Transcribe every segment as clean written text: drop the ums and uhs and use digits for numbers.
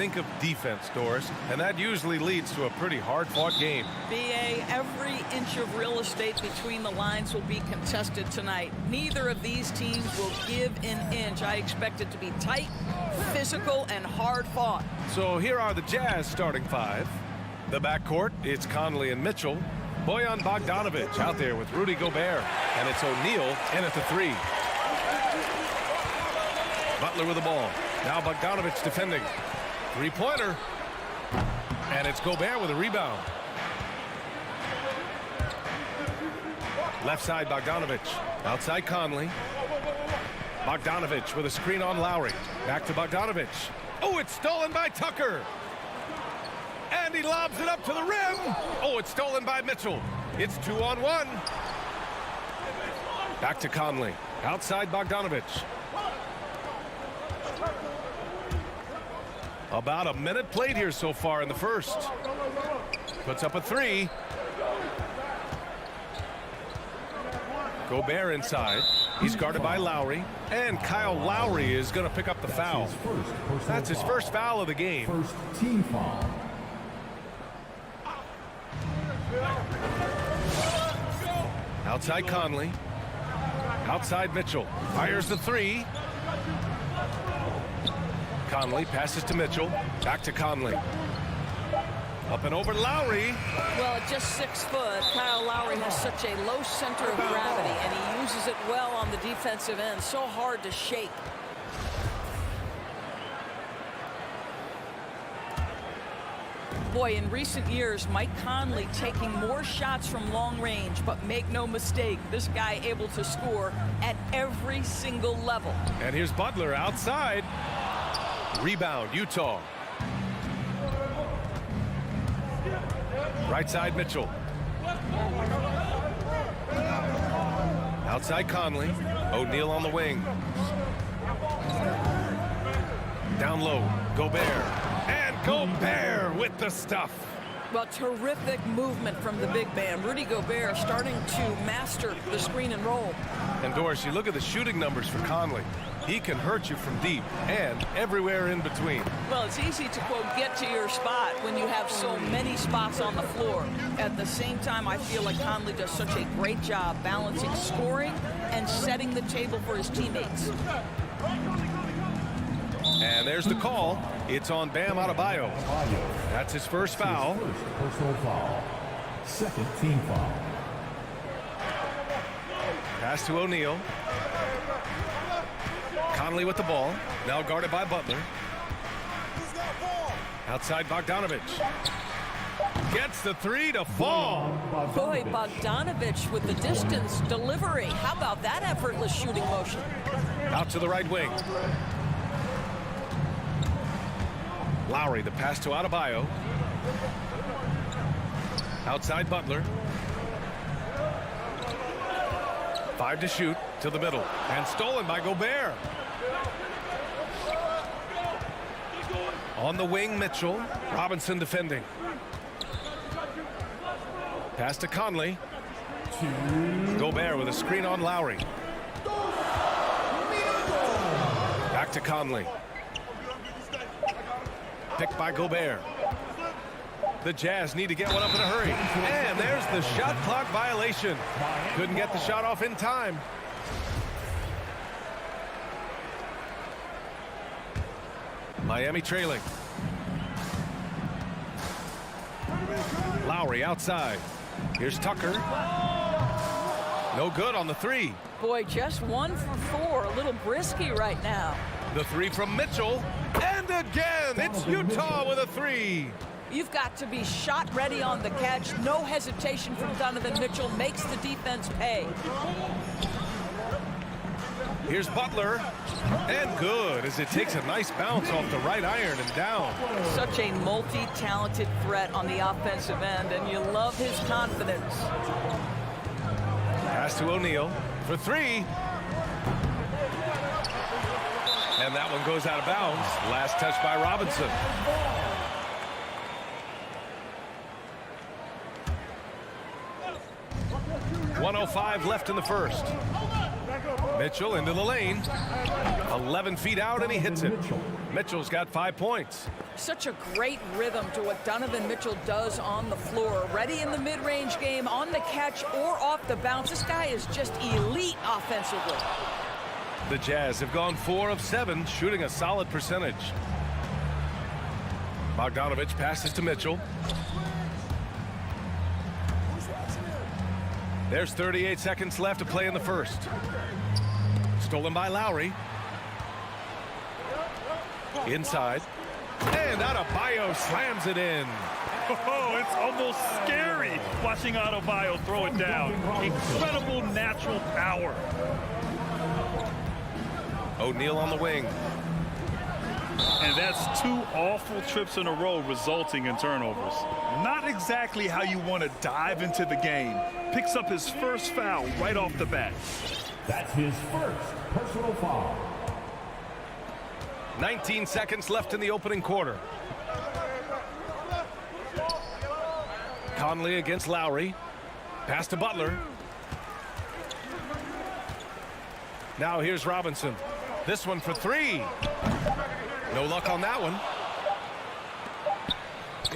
think of defense, Doris, and that usually leads to a pretty hard-fought game. BA, every inch of real estate between the lines will be contested tonight. Neither of these teams will give an inch. I expect it to be tight, physical, and hard-fought. So here are the Jazz starting five. The backcourt, it's Conley and Mitchell. Bojan Bogdanovic out there with Rudy Gobert. And it's O'Neal in at the three. Butler with the ball. Now Bogdanovic defending. Three-pointer. And it's Gobert with a rebound. Left side Bogdanovic. Outside Conley. Bogdanovic with a screen on Lowry. Back to Bogdanovic. Oh, it's stolen by Tucker. And he lobs it up to the rim. Oh, it's stolen by Mitchell. It's 2-on-1. Back to Conley. Outside Bogdanovic. About a minute played here so far in the first. Puts up a three. Gobert inside. He's guarded by Lowry. And Kyle Lowry is going to pick up the foul. That's his first foul of the game. First team foul. Outside Conley. Outside Mitchell. Fires the three. Conley passes to Mitchell. Back to Conley. Up and over Lowry. Well, at just 6 foot, Kyle Lowry has such a low center of gravity, and he uses it well on the defensive end. So hard to shake. Boy, in recent years, Mike Conley taking more shots from long range, but make no mistake, this guy able to score at every single level. And here's Butler outside. Rebound, Utah. Right side, Mitchell. Outside Conley. O'Neal on the wing. Down low, Gobert. And Gobert with the stuff. Well, terrific movement from the big man. Rudy Gobert starting to master the screen and roll. And Doris, you look at the shooting numbers for Conley. He can hurt you from deep and everywhere in between. Well, it's easy to, quote, get to your spot when you have so many spots on the floor. At the same time, I feel like Conley does such a great job balancing scoring and setting the table for his teammates. And there's the call. It's on Bam Adebayo. That's his first foul. First personal foul. Second team foul. Pass to O'Neal. Conley with the ball. Now guarded by Butler. Outside Bogdanovic. Gets the three to fall. Boy, Bogdanovic with the distance delivery. How about that effortless shooting motion? Out to the right wing. Lowry, the pass to Adebayo. Outside Butler. 5 to shoot to the middle. And stolen by Gobert. On the wing, Mitchell. Robinson defending. Pass to Conley. Gobert with a screen on Lowry. Back to Conley. Picked by Gobert. The Jazz need to get one up in a hurry. And there's the shot clock violation. Couldn't get the shot off in time. Miami trailing. Lowry outside. Here's Tucker. No good on the three. Boy, just 1 for 4. A little brisky right now. The three from Mitchell. And again, it's Utah with a three. You've got to be shot ready on the catch. No hesitation from Donovan Mitchell. Makes the defense pay. Here's Butler. And good as it takes a nice bounce off the right iron and down. Such a multi-talented threat on the offensive end, and you love his confidence. Pass to O'Neal for three. And that one goes out of bounds. Last touch by Robinson. .105 left in the first. Mitchell into the lane. 11 feet out, and he hits it. Mitchell's got 5 points. Such a great rhythm to what Donovan Mitchell does on the floor. Ready in the mid-range game, on the catch, or off the bounce. This guy is just elite offensively. The Jazz have gone 4 of 7, shooting a solid percentage. Bogdanovich passes to Mitchell. There's 38 seconds left to play in the first. Stolen by Lowry. Inside. And Adebayo slams it in. Oh, it's almost scary watching Adebayo throw it down. Incredible natural power. O'Neal on the wing. And that's 2 awful trips in a row resulting in turnovers. Not exactly how you want to dive into the game. Picks up his first foul right off the bat. That's his first personal foul. 19 seconds left in the opening quarter. Conley against Lowry. Pass to Butler. Now here's Robinson. This one for 3. No luck on that one.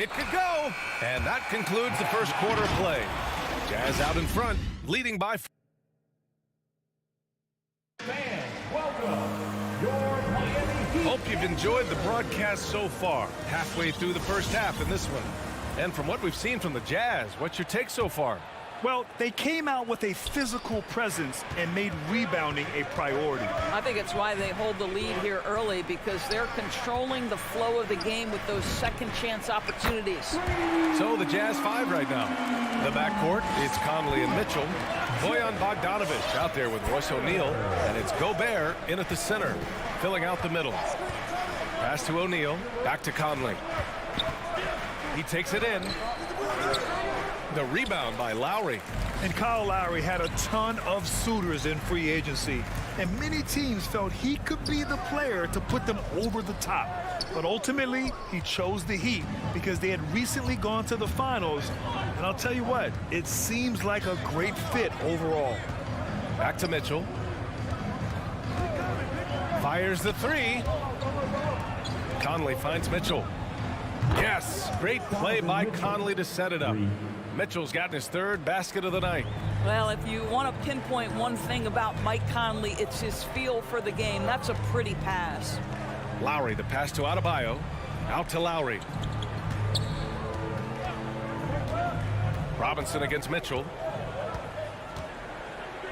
It could go. And that concludes the first quarter play. Jazz out in front, leading by 4. Fans, welcome your Miami Heat. Hope you've enjoyed the broadcast so far. Halfway through the first half in this one. And from what we've seen from the Jazz, what's your take so far? Well, they came out with a physical presence and made rebounding a priority. I think it's why they hold the lead here early, because they're controlling the flow of the game with those second chance opportunities. So the Jazz 5 right now. The backcourt, it's Conley and Mitchell. Bojan Bogdanovich out there with Royce O'Neal. And it's Gobert in at the center, filling out the middle. Pass to O'Neal, back to Conley. He takes it in. The rebound by Lowry. And Kyle Lowry had a ton of suitors in free agency, and many teams felt he could be the player to put them over the top. But ultimately, he chose the Heat because they had recently gone to the finals. And I'll tell you what, it seems like a great fit overall. Back to Mitchell. Fires the 3. Conley finds Mitchell. Yes, great play by Conley to set it up. Mitchell's gotten his 3rd basket of the night. Well, if you want to pinpoint one thing about Mike Conley, it's his feel for the game. That's a pretty pass. Lowry, the pass to Adebayo. Out to Lowry. Robinson against Mitchell.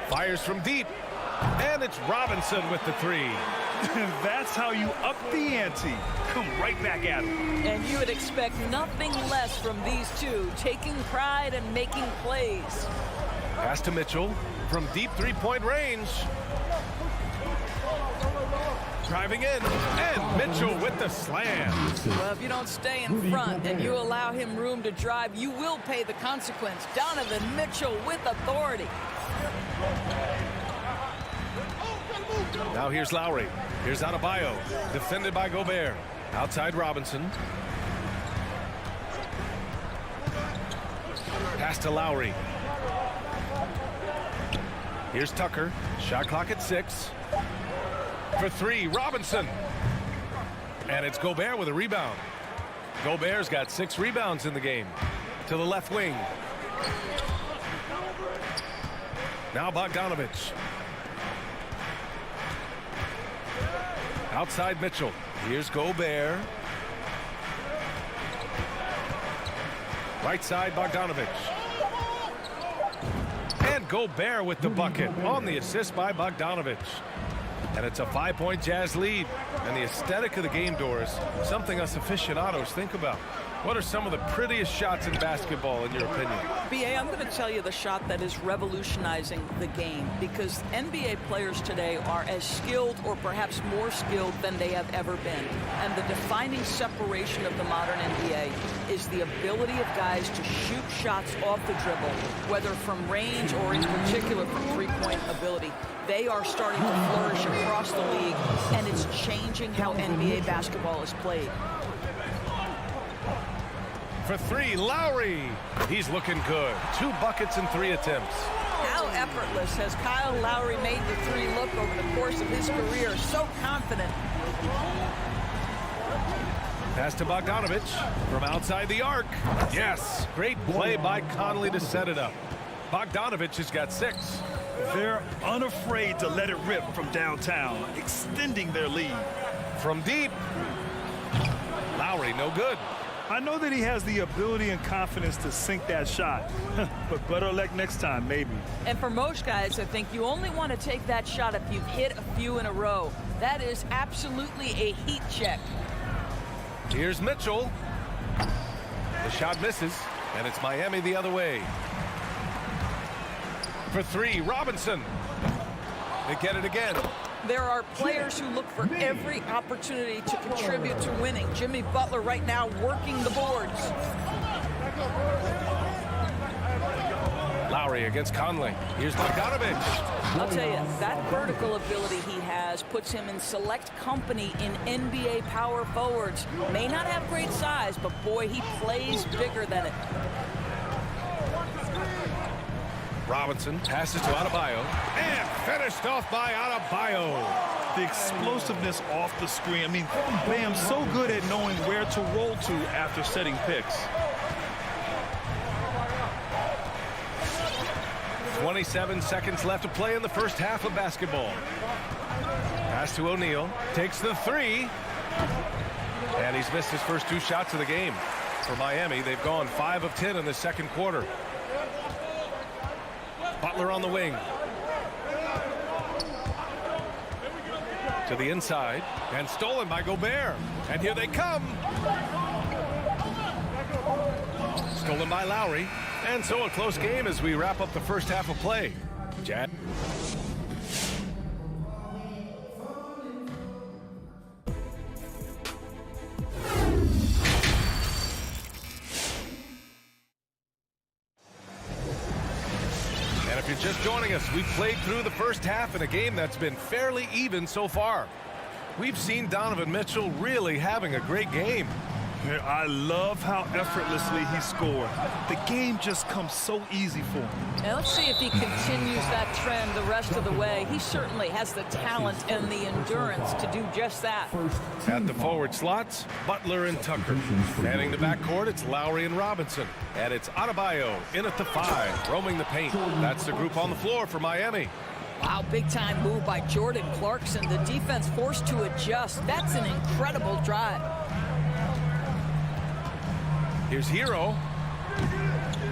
Fires from deep. And it's Robinson with the 3. That's how you up the ante. Come right back at him. And you would expect nothing less from these two, taking pride and making plays. Pass to Mitchell from deep 3-point range. Driving in, and Mitchell with the slam. Well, if you don't stay in front and you allow him room to drive, you will pay the consequence. Donovan Mitchell with authority. Now here's Lowry. Here's Adebayo, defended by Gobert. Outside Robinson. Pass to Lowry. Here's Tucker. Shot clock at 6. For 3, Robinson. And it's Gobert with a rebound. Gobert's got 6 rebounds in the game. To the left wing. Now Bogdanovich. Outside Mitchell. Here's Gobert. Right side Bogdanovich. And Gobert with the bucket on the assist by Bogdanovich. And it's a 5-point Jazz lead. And the aesthetic of the game, Doris, something us aficionados think about. What are some of the prettiest shots in basketball, in your opinion? BA, I'm going to tell you the shot that is revolutionizing the game, because NBA players today are as skilled or perhaps more skilled than they have ever been. And the defining separation of the modern NBA is the ability of guys to shoot shots off the dribble, whether from range or in particular from three-point ability. They are starting to flourish across the league, and it's changing how NBA basketball is played. For 3, Lowry. He's looking good. 2 buckets and 3 attempts. How effortless has Kyle Lowry made the 3 look over the course of his career? So confident. Pass to Bogdanovich from outside the arc. Yes, great play by Conley to set it up. Bogdanovich has got 6. They're unafraid to let it rip from downtown, extending their lead. From deep, Lowry, no good. I know that he has the ability and confidence to sink that shot, but better luck next time, maybe. And for most guys, I think you only want to take that shot if you've hit a few in a row. That is absolutely a heat check. Here's Mitchell. The shot misses, and it's Miami the other way. For 3, Robinson. They get it again. There are players who look for every opportunity to contribute to winning. Jimmy Butler right now working the boards. Lowry against Conley. Here's Bogdanovich. I'll tell you, that vertical ability he has puts him in select company in NBA power forwards. May not have great size, but boy, he plays bigger than it. Robinson passes to Adebayo and finished off by Adebayo. The explosiveness off the screen. I mean, Bam's so good at knowing where to roll to after setting picks. 27 seconds left to play in the first half of basketball. Pass to O'Neal, takes the 3, and he's missed his first 2 shots of the game. For Miami, they've gone 5 of 10 in the second quarter. Butler on the wing. To the inside, and stolen by Gobert. And here they come. Stolen by Lowry. And so a close game as we wrap up the first half of play. Jad. And if you're just joining us, we've played through the first half in a game that's been fairly even so far. We've seen Donovan Mitchell really having a great game. I love how effortlessly he scored. The game just comes so easy for him. Now let's see if he continues that trend the rest of the way. He certainly has the talent and the endurance to do just that. At the forward slots, Butler and Tucker. Manning the backcourt, it's Lowry and Robinson. And it's Adebayo in at the 5, roaming the paint. That's the group on the floor for Miami. Wow, big-time move by Jordan Clarkson. The defense forced to adjust. That's an incredible drive. Here's Hero.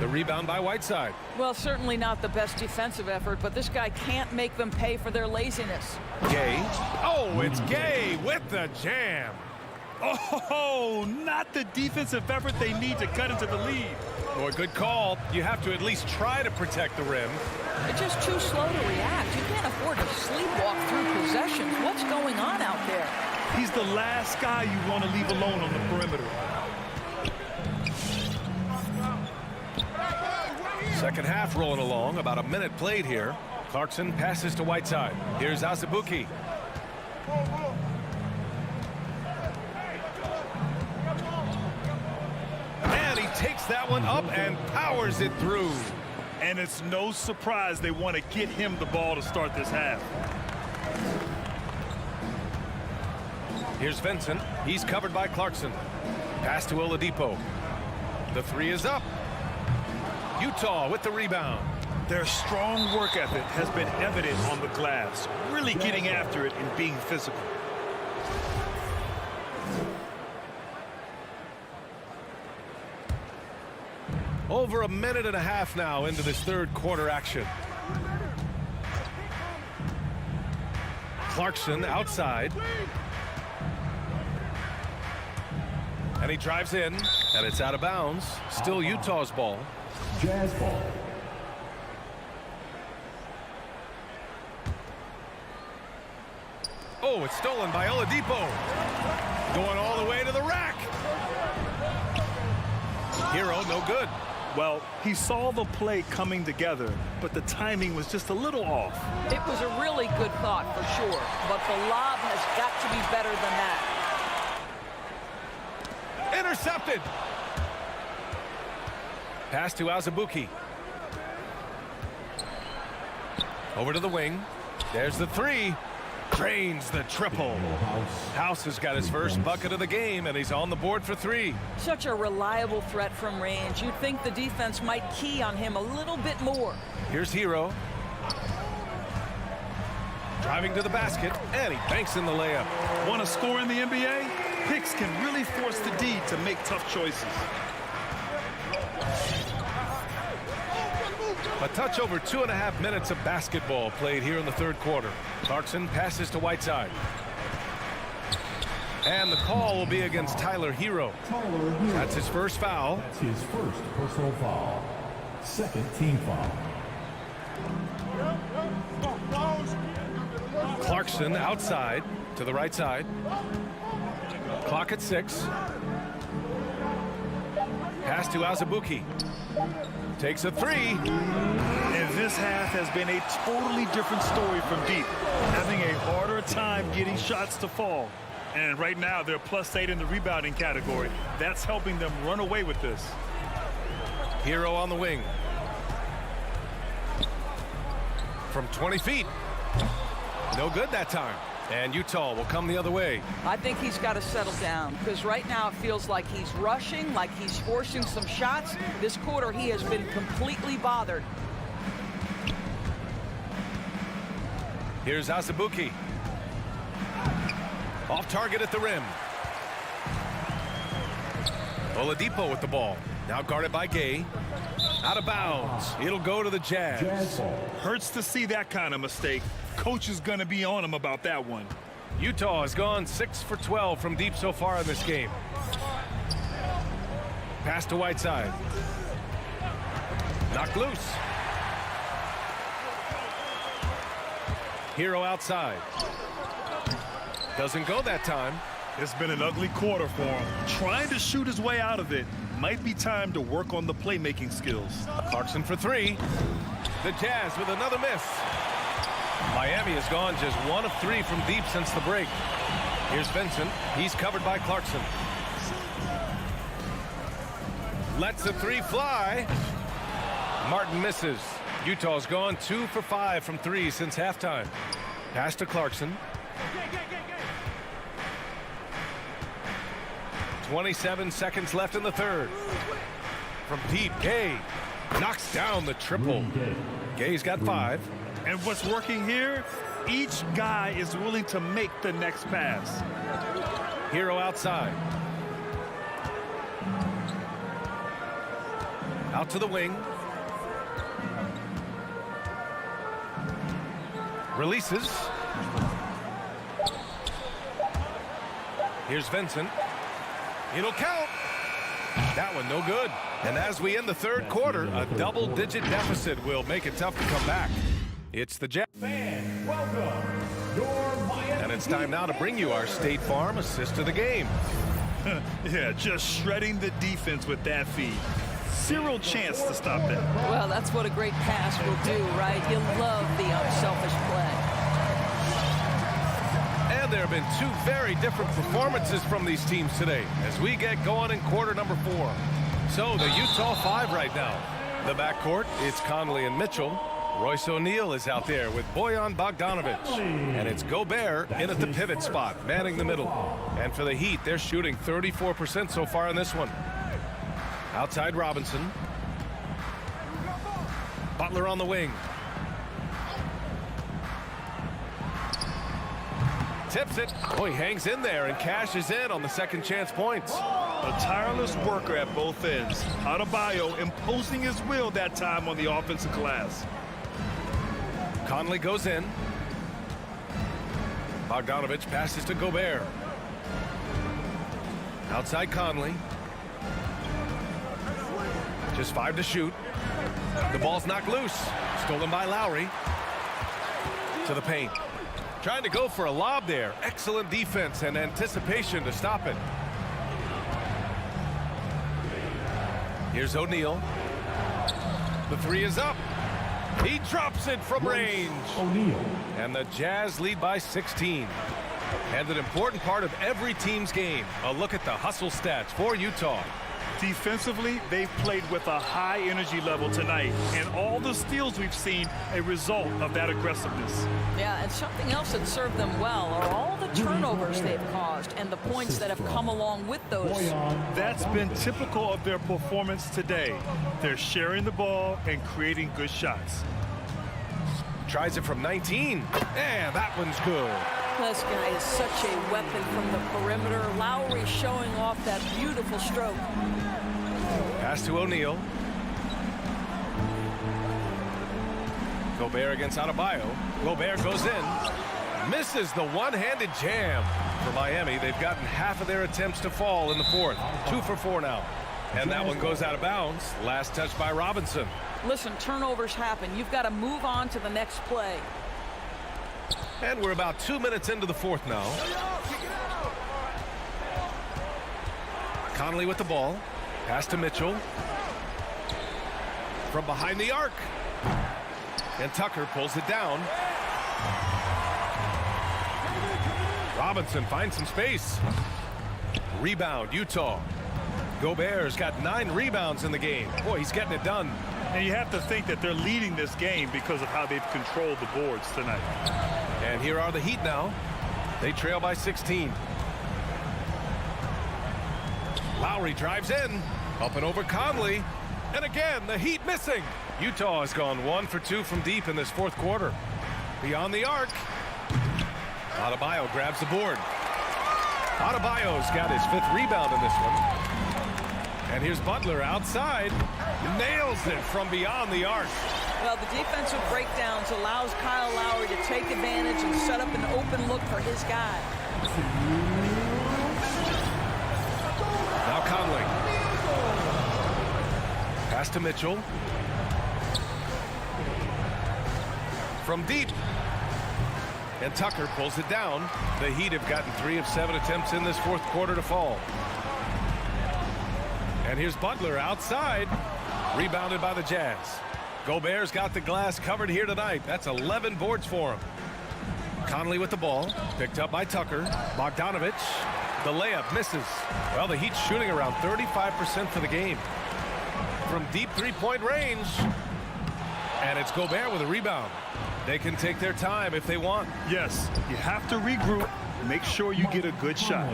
The rebound by Whiteside. Well, certainly not the best defensive effort, but this guy can't make them pay for their laziness. Gay. Oh, it's Gay with the jam. Oh, not the defensive effort they need to cut into the lead. Boy, good call. You have to at least try to protect the rim. They're just too slow to react. You can't afford to sleepwalk through possessions. What's going on out there? He's the last guy you want to leave alone on the perimeter. Second half rolling along, about a minute played here. Clarkson passes to Whiteside. Here's Azubuike. And he takes that one up and powers it through. And it's no surprise they want to get him the ball to start this half. Here's Vincent. He's covered by Clarkson. Pass to Oladipo. The 3 is up. Utah with the rebound. Their strong work ethic has been evident on the glass, really getting after it and being physical. Over a minute and a half now into this third quarter action. Clarkson outside. And he drives in, and it's out of bounds. Still Utah's ball. Jazz ball. Oh, it's stolen by Oladipo. Going all the way to the rack. Hero, no good. Well, he saw the play coming together, but the timing was just a little off. It was a really good thought for sure, but the lob has got to be better than that. Intercepted. Pass to Azubuike. Over to the wing. There's the 3. Drains the triple. House has got his first bucket of the game, and he's on the board for 3. Such a reliable threat from range. You'd think the defense might key on him a little bit more. Here's Hero. Driving to the basket, and he banks in the layup. Want to score in the NBA? Picks can really force the D to make tough choices. A touch over 2.5 minutes of basketball played here in the third quarter. Clarkson passes to Whiteside. And the call will be against Tyler Hero. That's his first foul. That's his first personal foul. Second team foul. Clarkson outside to the right side. Clock at 6. Pass to Azubuike. Takes a 3. And this half has been a totally different story from deep. Having a harder time getting shots to fall. And right now they're +8 in the rebounding category. That's helping them run away with this. Hero on the wing. From 20 feet. No good that time. And Utah will come the other way. I think he's got to settle down because right now it feels like he's rushing, like he's forcing some shots. This quarter he has been completely bothered. Here's Azubuike. Off target at the rim. Oladipo with the ball. Now guarded by Gay. Out of bounds. It'll go to the Jazz. Hurts to see that kind of mistake. Coach is going to be on him about that one. Utah has gone 6 for 12 from deep so far in this game. Pass to Whiteside. Knocked loose. Hero outside. Doesn't go that time. It's been an ugly quarter for him. Trying to shoot his way out of it. Might be time to work on the playmaking skills. Clarkson for 3. The Jazz with another miss. Miami has gone just 1 of 3 from deep since the break. Here's Vincent. He's covered by Clarkson. Lets the 3 fly. Martin misses. Utah's gone 2 for 5 from 3 since halftime. Pass to Clarkson. 27 seconds left in the third. From deep, Gay knocks down the triple. Gay's got 5. And what's working here? Each guy is willing to make the next pass. Hero outside. Out to the wing. Releases. Here's Vincent. It'll count. That one no good. And as we end the third quarter, a double-digit deficit will make it tough to come back. It's the Jazz. Fans, welcome your Miami. And it's time now to bring you our State Farm assist of the game. Yeah, just shredding the defense with that feed. Zero chance to stop that. Well, that's what a great pass will do, right? You love the unselfish play. And there have been 2 very different performances from these teams today as we get going in quarter number 4. So the Utah 5 right now. The backcourt, it's Conley and Mitchell. Royce O'Neal is out there with Bojan Bogdanovic. And it's Gobert in at the pivot spot, manning the middle. And for the Heat, they're shooting 34% so far in this one. Outside Robinson. Butler on the wing. Tips it. Oh, he hangs in there and cashes in on the second chance points. A tireless worker at both ends. Adebayo imposing his will that time on the offensive glass. Conley goes in. Bogdanovic passes to Gobert. Outside Conley. Just 5 to shoot. The ball's knocked loose. Stolen by Lowry. To the paint. Trying to go for a lob there. Excellent defense and anticipation to stop it. Here's O'Neal. The 3 is up. He drops it from range. O'Neal. And the Jazz lead by 16. And an important part of every team's game. A look at the hustle stats for Utah. Defensively, they've played with a high energy level tonight, and all the steals we've seen a result of that aggressiveness. Yeah, and something else that served them well are all the turnovers they've caused and the points that have come along with those. That's been typical of their performance today. They're sharing the ball and creating good shots. Tries it from 19, and that one's good. This guy is such a weapon from the perimeter. Lowry showing off that beautiful stroke. Pass to O'Neal. Gobert against Adebayo. Gobert goes in. Misses the one-handed jam for Miami. They've gotten half of their attempts to fall in the fourth. 2 for 4 now. And that one goes out of bounds. Last touch by Robinson. Listen, turnovers happen. You've got to move on to the next play. And we're about 2 minutes into the fourth now. Conley with the ball. Pass to Mitchell. From behind the arc. And Tucker pulls it down. Robinson finds some space. Rebound, Utah. Gobert's got 9 rebounds in the game. Boy, he's getting it done. And you have to think that they're leading this game because of how they've controlled the boards tonight. And here are the Heat now. They trail by 16. Lowry drives in. Up and over Conley. And again, the Heat missing. Utah has gone 1 for 2 from deep in this fourth quarter. Beyond the arc. Adebayo grabs the board. Adebayo's got his 5th rebound in this one. And here's Butler outside. Nails it from beyond the arc. Well, the defensive breakdowns allows Kyle Lowry to take advantage and set up an open look for his guy. Now Conley. Pass to Mitchell. From deep. And Tucker pulls it down. The Heat have gotten 3 of 7 attempts in this fourth quarter to fall. And here's Butler outside. Rebounded by the Jazz. Gobert's got the glass covered here tonight. That's 11 boards for him. Conley with the ball. Picked up by Tucker. Bogdanovich. The layup misses. Well, the Heat's shooting around 35% for the game. From deep three-point range. And it's Gobert with a rebound. They can take their time if they want. Yes, you have to regroup. Make sure you get a good shot.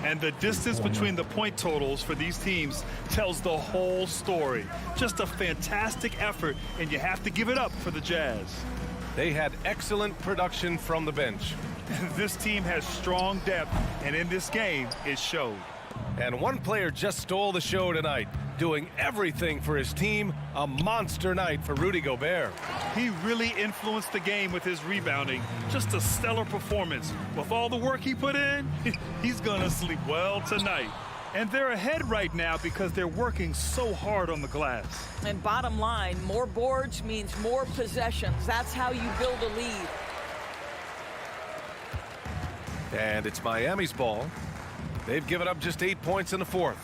And the distance between the point totals for these teams tells the whole story. Just a fantastic effort, and you have to give it up for the Jazz. They had excellent production from the bench. This team has strong depth, and in this game, it showed. And one player just stole the show tonight, doing everything for his team. A monster night for Rudy Gobert. He really influenced the game with his rebounding. Just a stellar performance. With all the work he put in, he's gonna sleep well tonight. And they're ahead right now because they're working so hard on the glass. And bottom line, more boards means more possessions. That's how you build a lead. And it's Miami's ball. They've given up just 8 points in the fourth.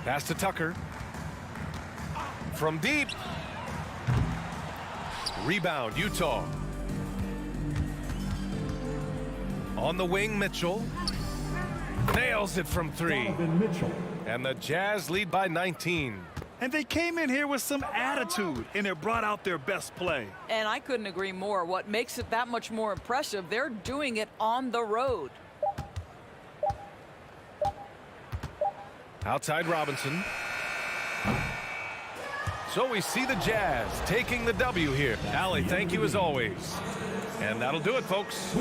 Pass to Tucker. From deep. Rebound, Utah. On the wing, Mitchell. Nails it from 3. And the Jazz lead by 19. And they came in here with some attitude, and it brought out their best play. And I couldn't agree more. What makes it that much more impressive, they're doing it on the road. Outside Robinson. So we see the Jazz taking the W here. Allie, thank you as always. And that'll do it, folks.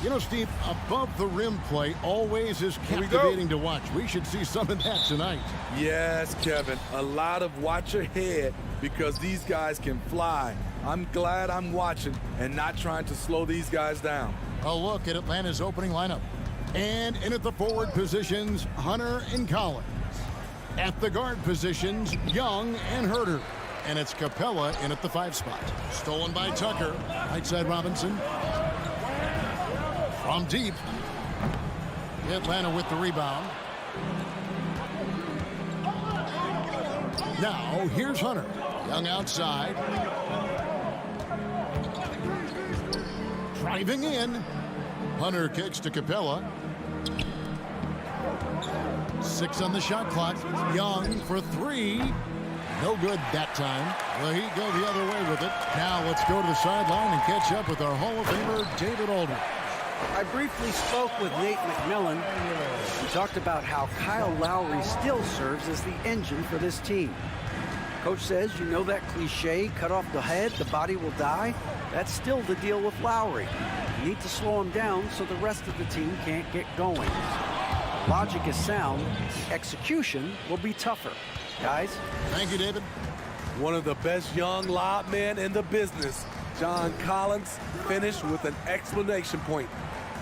You know, Steve, above the rim play always is captivating to watch. We should see some of that tonight. Yes, Kevin. A lot of watch ahead because these guys can fly. I'm glad I'm watching and not trying to slow these guys down. A look at Atlanta's opening lineup. And in at the forward positions, Hunter and Collins. At the guard positions, Young and Herter. And it's Capella in at the 5 spot. Stolen by Tucker. Right side Robinson. From deep. Atlanta with the rebound. Now, here's Hunter. Young outside. Driving in. Hunter kicks to Capella. 6 on the shot clock. Young for 3. No good that time. Well, he go the other way with it. Now let's go to the sideline and catch up with our Hall of Famer, David Aldridge. I briefly spoke with Nate McMillan. He talked about how Kyle Lowry still serves as the engine for this team. Coach says, you know that cliche, cut off the head, the body will die? That's still the deal with Lowry. You need to slow him down so the rest of the team can't get going. Logic is sound. Execution will be tougher. Guys? Thank you, David. One of the best young lob men in the business, John Collins, finished with an exclamation point.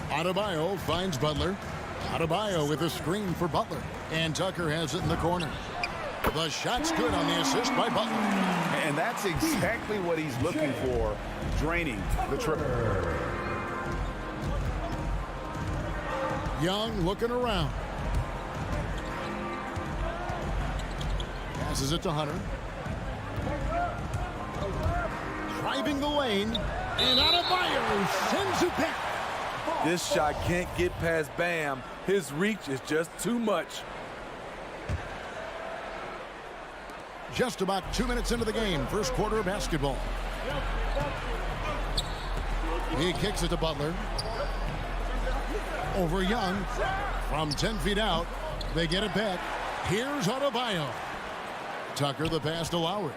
Adebayo finds Butler. Adebayo with a screen for Butler. And Tucker has it in the corner. The shot's good on the assist by Butler. And that's exactly what he's looking for, draining the triple. Young looking around. Passes it to Hunter. Driving the lane. And Adebayo sends it back. This shot can't get past Bam. His reach is just too much. Just about 2 minutes into the game. First quarter of basketball. He kicks it to Butler. Over Young. From 10 feet out. They get it back. Here's Adebayo. Tucker the pass to Lowry.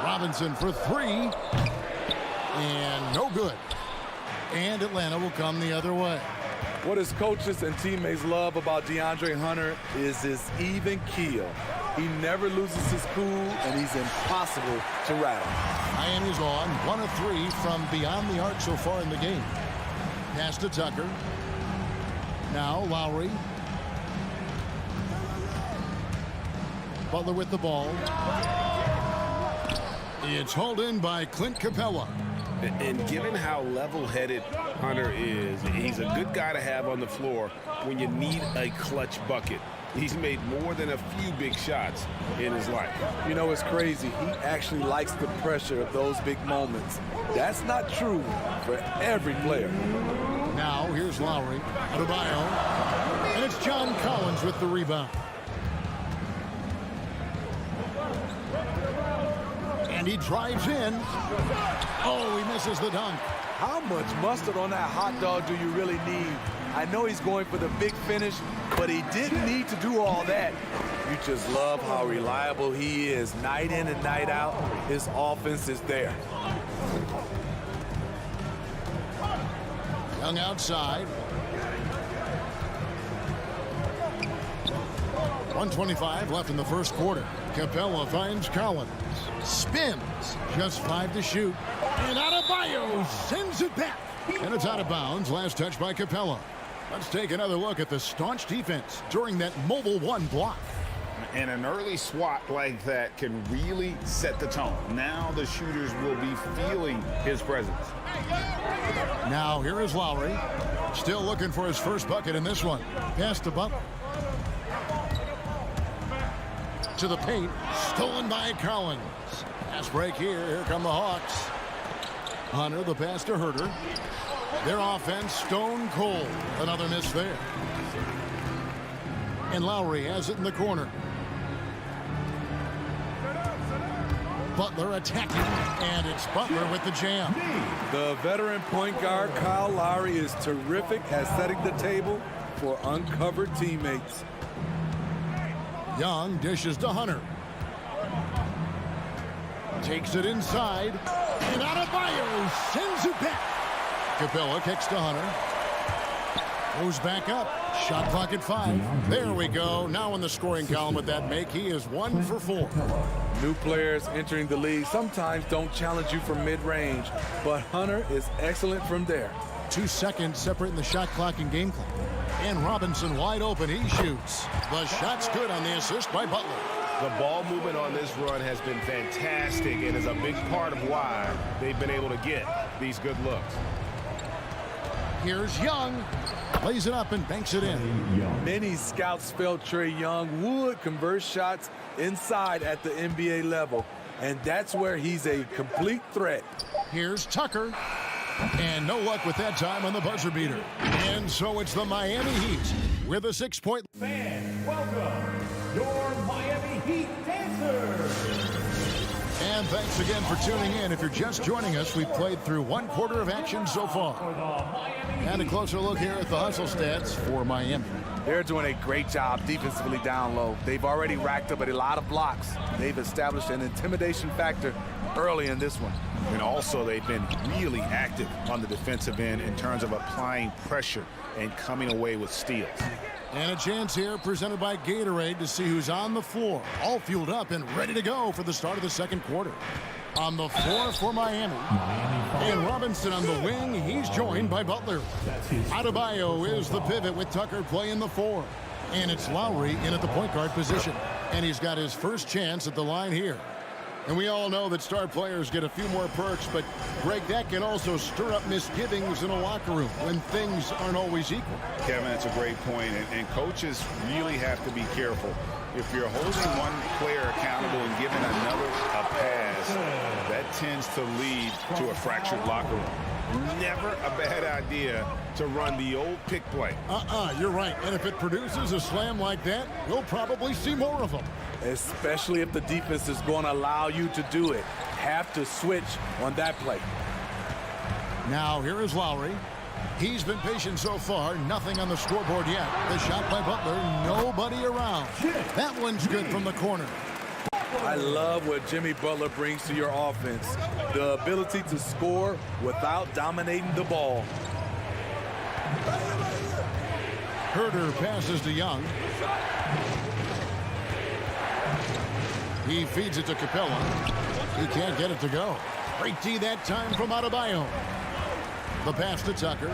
Robinson for 3. And no good. And Atlanta will come the other way. What his coaches and teammates love about DeAndre Hunter is his even keel. He never loses his cool, and he's impossible to rattle. Miami's on 1 of 3 from beyond the arc so far in the game. Pass to Tucker. Now Lowry. Butler with the ball. It's hauled in by Clint Capella. And given how level-headed Hunter is, he's a good guy to have on the floor when you need a clutch bucket. He's made more than a few big shots in his life. You know, it's crazy. He actually likes the pressure of those big moments. That's not true for every player. Now, here's Lowry. Adebayo. And it's John Collins with the rebound. And he drives in. Oh, he misses the dunk. How much mustard on that hot dog do you really need? I know he's going for the big finish, but he didn't need to do all that. You just love how reliable he is night in and night out. His offense is there. Young outside. 1:25 left in the first quarter. Capella finds Collins. Spins. Just 5 to shoot. And Adebayo sends it back. And it's out of bounds. Last touch by Capella. Let's take another look at the staunch defense during that mobile 1 block. And an early swat like that can really set the tone. Now the shooters will be feeling his presence. Now here is Lowry. Still looking for his first bucket in this one. Pass to Butler. To the paint. Stolen by Collins. Pass break here. Here come the Hawks. Hunter the pass to Herter. Their offense stone cold. Another miss there. And Lowry has it in the corner. Butler attacking, and it's Butler with the jam. The veteran point guard, Kyle Lowry, is terrific at setting the table for uncovered teammates. Young dishes to Hunter. Takes it inside, and Adebayo sends it back. Capella kicks to Hunter. Moves back up. Shot clock at 5. There we go. Now in the scoring column with that make, he is 1 for 4. New players entering the league sometimes don't challenge you from mid-range, but Hunter is excellent from there. 2 seconds separating the shot clock and game clock. And Robinson wide open. He shoots. The shot's good on the assist by Butler. The ball movement on this run has been fantastic and is a big part of why they've been able to get these good looks. Here's Young. Lays it up and banks it in. Many scouts felt Trae Young would convert shots inside at the NBA level, and that's where he's a complete threat. Here's Tucker. And no luck with that time on the buzzer beater. And so it's the Miami Heat with a 6-point. Fans, welcome your Miami Heat dancers. And thanks again for tuning in. If you're just joining us, we've played through 1 quarter of action so far. And a closer look here at the hustle stats for Miami. They're doing a great job defensively down low. They've already racked up a lot of blocks. They've established an intimidation factor early in this one. And also they've been really active on the defensive end in terms of applying pressure and coming away with steals. And a chance here presented by Gatorade to see who's on the floor. All fueled up and ready to go for the start of the second quarter. On the floor for Miami. And Robinson on the wing. He's joined by Butler. Adebayo is the pivot with Tucker playing the 4. And it's Lowry in at the point guard position. And he's got his first chance at the line here. And we all know that star players get a few more perks, but Greg, that can also stir up misgivings in a locker room when things aren't always equal. Kevin, that's a great point, and coaches really have to be careful. If you're holding one player accountable and giving another a pass, that tends to lead to a fractured locker room. Never a bad idea to run the old pick play. You're right. And if it produces a slam like that, we'll probably see more of them. Especially if the defense is going to allow you to do it. Have to switch on that play. Now here is Lowry. He's been patient so far. Nothing on the scoreboard yet. The shot by Butler. Nobody around. That one's good from the corner. I love what Jimmy Butler brings to your offense. The ability to score without dominating the ball. Herter passes to Young. He feeds it to Capella. He can't get it to go. Great D that time from Adebayo. The pass to Tucker.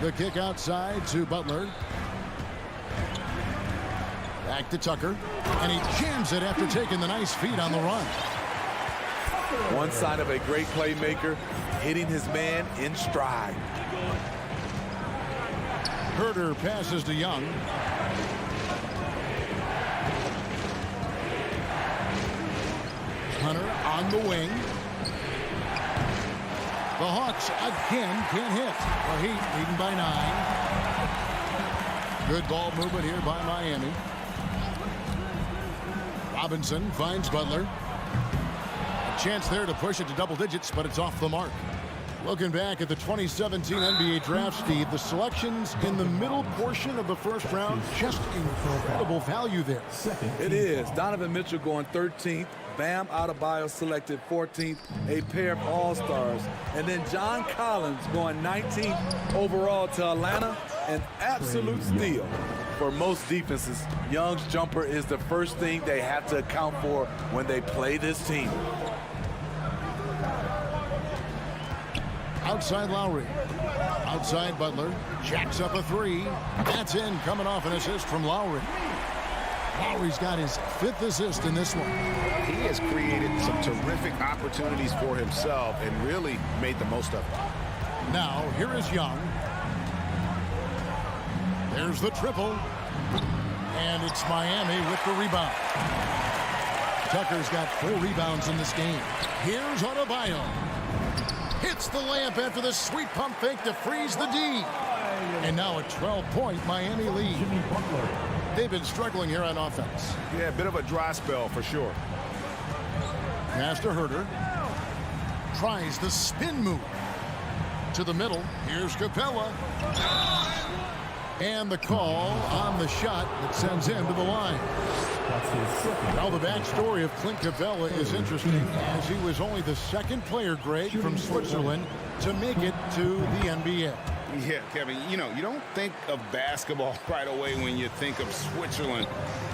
The kick outside to Butler. Back to Tucker. And he jams it after taking the nice feed on the run. One sign of a great playmaker, hitting his man in stride. Herter passes to Young. Hunter on the wing. The Hawks again can't hit. The Heat leading by 9. Good ball movement here by Miami. Robinson finds Butler. A chance there to push it to double digits, but it's off the mark. Looking back at the 2017 NBA draft, Steve, the selections in the middle portion of the first round, just incredible value there. It is. Donovan Mitchell going 13th. Bam Adebayo selected 14th, a pair of all-stars. And then John Collins going 19th overall to Atlanta, an absolute steal. For most defenses, Young's jumper is the first thing they have to account for when they play this team. Outside Lowry. Outside Butler. Jacks up a 3. That's in, coming off an assist from Lowry. Lowry's got his 5th assist in this one. He has created some terrific opportunities for himself and really made the most of it. Now, here is Young. There's the triple. And it's Miami with the rebound. Tucker's got 4 rebounds in this game. Here's Adebayo. Hits the layup after the sweet pump fake to freeze the D. And now a 12-point Miami lead. They've been struggling here on offense. Yeah, a bit of a dry spell for sure. Pass to Herter. Tries the spin move. To the middle. Here's Capella. And the call on the shot that sends him to the line. That's his second. Now, the backstory of Clint Capella is interesting, as he was only the second player, Greg, from Switzerland to make it to the NBA. Yeah, Kevin, you know, you don't think of basketball right away when you think of Switzerland,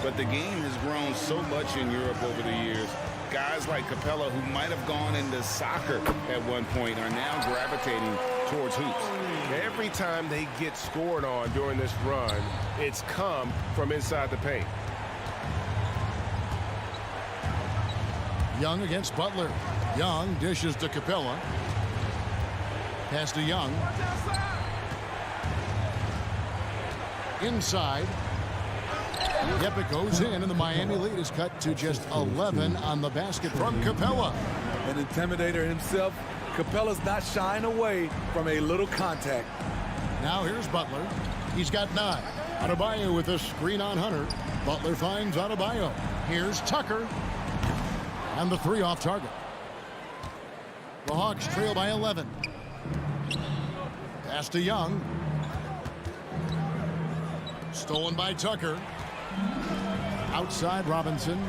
but the game has grown so much in Europe over the years. Guys like Capella, who might have gone into soccer at one point, are now gravitating towards hoops. Every time they get scored on during this run, it's come from inside the paint. Young against Butler. Young dishes to Capella. Pass to Young. Inside. Yep, it goes in, and the Miami lead is cut to just 11 on the basket from Capella. An intimidator himself, Capella's not shying away from a little contact. Now here's Butler. He's got 9. Adebayo with a screen on Hunter. Butler finds Adebayo. Here's Tucker. And the 3 off target. The Hawks trail by 11. Pass to Young. Stolen by Tucker. Outside Robinson.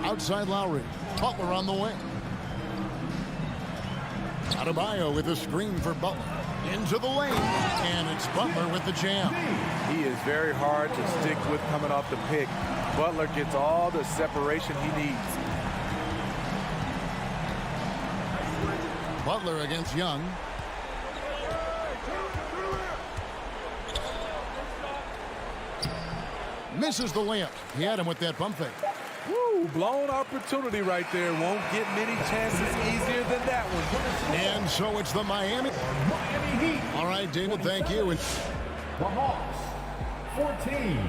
Outside Lowry. Butler on the wing. Adebayo with a screen for Butler. Into the lane. And it's Butler with the jam. He is very hard to stick with coming off the pick. Butler gets all the separation he needs. Butler against Young. Misses the layup. He had him with that pump fake. Woo, blown opportunity right there. Won't get many chances easier than that one. And so it's the Miami Heat. All right, David, thank you. And The Hawks, 14.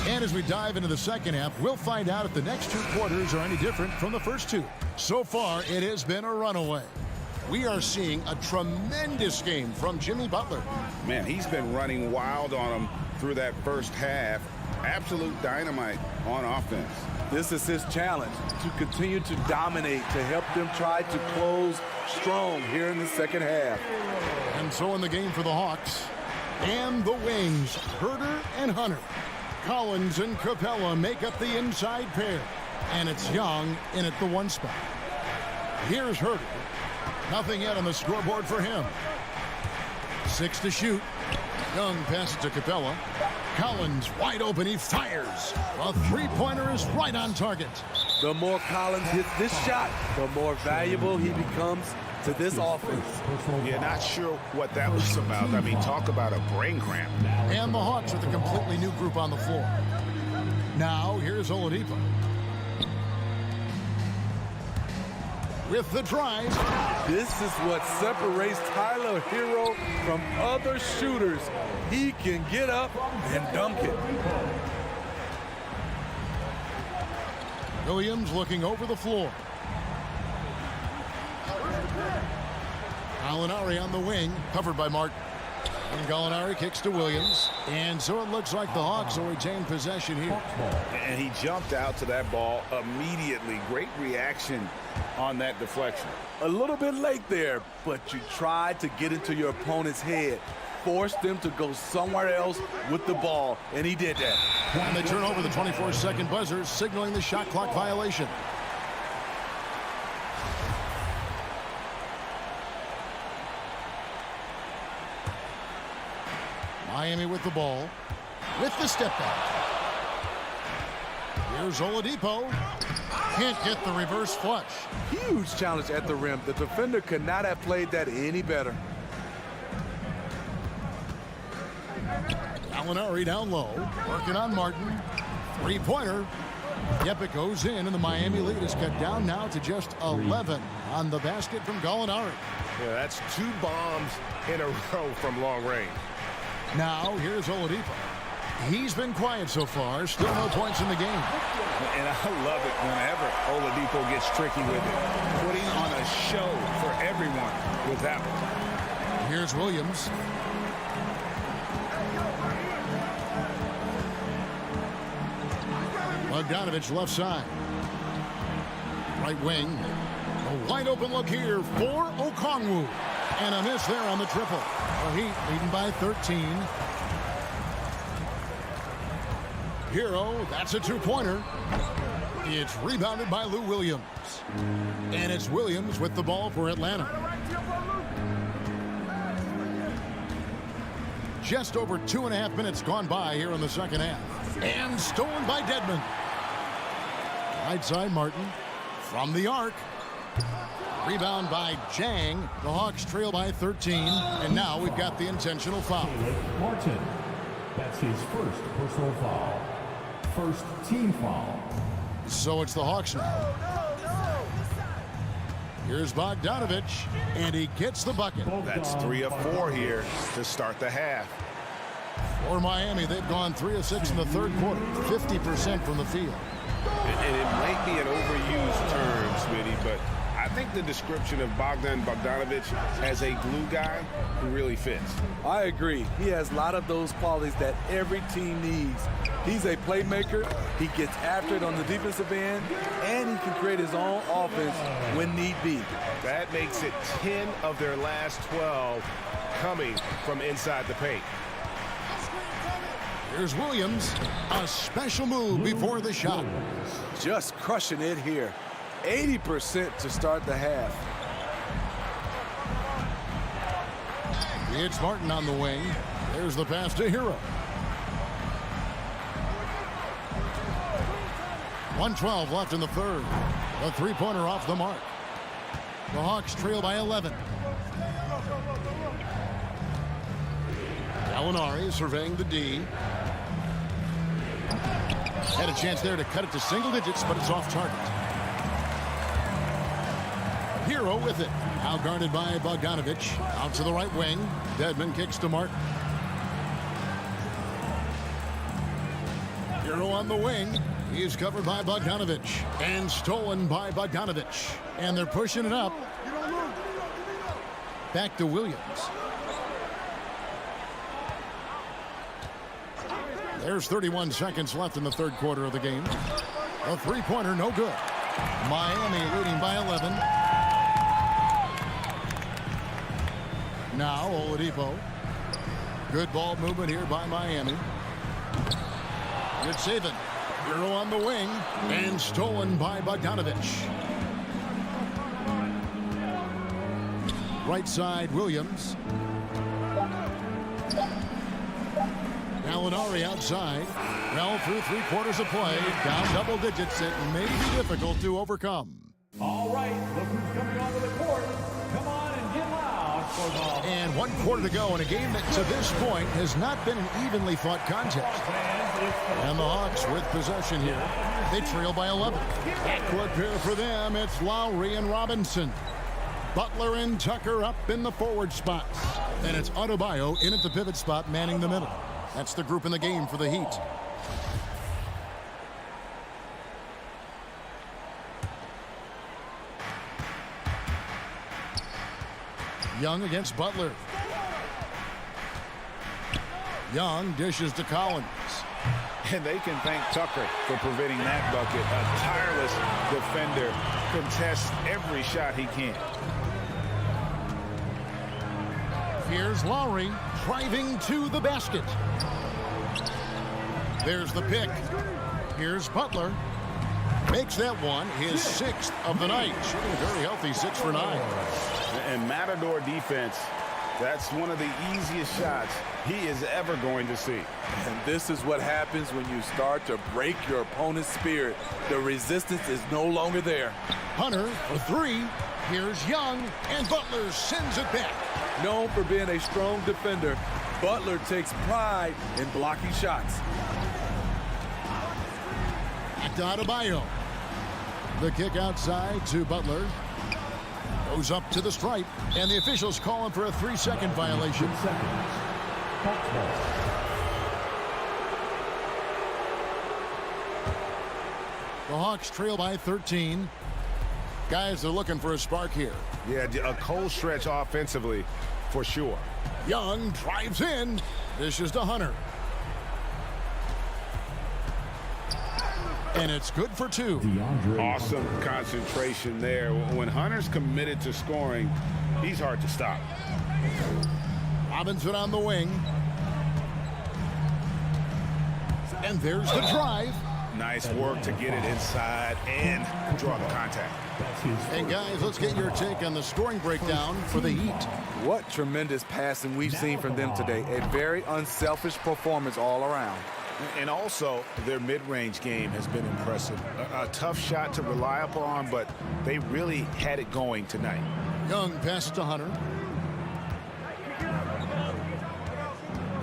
And as we dive into the second half, we'll find out if the next 2 quarters are any different from the first 2. So far, it has been a runaway. We are seeing a tremendous game from Jimmy Butler. Man, he's been running wild on them through that first half. Absolute dynamite on offense. This is his challenge, to continue to dominate, to help them try to close strong here in the second half. And so in the game for the Hawks, and the wings, Herter and Hunter. Collins and Capella make up the inside pair. And it's Young in at the 1 spot. Here's Herter. Nothing yet on the scoreboard for him. 6 to shoot. Young passes to Capella. Collins wide open. He fires. A 3-pointer is right on target. The more Collins hits this shot, the more valuable he becomes to this offense. Yeah, not sure what that was about. I mean, talk about a brain cramp. And the Hawks with a completely new group on the floor. Now, here's Oladipo. With the drive. This is what separates Tyler Hero from other shooters. He can get up and dunk it. Williams looking over the floor. Gallinari on the wing, covered by Martin. And Gallinari kicks to Williams. And so it looks like the Hawks will retain possession here. And he jumped out to that ball immediately. Great reaction on that deflection. A little bit late there, but you tried to get into your opponent's head. Force them to go somewhere else with the ball, and he did that. And they turn over the 24-second buzzer, signaling the shot clock violation. Miami with the ball, with the step back. Here's Oladipo. Can't get the reverse flush. Huge challenge at the rim. The defender could not have played that any better. Gallinari down low, working on Martin. 3-pointer. Yep, it goes in, and the Miami lead is cut down now to just 11 on the basket from Gallinari. Yeah, that's 2 bombs in a row from long range. Now, here's Oladipo. He's been quiet so far. Still no points in the game. And I love it whenever Oladipo gets tricky with it. Putting on a show for everyone with that one. Here's Williams. Bogdanovich left side. right wing. A wide open look here for Okongwu. And a miss there on the triple. The Heat leading by 13. Hero, that's a two-pointer. It's rebounded by Lou Williams. And it's Williams with the ball for Atlanta. Just over 2.5 minutes gone by here in the second half. And stolen by Dedmon. Right side, Martin. From the arc. Rebound by Jang. The Hawks trail by 13. And now we've got the intentional foul. Martin. That's his first personal foul. First team foul. So it's the Hawks now. Here's Bogdanovich, and he gets the bucket. That's 3 of 4 here to start the half. For Miami, they've gone 3 of 6 in the third quarter, 50% from the field. And it might be an overused term, Smitty, but I think the description of Bogdan Bogdanovich as a glue guy really fits. I agree. He has a lot of those qualities that every team needs. He's a playmaker. He gets after it on the defensive end, and he can create his own offense when need be. That makes it 10 of their last 12 coming from inside the paint. Here's Williams. A special move before the shot. Just crushing it here. 80% to start the half. It's Martin on the wing. There's the pass to Hero. 1:12 left in the third. A three-pointer off the mark. The Hawks trail by 11. Gallinari surveying the D. Had a chance there to cut it to single digits, but it's off target. Hero with it. Now guarded by Bogdanovich. Out to the right wing. Dedmon kicks to Martin. Hero on the wing. He's covered by Bogdanovich. And stolen by Bogdanovich. And they're pushing it up. Back to Williams. There's 31 seconds left in the third quarter of the game. A three-pointer, no good. Miami leading by 11. Now Oladipo. Good ball movement here by Miami. Good saving. Hero on the wing. And stolen by Bogdanovich. Right side, Williams. Gallinari outside. Well, through 3 quarters of play. Down double digits. It may be difficult to overcome. All right, look who's coming onto the court. Come on and get loud for the... And 1 quarter to go in a game that to this point has not been an evenly fought contest. And the Hawks with possession here. They trail by 11. Backcourt pair for them. It's Lowry and Robinson. Butler and Tucker up in the forward spots. And it's Adebayo in at the pivot spot manning the middle. That's the group in the game for the Heat. Young against Butler. Young dishes to Collins. And they can thank Tucker for preventing that bucket. A tireless defender contests every shot he can. Here's Lowry driving to the basket. There's the pick. Here's Butler. Makes that one his 6th of the night. Shooting a very healthy 6 for 9. And Matador defense, that's one of the easiest shots he is ever going to see. And this is what happens when you start to break your opponent's spirit. The resistance is no longer there. Hunter for 3. Here's Young, and Butler sends it back. Known for being a strong defender, Butler takes pride in blocking shots. Back to Adebayo. The kick outside to Butler. Goes up to the stripe, and the officials call him for a 3-second violation. 2 seconds. Hawks ball. The Hawks trail by 13. Guys are looking for a spark here. Yeah, a cold stretch offensively for sure. Young drives in. Dishes to Hunter. And it's good for 2. Awesome concentration there. When Hunter's committed to scoring, he's hard to stop. Robinson on the wing. And there's the drive. Nice work to get it inside and draw the contact. And guys, let's get your take on the scoring breakdown for the Heat. What tremendous passing we've seen from them today. A very unselfish performance all around. And also, their mid-range game has been impressive. A tough shot to rely upon, but they really had it going tonight. Young passes to Hunter.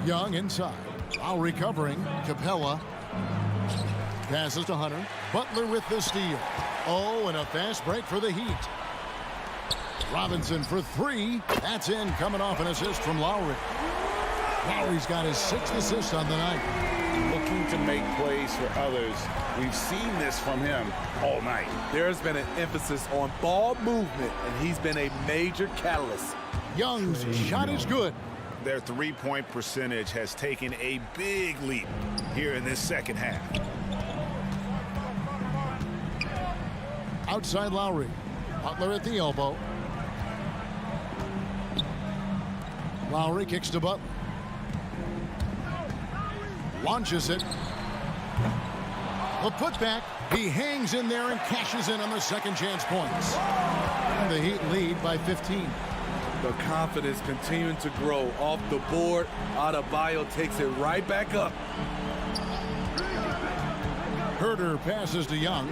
Young inside. Lowry covering. Capella passes to Hunter. Butler with the steal. Oh, and a fast break for the Heat. Robinson for 3. That's in, coming off an assist from Lowry. Lowry's got his 6th assist on the night. Looking to make plays for others. We've seen this from him all night. There's been an emphasis on ball movement, and he's been a major catalyst. Young's shot is good. Their three-point percentage has taken a big leap here in this second half. Outside Lowry. Butler at the elbow. Lowry kicks to Butler. Launches it. The putback. He hangs in there and cashes in on the second chance points. And the Heat lead by 15. The confidence continuing to grow off the board. Adebayo takes it right back up. Herter passes to Young.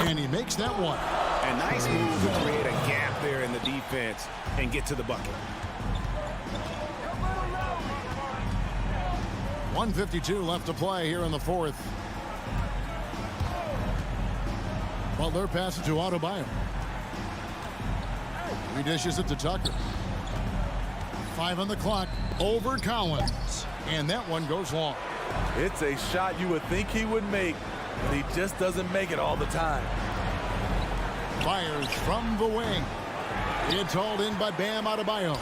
And he makes that one. A nice move to create a gap there in the defense and get to the bucket. 1:52 left to play here in the 4th. Butler passes to Adebayo. He dishes it to Tucker. 5 on the clock. Over Collins. And that one goes long. It's a shot you would think he would make, but he just doesn't make it all the time. Fires from the wing. It's hauled in by Bam Adebayo.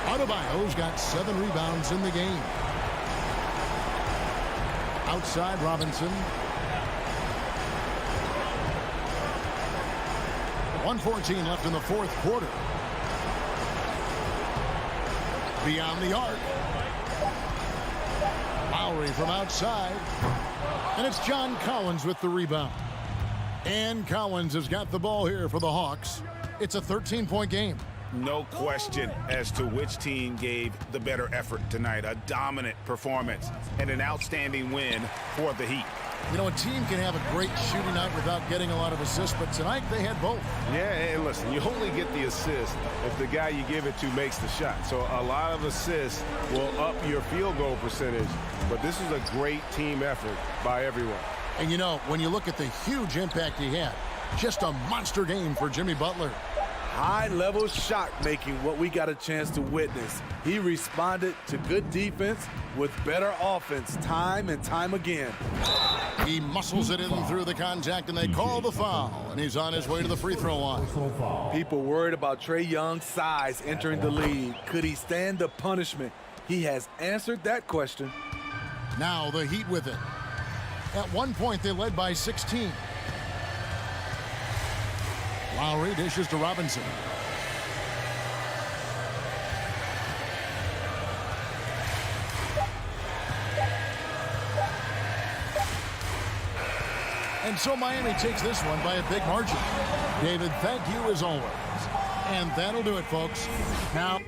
Adebayo's got 7 rebounds in the game. Outside Robinson. 1:14 left in the 4th quarter. Beyond the arc. Lowry from outside. And it's John Collins with the rebound. And Collins has got the ball here for the Hawks. It's a 13-point game. No question as to which team gave the better effort tonight. A dominant performance and an outstanding win for the Heat. You know, a team can have a great shooting night without getting a lot of assists, but tonight they had both. Yeah, and listen, you only get the assist if the guy you give it to makes the shot. So a lot of assists will up your field goal percentage, but this is a great team effort by everyone. And you know, when you look at the huge impact he had, just a monster game for Jimmy Butler. High-level shot making, what we got a chance to witness. He responded to good defense with better offense time and time again. He muscles it in through the contact, and they call the foul. And he's on his way to the free throw line. People worried about Trae Young's size entering the league. Could he stand the punishment? He has answered that question. Now the Heat with it. At one point, they led by 16. Lowry dishes to Robinson. And so Miami takes this one by a big margin. David, thank you as always. And that'll do it, folks. Now...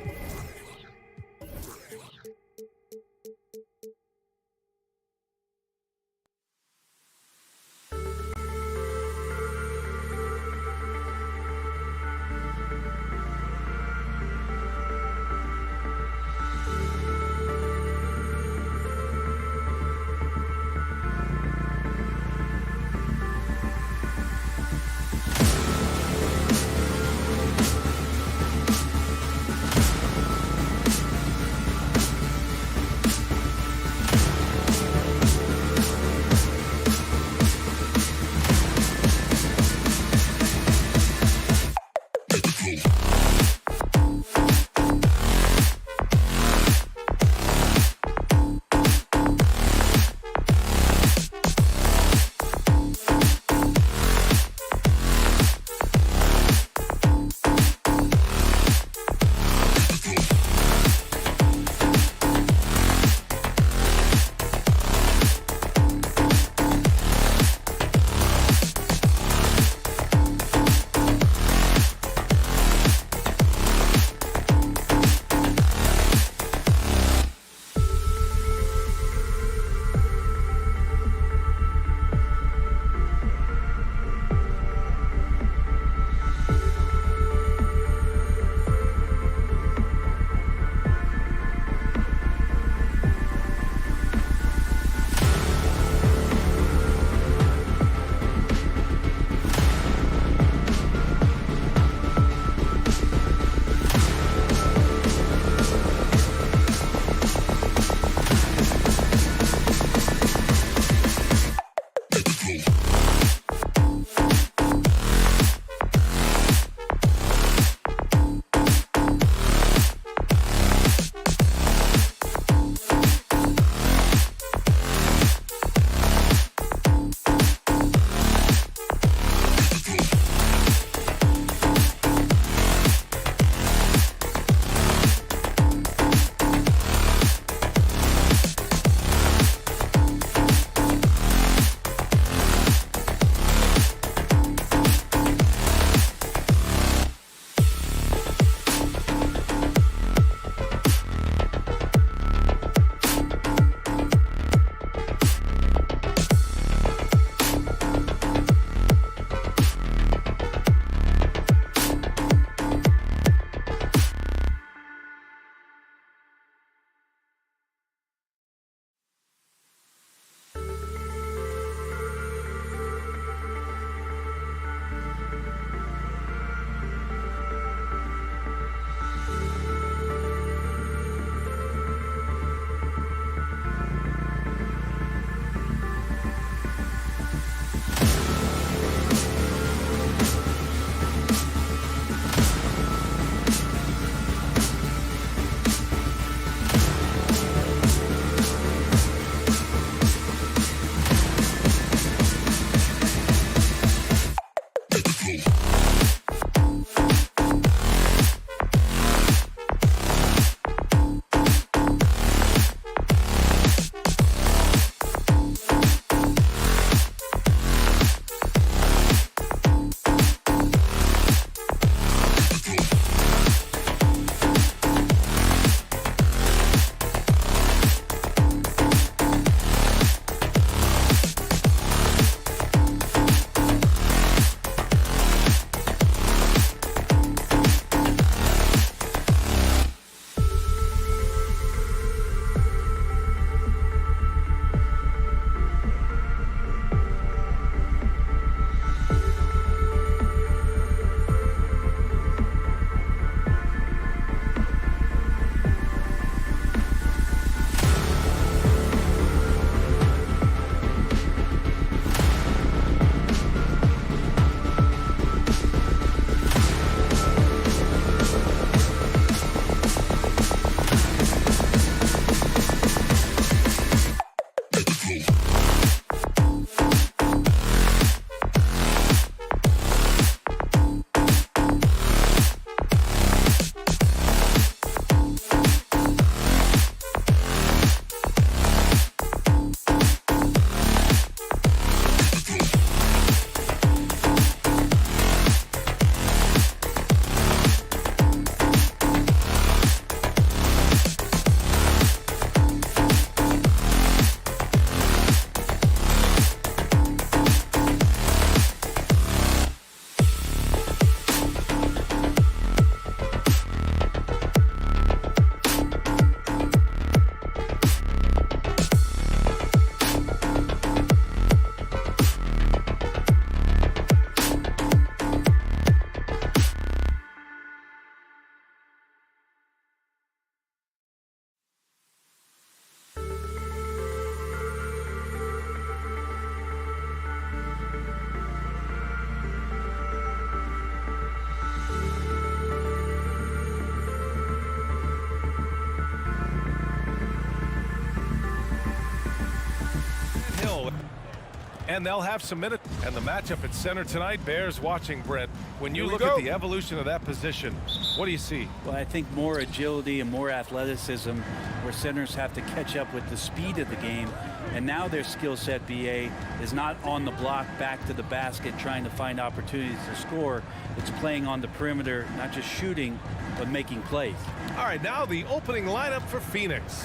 And they'll have some minutes. And the matchup at center tonight bears watching, Brent. When you look go. at the evolution of that position, what do you see? Well, I think more agility and more athleticism, where centers have to catch up with the speed of the game. And now their skill set, BA, is not on the block back to the basket trying to find opportunities to score. It's playing on the perimeter, not just shooting, but making plays. All right, now the opening lineup for Phoenix.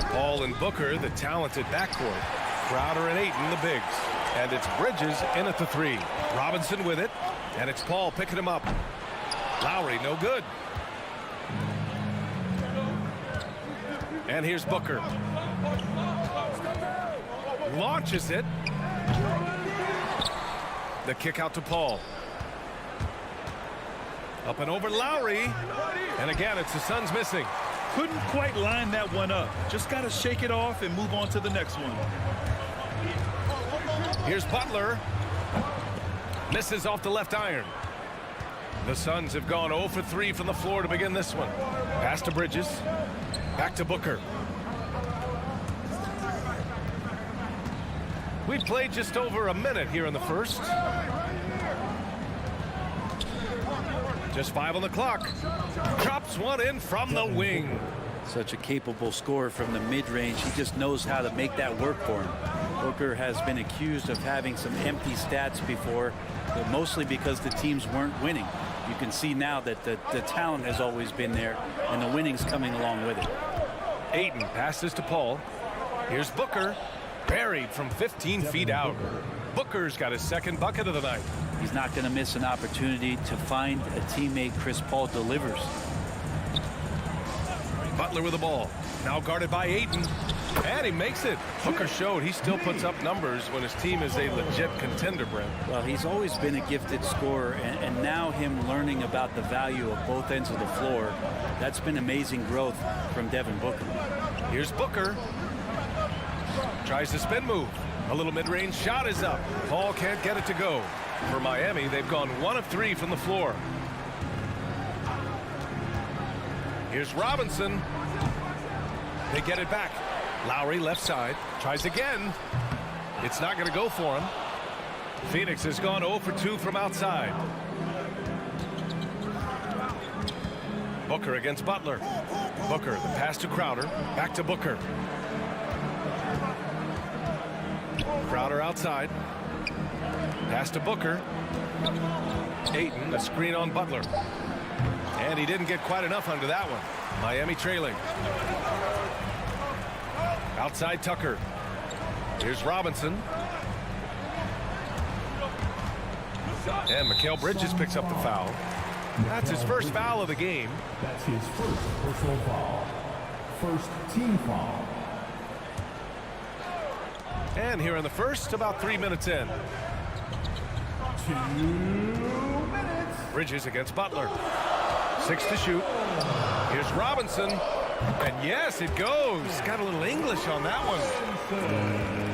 Paul and Booker, the talented backcourt. Crowder and Ayton, the bigs. And it's Bridges in at the 3. Robinson with it. And it's Paul picking him up. Lowry, no good. And here's Booker. Launches it. The kick out to Paul. Up and over Lowry. And again, it's the Suns missing. Couldn't quite line that one up. Just got to shake it off and move on to the next one. Here's Butler. Misses off the left iron. The Suns have gone 0 for 3 from the floor to begin this one. Pass to Bridges. Back to Booker. We've played just over a minute here in the first. Just 5 on the clock. Drops one in from the wing. Such a capable scorer from the mid-range. He just knows how to make that work for him. Booker has been accused of having some empty stats before, but mostly because the teams weren't winning. You can see now that the talent has always been there, and the winning's coming along with it. Ayton passes to Paul. Here's Booker. Buried from 15 feet out. Booker's got his second bucket of the night. He's not going to miss an opportunity to find a teammate. Chris Paul delivers. Butler with the ball. Now guarded by Ayton. And he makes it. Booker showed he still puts up numbers when his team is a legit contender, Brent. Well, he's always been a gifted scorer, and now him learning about the value of both ends of the floor, that's been amazing growth from Devin Booker. Here's Booker. Tries to spin move. A little mid-range shot is up. Paul can't get it to go. For Miami, they've gone 1 of 3 from the floor. Here's Robinson. They get it back. Lowry left side. Tries again. It's not going to go for him. Phoenix has gone 0 for 2 from outside. Booker against Butler. Booker, the pass to Crowder. Back to Booker. Crowder outside. Pass to Booker. Ayton, the screen on Butler. And he didn't get quite enough under that one. Miami trailing. Outside Tucker. Here's Robinson. And Mikal Bridges picks up the foul. That's his first foul of the game. That's his first personal foul. First team foul. And here in the first, about 3 minutes in. 2 minutes. Bridges against Butler. 6 to shoot. Here's Robinson. And yes, it goes. Got a little English on that one.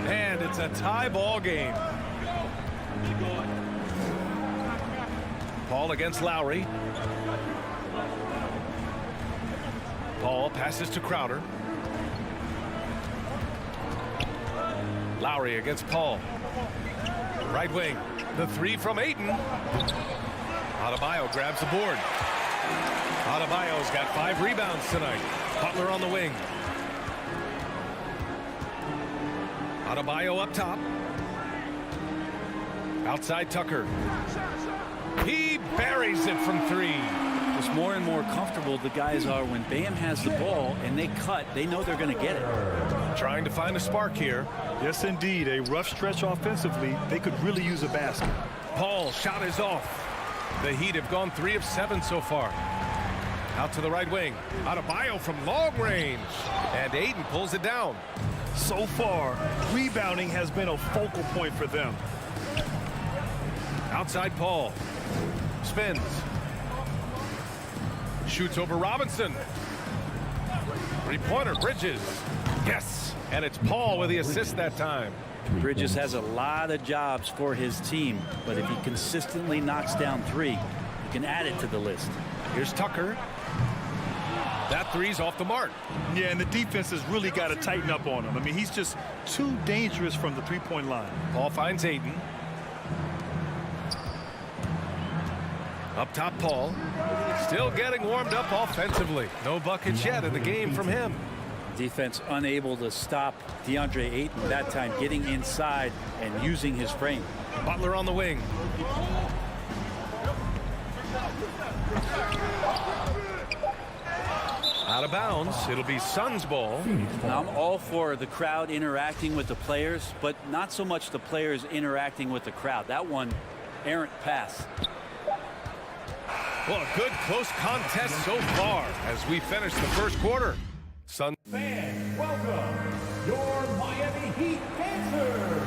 And it's a tie ball game. Paul against Lowry. Paul passes to Crowder. Lowry against Paul. Right wing. The 3 from Ayton. Adebayo grabs the board. Adebayo's got 5 rebounds tonight. Butler on the wing. Adebayo up top. Outside Tucker. He buries it from 3. Just more and more comfortable the guys are when Bam has the ball and they cut. They know they're going to get it. Trying to find a spark here. Yes, indeed. A rough stretch offensively. They could really use a basket. Paul shot is off. The Heat have gone 3 of 7 so far. Out to the right wing. Adebayo from long range. And Ayton pulls it down. So far, rebounding has been a focal point for them. Outside Paul. Spins. Shoots over Robinson. 3-pointer, Bridges. Yes. And it's Paul with the assist that time. Bridges has a lot of jobs for his team, but if he consistently knocks down 3, you can add it to the list. Here's Tucker. That three's off the mark. Yeah, and the defense has really got to tighten up on him. I mean, he's just too dangerous from the three-point line. Paul finds Ayton. Up top, Paul. Still getting warmed up offensively. No buckets yet in the game from him. Defense unable to stop DeAndre Ayton that time, getting inside and using his frame. Butler on the wing. Out of bounds. It'll be Suns ball. Now, I'm all for the crowd interacting with the players, but not so much the players interacting with the crowd. That one, errant pass. Well, a good close contest so far as we finish the first quarter. Suns. Fans, welcome your Miami Heat Panthers.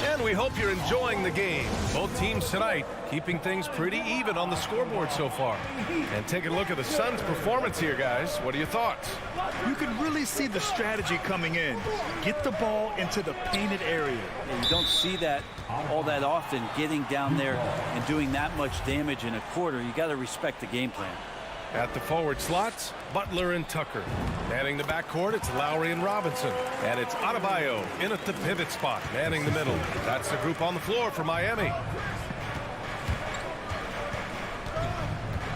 And we hope you're enjoying the game. Both teams tonight keeping things pretty even on the scoreboard so far. And take a look at the Suns' performance here, guys. What are your thoughts? You can really see the strategy coming in. Get the ball into the painted area. And you don't see that all that often, getting down there and doing that much damage in a quarter. You got to respect the game plan. At the forward slots, Butler and Tucker. Manning the backcourt, it's Lowry and Robinson. And it's Adebayo in at the pivot spot, manning the middle. That's the group on the floor for Miami.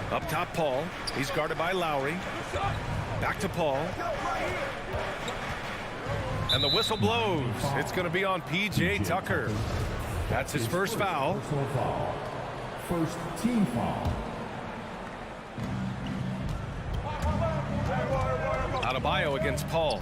Up top, Paul. He's guarded by Lowry. Back to Paul. And the whistle blows. It's going to be on P.J. Tucker. That's his first foul. First team foul. Adebayo against Paul.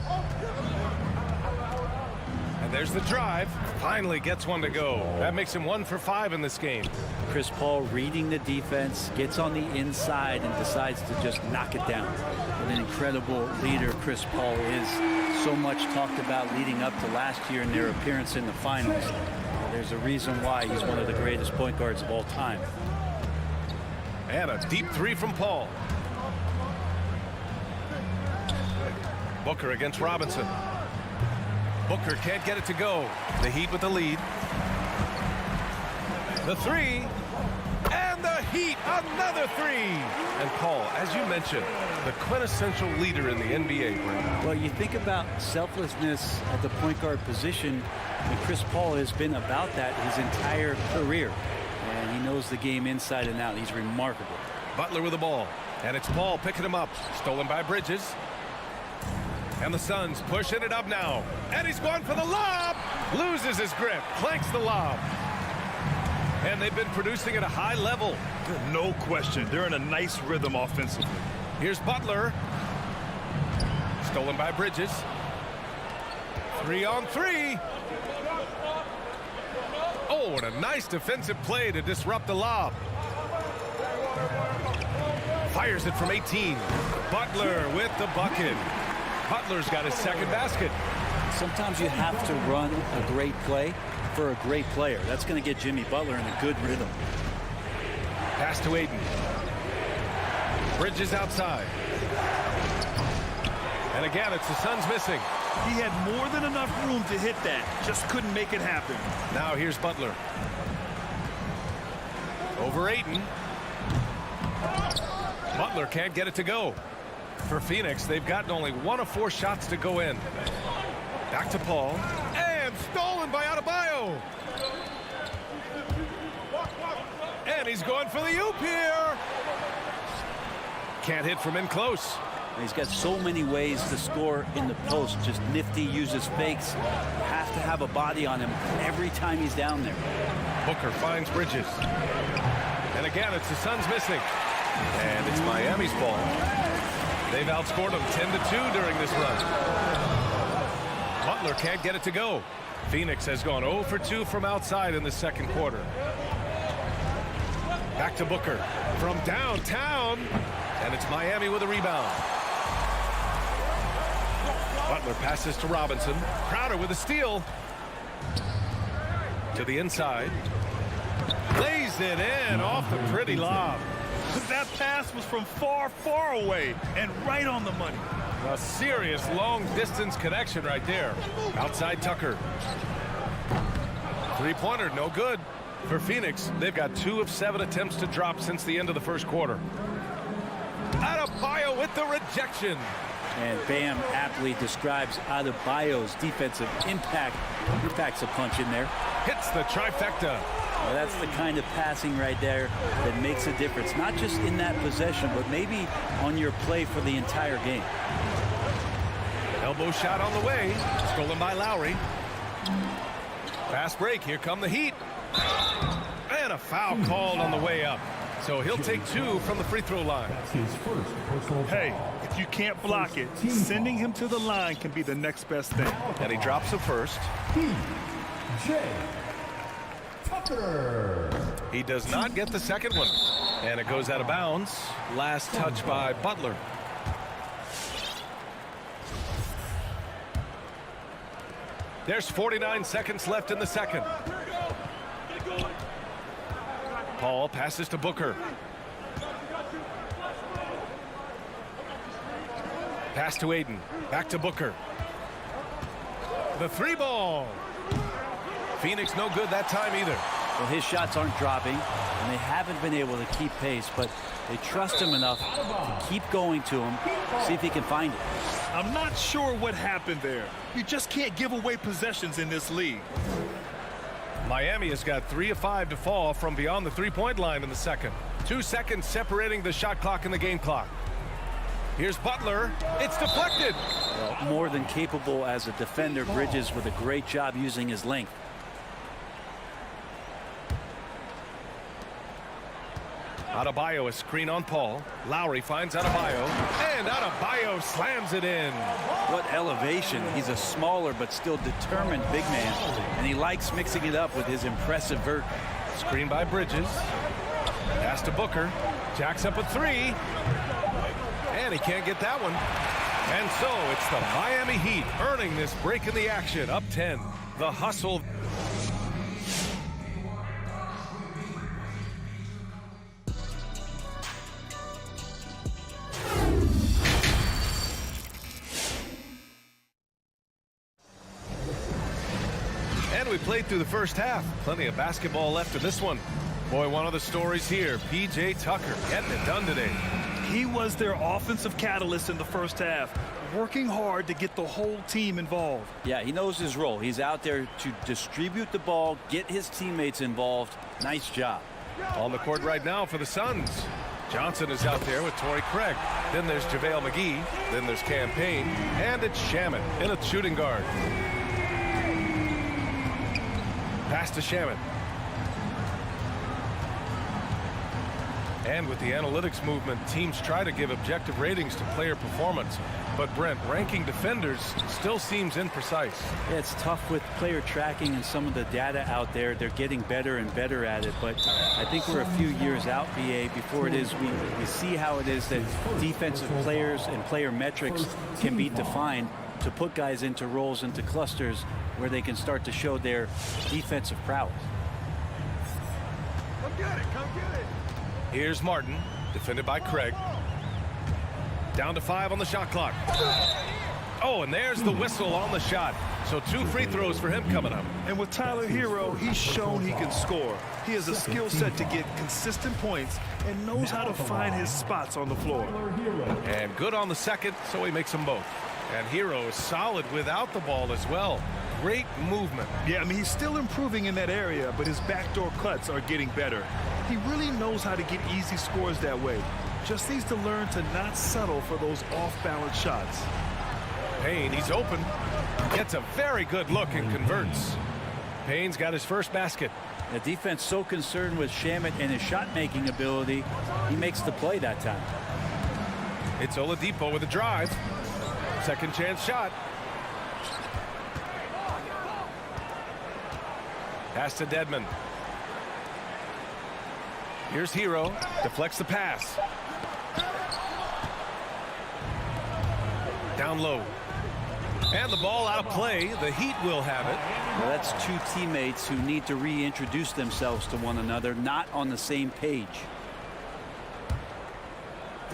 And there's the drive. Finally gets one to go. That makes him 1 for 5 in this game. Chris Paul reading the defense, gets on the inside and decides to just knock it down. What an incredible leader Chris Paul is. So much talked about leading up to last year in their appearance in the finals. There's a reason why he's one of the greatest point guards of all time. And a deep three from Paul. Booker against Robinson. Booker can't get it to go. The Heat with the lead. The three. And the Heat, another three. And Paul, as you mentioned, the quintessential leader in the NBA. Well, you think about selflessness at the point guard position, and Chris Paul has been about that his entire career. And he knows the game inside and out. He's remarkable. Butler with the ball. And it's Paul picking him up. Stolen by Bridges. And the Suns pushing it up now. And he's going for the lob. Loses his grip. Clanks the lob. And they've been producing at a high level. No question. They're in a nice rhythm offensively. Here's Butler. Stolen by Bridges. 3-on-3. Oh, what a nice defensive play to disrupt the lob. Fires it from 18. Butler with the bucket. Butler's got his second basket. Sometimes you have to run a great play for a great player. That's going to get Jimmy Butler in a good rhythm. Pass to Ayton. Bridges outside. And again, it's the Suns missing. He had more than enough room to hit that. Just couldn't make it happen. Now here's Butler. Over Ayton. Butler can't get it to go. For Phoenix, they've gotten only 1 of 4 shots to go in. Back to Paul. And stolen by Adebayo. And he's going for the oop here. Can't hit from in close. He's got so many ways to score in the post. Just nifty, uses fakes. Have to have a body on him every time he's down there. Booker finds Bridges. And again, it's the Suns missing. And it's Miami's ball. They've outscored them 10-2 during this run. Butler can't get it to go. Phoenix has gone 0 for 2 from outside in the second quarter. Back to Booker from downtown. And it's Miami with a rebound. Butler passes to Robinson. Crowder with a steal. To the inside. Lays it in off the pretty lob. That pass was from far, far away and right on the money. A serious long-distance connection right there. Outside Tucker. Three-pointer, no good. For Phoenix, they've got 2 of 7 attempts to drop since the end of the first quarter. Adebayo with the rejection. And Bam aptly describes Adebayo's defensive impact. He packs a punch in there. Hits the trifecta. Well, that's the kind of passing right there that makes a difference, not just in that possession, but maybe on your play for the entire game. Elbow shot on the way. Stolen by Lowry. Fast break. Here come the Heat. And a foul called on the way up. So he'll take 2 from the free throw line. That's his first personal Hey, foul. if you can't block it, sending him to the line can be the next best thing. And he drops the first. P.J. Tucker. He does not get the second one. And it goes out of bounds. Last touch by Butler. There's 49 seconds left in the second. Paul passes to Booker. Pass to Aiden. Back to Booker. The 3-ball. Phoenix no good that time either. Well, his shots aren't dropping, and they haven't been able to keep pace, but they trust him enough to keep going to him, see if he can find it. I'm not sure what happened there. You just can't give away possessions in this league. Miami has got 3 of 5 to fall from beyond the three-point line in the second. 2 seconds separating the shot clock and the game clock. Here's Butler. It's deflected. Well, more than capable as a defender, Bridges with a great job using his length. Adebayo, a screen on Paul. Lowry finds Adebayo, and Adebayo slams it in. What elevation. He's a smaller but still determined big man, and he likes mixing it up with his impressive vert. Screen by Bridges. Pass to Booker. Jacks up a 3. And he can't get that one. And so it's the Miami Heat earning this break in the action. Up 10. The hustle. And we played through the first half. Plenty of basketball left in this one. Boy, one of the stories here, P.J. Tucker getting it done today. He was their offensive catalyst in the first half, working hard to get the whole team involved. Yeah, he knows his role. He's out there to distribute the ball, get his teammates involved. Nice job. On the court right now for the Suns. Johnson is out there with Torrey Craig. Then there's JaVale McGee. Then there's Cam Payne. And it's Shamet in a shooting guard. Pass to Shamet. And with the analytics movement, teams try to give objective ratings to player performance. But Brent, ranking defenders still seems imprecise. Yeah, it's tough with player tracking and some of the data out there. They're getting better and better at it. But I think we're a few years out, BA, before it is we see how it is that defensive players and player metrics can be defined to put guys into roles, into clusters where they can start to show their defensive prowess. Come get it, come get it. Here's Martin, defended by Craig. Down to 5 on the shot clock. Oh, and there's the whistle on the shot. So 2 free throws for him coming up. And with Tyler Hero, he's shown he can score. He has a skill set to get consistent points and knows how to find his spots on the floor. And good on the second, so he makes them both. And Hero is solid without the ball as well. Great movement. Yeah, I mean, he's still improving in that area, but his backdoor cuts are getting better. He really knows how to get easy scores that way. Just needs to learn to not settle for those off-balance shots. Payne, he's open. Gets a very good look and converts. Payne's got his first basket. The defense so concerned with Shamet and his shot-making ability, he makes the play that time. It's Oladipo with a drive. Second chance shot. Pass to Dedmon. Here's Hero. Deflects the pass. Down low. And the ball out of play. The Heat will have it. Well, that's 2 teammates who need to reintroduce themselves to one another, not on the same page.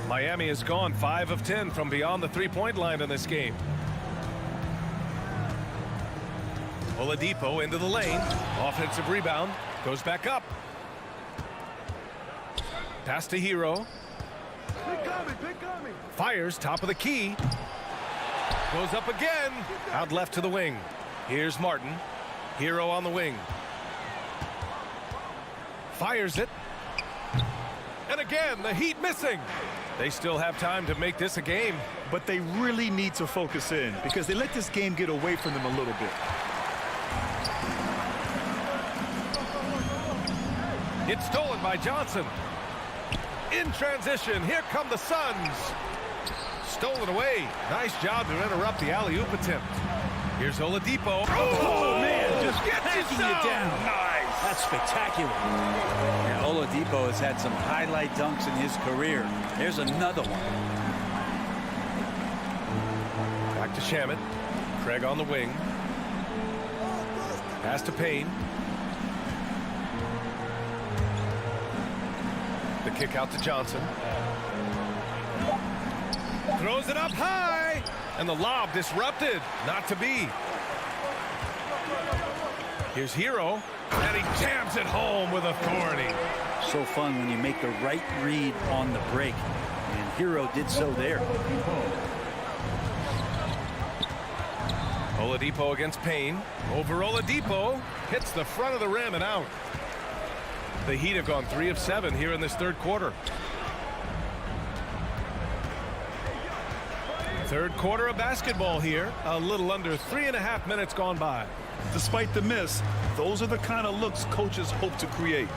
Miami has gone 5 of 10 from beyond the three-point line in this game. Oladipo into the lane. Offensive rebound. Goes back up. Pass to Hero. Fires top of the key. Goes up again. Out left to the wing. Here's Martin. Hero on the wing. Fires it. And again, the Heat missing. They still have time to make this a game. But they really need to focus in because they let this game get away from them a little bit. It's stolen by Johnson. In transition, here come the Suns. Stolen away. Nice job to interrupt the alley-oop attempt. Here's Oladipo. Oh, man, just hacking you down. Nice. That's spectacular. And Oladipo has had some highlight dunks in his career. There's another one. Back to Shamet. Craig on the wing. Pass to Payne. The kick out to Johnson. Throws it up high. And the lob disrupted. Not to be. Here's Hero. And he jams it home with authority. So fun when you make the right read on the break. And Hero did so there. Oladipo against Payne. Over Oladipo. Hits the front of the rim and out. The Heat have gone 3 of 7 here in this third quarter. Third quarter of basketball here. A little under 3.5 minutes gone by. Despite the miss, those are the kind of looks coaches hope to create.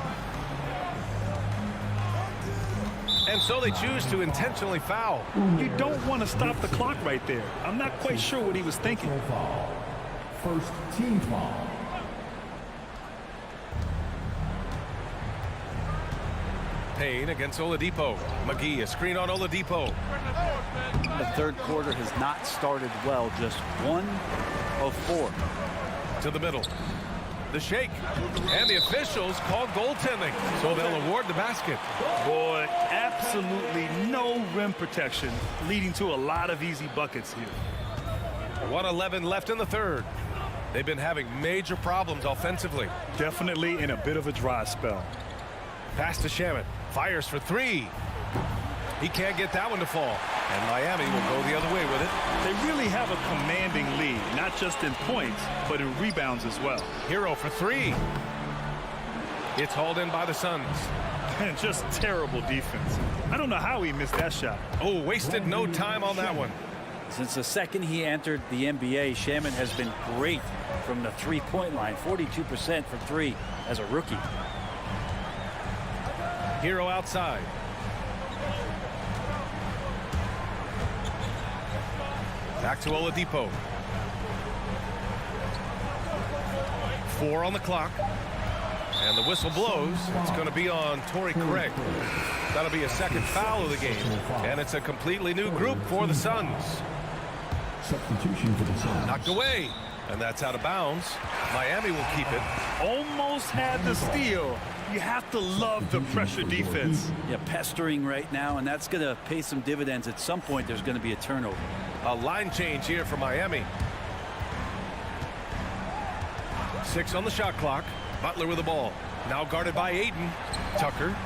And so they choose to intentionally foul. You don't want to stop the clock right there. I'm not quite sure what he was thinking. Foul. First team foul. Payne against Oladipo. McGee, a screen on Oladipo. The third quarter has not started well. Just 1 of 4. To the middle. The shake. And the officials call goaltending. So they'll award the basket. Boy, absolutely no rim protection, leading to a lot of easy buckets here. 1:11 left in the third. They've been having major problems offensively. Definitely in a bit of a dry spell. Pass to Shamet. Fires for 3. He can't get that one to fall. And Miami will go the other way with it. They really have a commanding lead, not just in points, but in rebounds as well. Hero for 3. It's hauled in by the Suns. And just terrible defense. I don't know how he missed that shot. Oh, wasted no time on that one. Since the second he entered the NBA, Shamet has been great from the three-point line. 42% from 3 as a rookie. Hero outside. Back to Oladipo. 4 on the clock. And the whistle blows. It's going to be on Torrey Craig. That'll be a second foul of the game. And it's a completely new group for the Suns. Substitution for the Suns. Knocked away. And that's out of bounds. Miami will keep it. Almost had the steal. You have to love the pressure defense. Yeah, pestering right now, and that's going to pay some dividends. At some point, there's going to be a turnover. A line change here for Miami. 6 on the shot clock. Butler with the ball. Now guarded by Aiden. Tucker.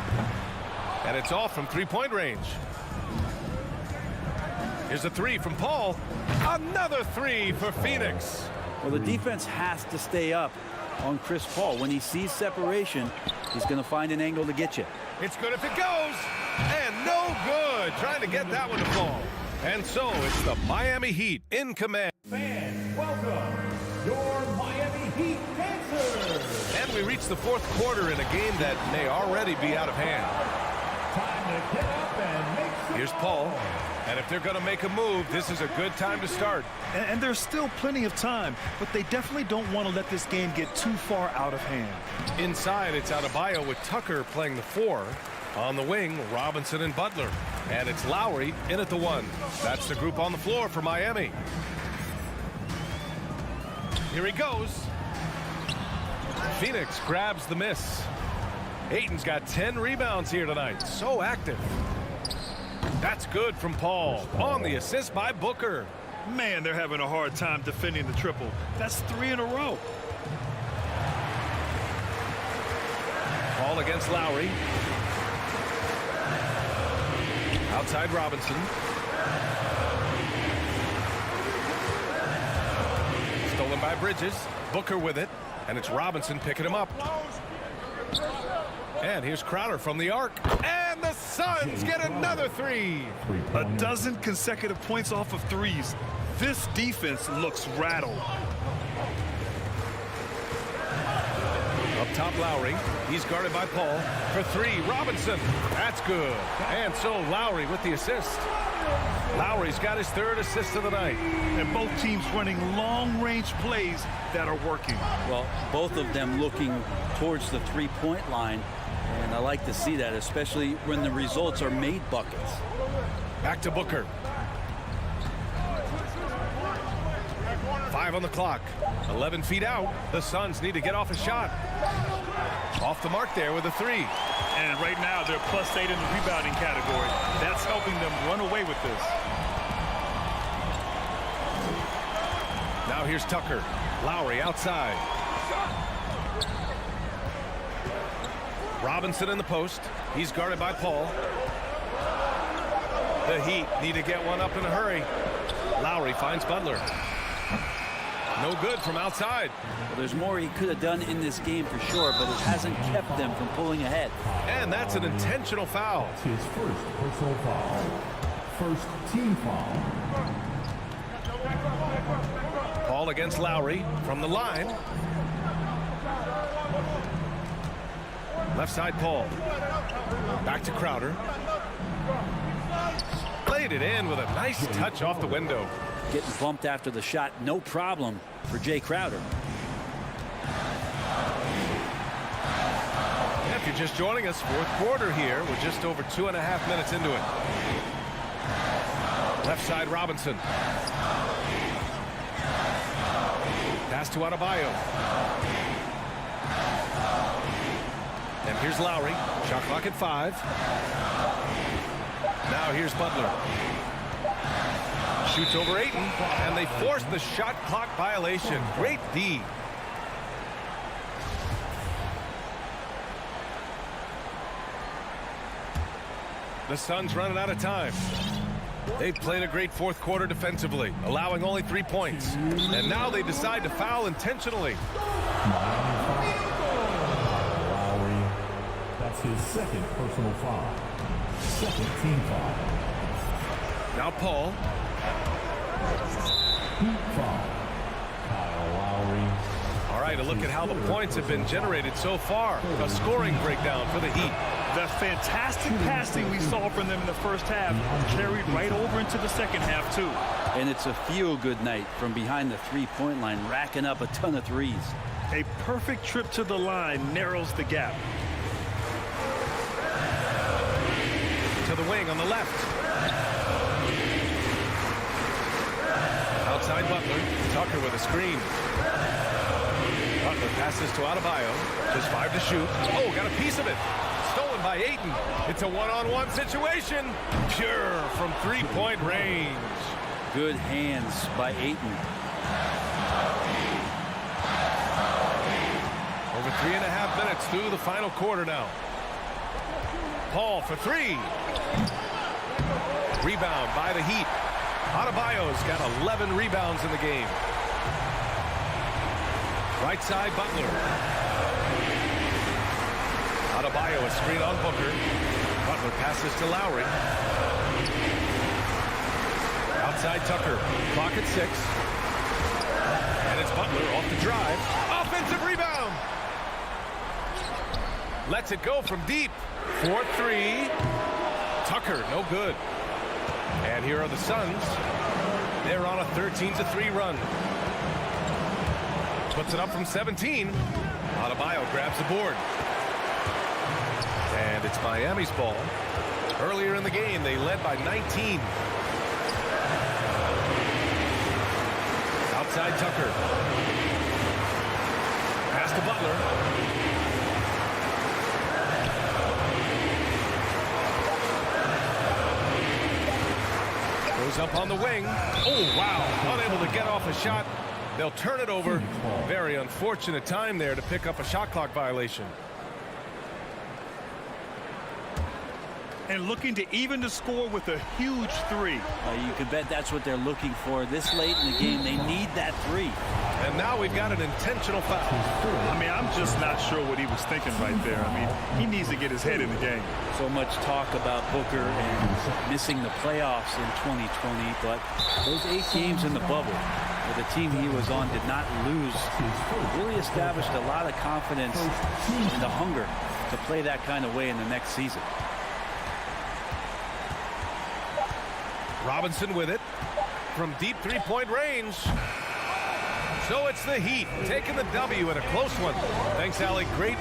And it's off from three-point range. Here's a 3 from Paul. Another 3 for Phoenix. Well, the defense has to stay up on Chris Paul. When he sees separation, he's going to find an angle to get you. It's good if it goes. And no good. Trying to get that one to fall. And so it's the Miami Heat in command. Fans, welcome your Miami Heat Dancers. And we reach the fourth quarter in a game that may already be out of hand. Time to get up and make some Here's Paul. And if they're going to make a move, this is a good time to start. And there's still plenty of time, but they definitely don't want to let this game get too far out of hand. Inside, it's Adebayo with Tucker playing the 4. On the wing, Robinson and Butler. And it's Lowry in at the 1. That's the group on the floor for Miami. Here he goes. Phoenix grabs the miss. Ayton's got 10 rebounds here tonight. So active. That's good from Paul. On the assist by Booker. Man, they're having a hard time defending the triple. That's 3 in a row. Paul against Lowry. Outside Robinson. Stolen by Bridges. Booker with it. And it's Robinson picking him up. And here's Crowder from the arc. And the Suns get another three. A dozen consecutive points off of threes. This defense looks rattled. Up top, Lowry. He's guarded by Paul. For three, Robinson. That's good. And so Lowry with the assist. Lowry's got his third assist of the night. And both teams running long-range plays that are working. Well, both of them looking towards the three-point line. And I like to see that, especially when the results are made buckets. Back to Booker. 5 on the clock. 11 feet out. The Suns need to get off a shot. Off the mark there with a three. And right now they're +8 in the rebounding category. That's helping them run away with this. Now here's Tucker. Lowry outside. Robinson in the post. He's guarded by Paul. The Heat need to get one up in a hurry. Lowry finds Butler. No good from outside. Well, there's more he could have done in this game for sure, but it hasn't kept them from pulling ahead. And that's an intentional foul. That's his first personal foul. First team foul. Paul against Lowry from the line. Left side, Paul. Back to Crowder. Played it in with a nice touch off the window. Getting bumped after the shot, no problem for Jay Crowder. If you're just joining us, fourth quarter here. We're just over 2.5 minutes into it. Left side, Robinson. Pass to Adebayo. And here's Lowry. Shot clock at 5. Now here's Butler. Shoots over Ayton, and they force the shot clock violation. Great D. The Suns running out of time. They've played a great fourth quarter defensively, allowing only 3 points. And now they decide to foul intentionally. Lowry. That's his second personal foul. Second team foul. Now Paul. Heat foul. Kyle Lowry. All right, a look at how the points have been generated so far. A scoring breakdown for the Heat. The fantastic passing we saw from them in the first half carried right over into the second half, too. And it's a feel-good night from behind the three-point line, racking up a ton of threes. A perfect trip to the line narrows the gap. To the wing on the left. Outside Butler. Tucker with a screen. Butler passes to Adebayo. Just 5 to shoot. Oh, got a piece of it. Stolen by Ayton. It's a one-on-one situation. Pure from three-point range. Good hands by Ayton. Over 3.5 minutes through the final quarter now. Paul for three. Rebound by the Heat. Adebayo's got 11 rebounds in the game. Right side, Butler. Adebayo, a screen on Booker. Butler passes to Lowry. Outside Tucker. Clock at 6. And it's Butler off the drive. Offensive rebound. Lets it go from deep. 4-3. Tucker, no good. And here are the Suns. They're on a 13-3 run. Puts it up from 17. Adebayo grabs the board. And it's Miami's ball. Earlier in the game, they led by 19. Outside Tucker. Pass to Butler. Goes up on the wing. Oh, wow. Unable to get off a shot. They'll turn it over. Very unfortunate time there to pick up a shot clock violation. and looking to even the score with a huge three. You can bet that's what they're looking for this late in the game. They need that three. And now we've got an intentional foul. I mean, I'm just not sure what he was thinking right there. I mean, he needs to get his head in the game. So much talk about Booker and missing the playoffs in 2020, but those 8 games in the bubble where the team he was on did not lose really established a lot of confidence and the hunger to play that kind of way in the next season. Robinson with it from deep three-point range. So it's the Heat taking the W in a close one. Thanks, Allie. Great.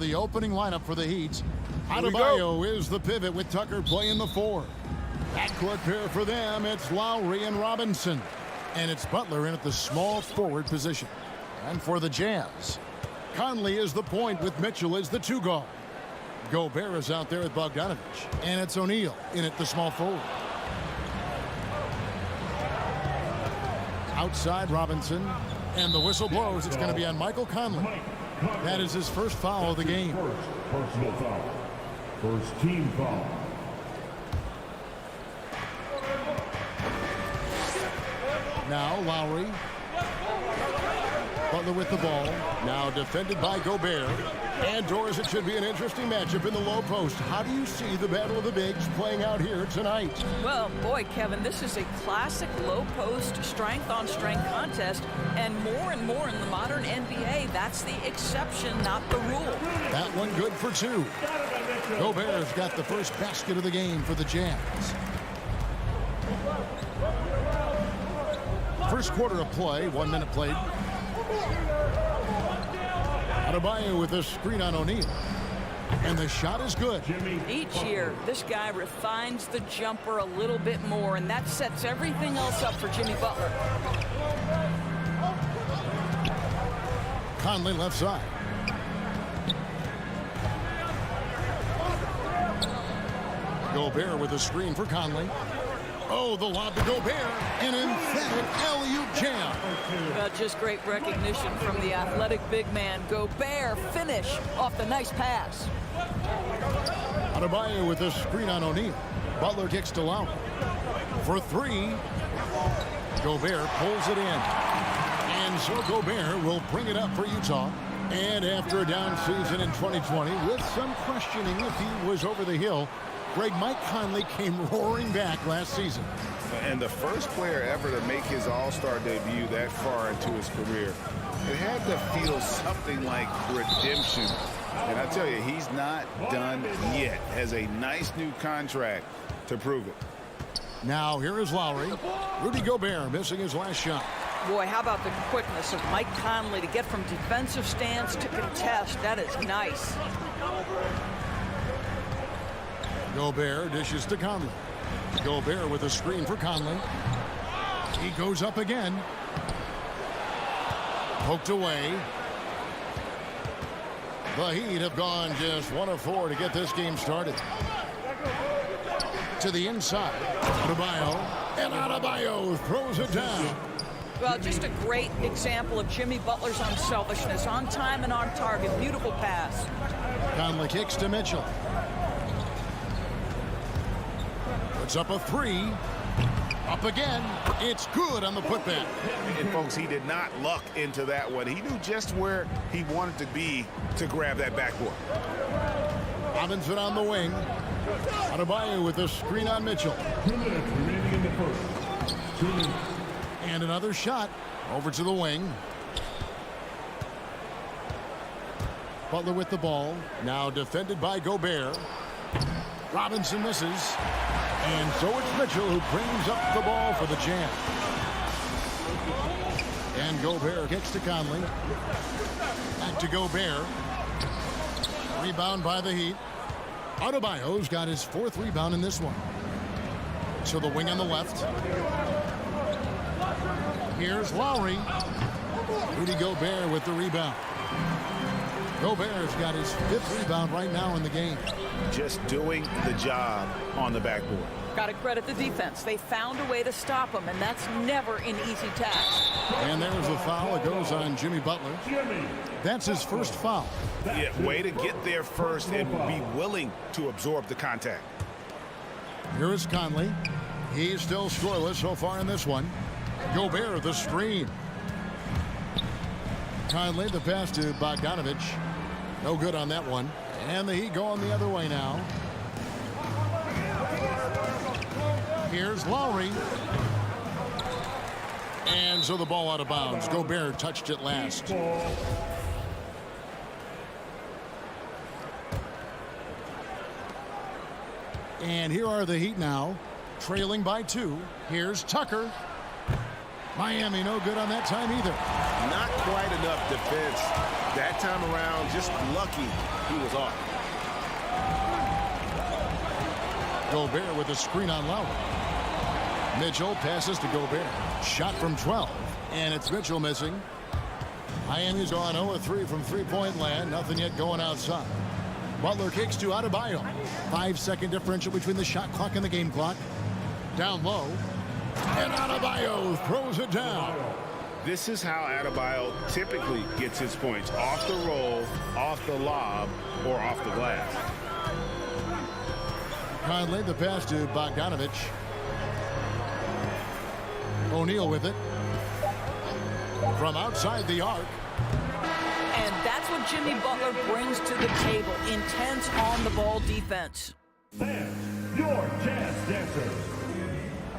the opening lineup for the Heat. Adebayo is the pivot with Tucker playing the 4. Backcourt pair for them, it's Lowry and Robinson. And it's Butler in at the small forward position. And for the Jazz, Conley is the point with Mitchell as the 2 guard. Gobert is out there with Bogdanovich. And it's O'Neal in at the small forward. Outside Robinson. And the whistle blows. It's going to be on Michael Conley. That is his first foul of the game. First personal foul. First team foul. Now Lowry. Butler with the ball. Now defended by Gobert. And Doris, it should be an interesting matchup in the low post. How do you see the battle of the bigs playing out here tonight? Well, boy, Kevin, this is a classic low post strength-on-strength contest. And more in the modern NBA, that's the exception, not the rule. That one good for 2. Gobert's got the first basket of the game for the Jazz. First quarter of play, 1 minute played. Adebayo with a screen on O'Neal. And the shot is good. Each year, this guy refines the jumper a little bit more, and that sets everything else up for Jimmy Butler. Conley left side. Gobert with a screen for Conley. Oh, the lob to Gobert. An emphatic alley-oop jam. Just great recognition from the athletic big man. Gobert finish off the nice pass. Adebayo with a screen on O'Neal. Butler kicks to Lowry. For 3. Gobert pulls it in. And so Gobert will bring it up for Utah. And after a down season in 2020, with some questioning if he was over the hill, Mike Conley came roaring back last season. And the first player ever to make his All-Star debut that far into his career. It had to feel something like redemption. And I tell you, he's not done yet. Has a nice new contract to prove it. Now here is Lowry. Rudy Gobert missing his last shot. Boy, how about the quickness of Mike Conley to get from defensive stance to contest. That is nice. Gobert dishes to Conley. Gobert with a screen for Conley. He goes up again. Poked away. The Heat have gone just 1 of 4 to get this game started. To the inside. Adebayo. And Adebayo throws it down. Well, just a great example of Jimmy Butler's unselfishness. On time and on target. Beautiful pass. Conley kicks to Mitchell. Puts up a 3. Up again. It's good on the putback. And folks, he did not luck into that one. He knew just where he wanted to be to grab that backboard. Robinson on the wing. Adebayo with a screen on Mitchell. 2 minutes remaining in the first. 2 minutes. And another shot over to the wing. Butler with the ball. Now defended by Gobert. Robinson misses. And so it's Mitchell who brings up the ball for the Jazz. And Gobert kicks to Conley. Back to Gobert. Rebound by the Heat. Adebayo's got his 4th rebound in this one. So the wing on the left. Here's Lowry. Rudy Gobert with the rebound. Gobert's got his 5th rebound right now in the game. Just doing the job on the backboard. Got to credit the defense. They found a way to stop him, and that's never an easy task. And there's a foul. It goes on Jimmy Butler. That's his first foul. Yeah, way to get there first and be willing to absorb the contact. Here is Conley. He's still scoreless so far in this one. Gobert the screen. Conley the pass to Bogdanovich. No good on that one. And the Heat going the other way now. Here's Lowry. And so the ball out of bounds. Gobert touched it last. And here are the Heat now, trailing by 2. Here's Tucker. Miami no good on that time either. Not quite enough defense. That time around, just lucky he was off. Gobert with a screen on Lowry. Mitchell passes to Gobert. Shot from 12. And it's Mitchell missing. Miami's gone 0-3 from three-point land. Nothing yet going outside. Butler kicks to Adebayo. 5-second differential between the shot clock and the game clock. Down low. And Adebayo throws it down. This is how Adebayo typically gets his points. Off the roll, off the lob, or off the glass. Conley, the pass to Bogdanovich. O'Neal with it. From outside the arc. And that's what Jimmy Butler brings to the table. Intense on-the-ball defense. And your Jazz Dancers.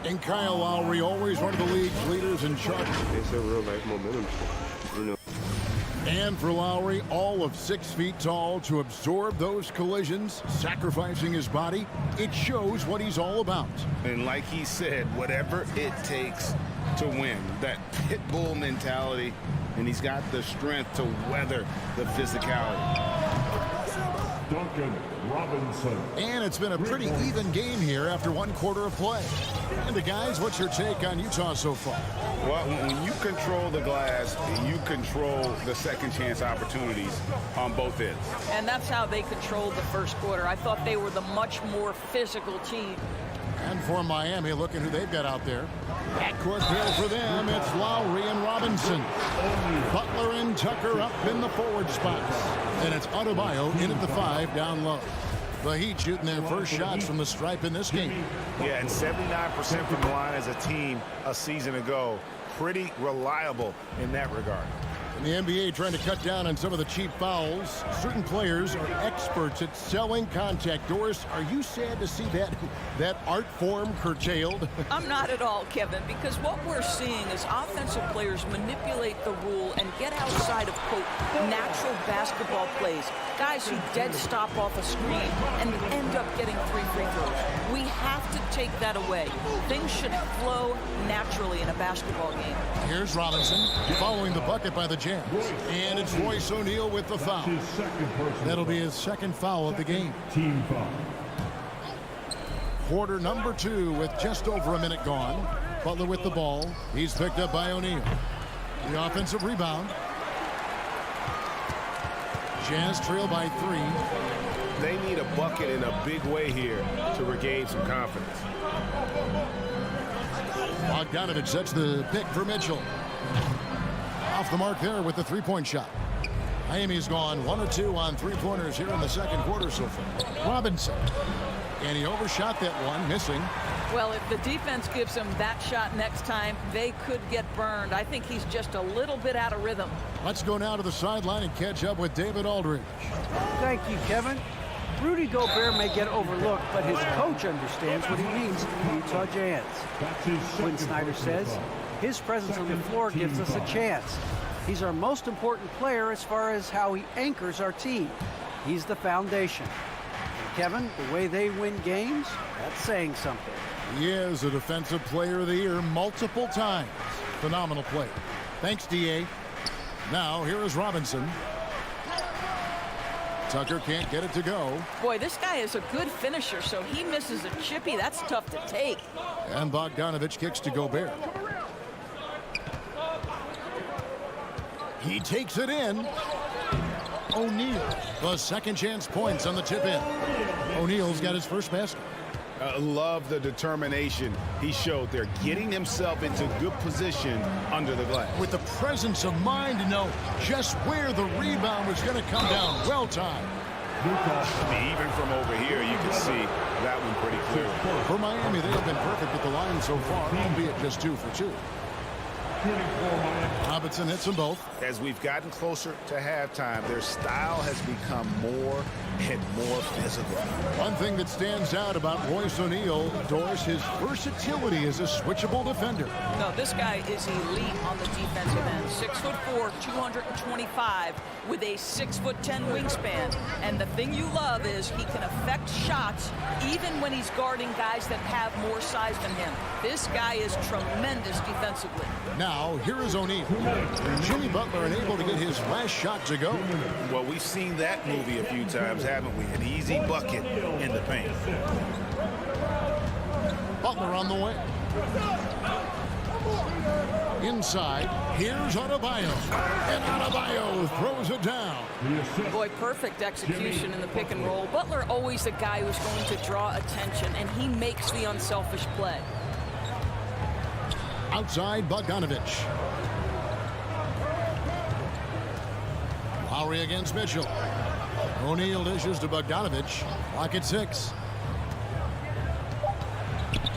And Kyle Lowry, always one of the league's leaders in charges. It's a real life momentum, you know. And for Lowry, all of 6 feet tall, to absorb those collisions, sacrificing his body, it shows what he's all about. And like he said, whatever it takes to win, that pit bull mentality, and he's got the strength to weather the physicality. Duncan Robinson. And it's been a pretty even game here after 1 quarter of play. And the guys, what's your take on Utah so far? Well, when you control the glass, you control the second chance opportunities on both ends. And that's how they controlled the first quarter. I thought they were the much more physical team. And for Miami, look at who they've got out there. Backcourt pair for them, it's Lowry and Robinson. Butler and Tucker up in the forward spots. And it's Adebayo in at the 5 down low. The Heat shooting their first shots from the stripe in this game. Yeah, and 79% from the line as a team a season ago. Pretty reliable in that regard. And the NBA trying to cut down on some of the cheap fouls. Certain players are experts at selling contact. Doris, are you sad to see that art form curtailed? I'm not at all, Kevin, because what we're seeing is offensive players manipulate the rule and get outside of, quote, natural basketball plays. Guys who dead stop off a screen and end up getting 3 free throws. We have to take that away. Things should flow naturally in a basketball game. Here's Robinson following the bucket by the Jazz. And it's Royce O'Neal with the foul. That'll be his second foul of the game. Team foul. Quarter number 2 with just over a minute gone. Butler with the ball. He's picked up by O'Neal. The offensive rebound. Jazz trail by 3. They need a bucket in a big way here to regain some confidence. Bogdanovich sets the pick for Mitchell. Off the mark there with the 3-point shot. Miami's gone 1 of 2 on 3-pointers here in the second quarter so far. Robinson. And he overshot that one, missing. Well, if the defense gives him that shot next time, they could get burned. I think he's just a little bit out of rhythm. Let's go now to the sideline and catch up with David Aldridge. Thank you, Kevin. Rudy Gobert may get overlooked, but his coach understands what he means to the Utah Jazz. Quinn Snyder says his presence on the floor gives us a chance. He's our most important player as far as how he anchors our team. He's the foundation. And Kevin, the way they win games, that's saying something. He is a Defensive Player of the Year multiple times. Phenomenal player. Thanks, D.A. Now, here is Robinson. Tucker can't get it to go. Boy, this guy is a good finisher, so he misses a chippy. That's tough to take. And Bogdanovich kicks to Gobert. He takes it in. O'Neal, the second chance points on the tip in. O'Neal's got his first basket. Love the determination he showed there, getting himself into good position under the glass. With the presence of mind to know just where the rebound was going to come down. Well timed. Even from over here, you can see that one pretty clear. For Miami, they have been perfect at the line so far, albeit just 2 for 2. Robinson hits them both. As we've gotten closer to halftime, their style has become more and more physical. One thing that stands out about Royce O'Neal, Doris, his versatility as a switchable defender. No, this guy is elite on the defensive end. 6'4", 225 with a 6'10" wingspan. And the thing you love is he can affect shots even when he's guarding guys that have more size than him. This guy is tremendous defensively. Now, here is O'Neal. Jimmy Butler unable to get his last shot to go. Well, we've seen that movie a few times, haven't we? An easy bucket in the paint. Butler on the way. Inside, here's Adebayo. And Adebayo throws it down. Boy, perfect execution in the pick and roll. Butler always the guy who's going to draw attention, and he makes the unselfish play. Outside, Bogdanovich. Lowry against Mitchell. O'Neal dishes to Bogdanovich. Clock at 6.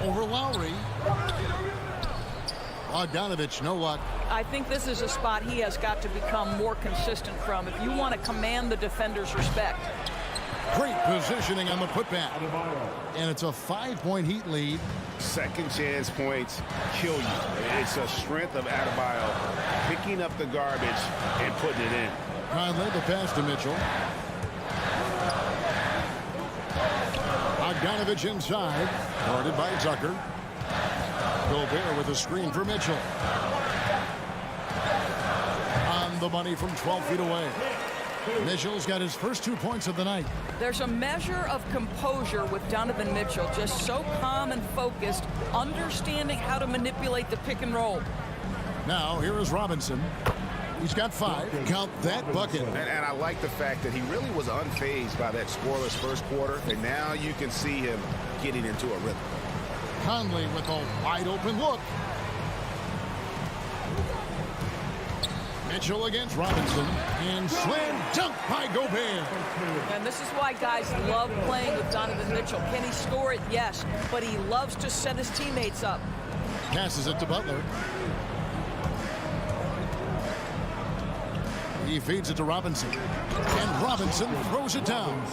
Over Lowry. Bogdanovich, no luck. I think this is a spot he has got to become more consistent from if you want to command the defender's respect. Great positioning on the putback. And it's a 5-point Heat lead. Second chance points kill you. It's a strength of Adebayo picking up the garbage and putting it in. Conley, the pass to Mitchell. Bogdanovich inside. Guarded by Tucker. Gobert with a screen for Mitchell. On the money from 12 feet away. Mitchell's got his first 2 points of the night. There's a measure of composure with Donovan Mitchell, just so calm and focused, understanding how to manipulate the pick and roll. Now, here is Robinson. He's got 5. Count that bucket. And I like the fact that he really was unfazed by that scoreless first quarter, and now you can see him getting into a rhythm. Conley with a wide open look. Mitchell against Robinson, and slam dunk by Gobert. And this is why guys love playing with Donovan Mitchell. Can he score it? Yes, but he loves to set his teammates up. Passes it to Butler. He feeds it to Robinson, and Robinson throws it down.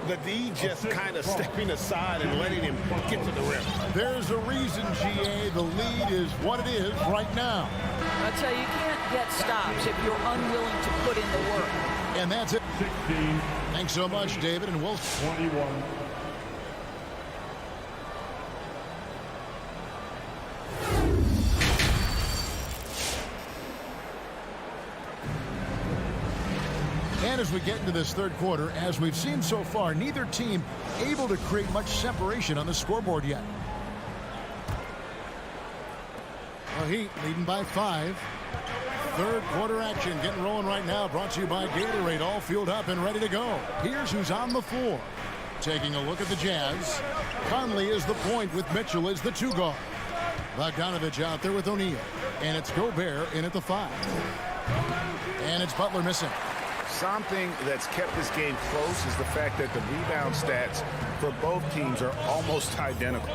The D just kind of stepping aside and letting him get to the rim. There's a reason, GA, the lead is what it is right now. I tell you, you can't get stops if you're unwilling to put in the work. And that's it. 16. Thanks so much, David, and we'll 21. And as we get into this third quarter, as we've seen so far, neither team able to create much separation on the scoreboard yet. The Heat leading by 5. Third quarter action getting rolling right now, brought to you by Gatorade, all fueled up and ready to go. Here's who's on the floor. Taking a look at the Jazz. Conley is the point with Mitchell as the 2 guard. Bogdanovich out there with O'Neal. And it's Gobert in at the 5. And it's Butler missing. Something that's kept this game close is the fact that the rebound stats for both teams are almost identical.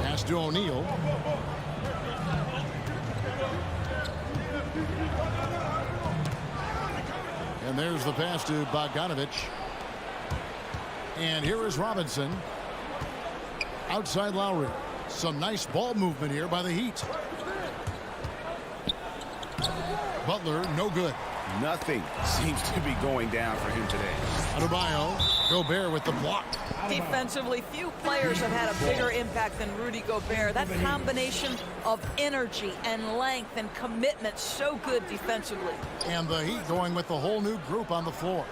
Pass to O'Neal. And there's the pass to Bogdanovich. And here is Robinson. Outside Lowry. Some nice ball movement here by the Heat. Butler, no good. Nothing seems to be going down for him today. Adebayo, Gobert with the block. Defensively, few players have had a bigger impact than Rudy Gobert. That combination of energy and length and commitment, so good defensively. And the Heat going with the whole new group on the floor.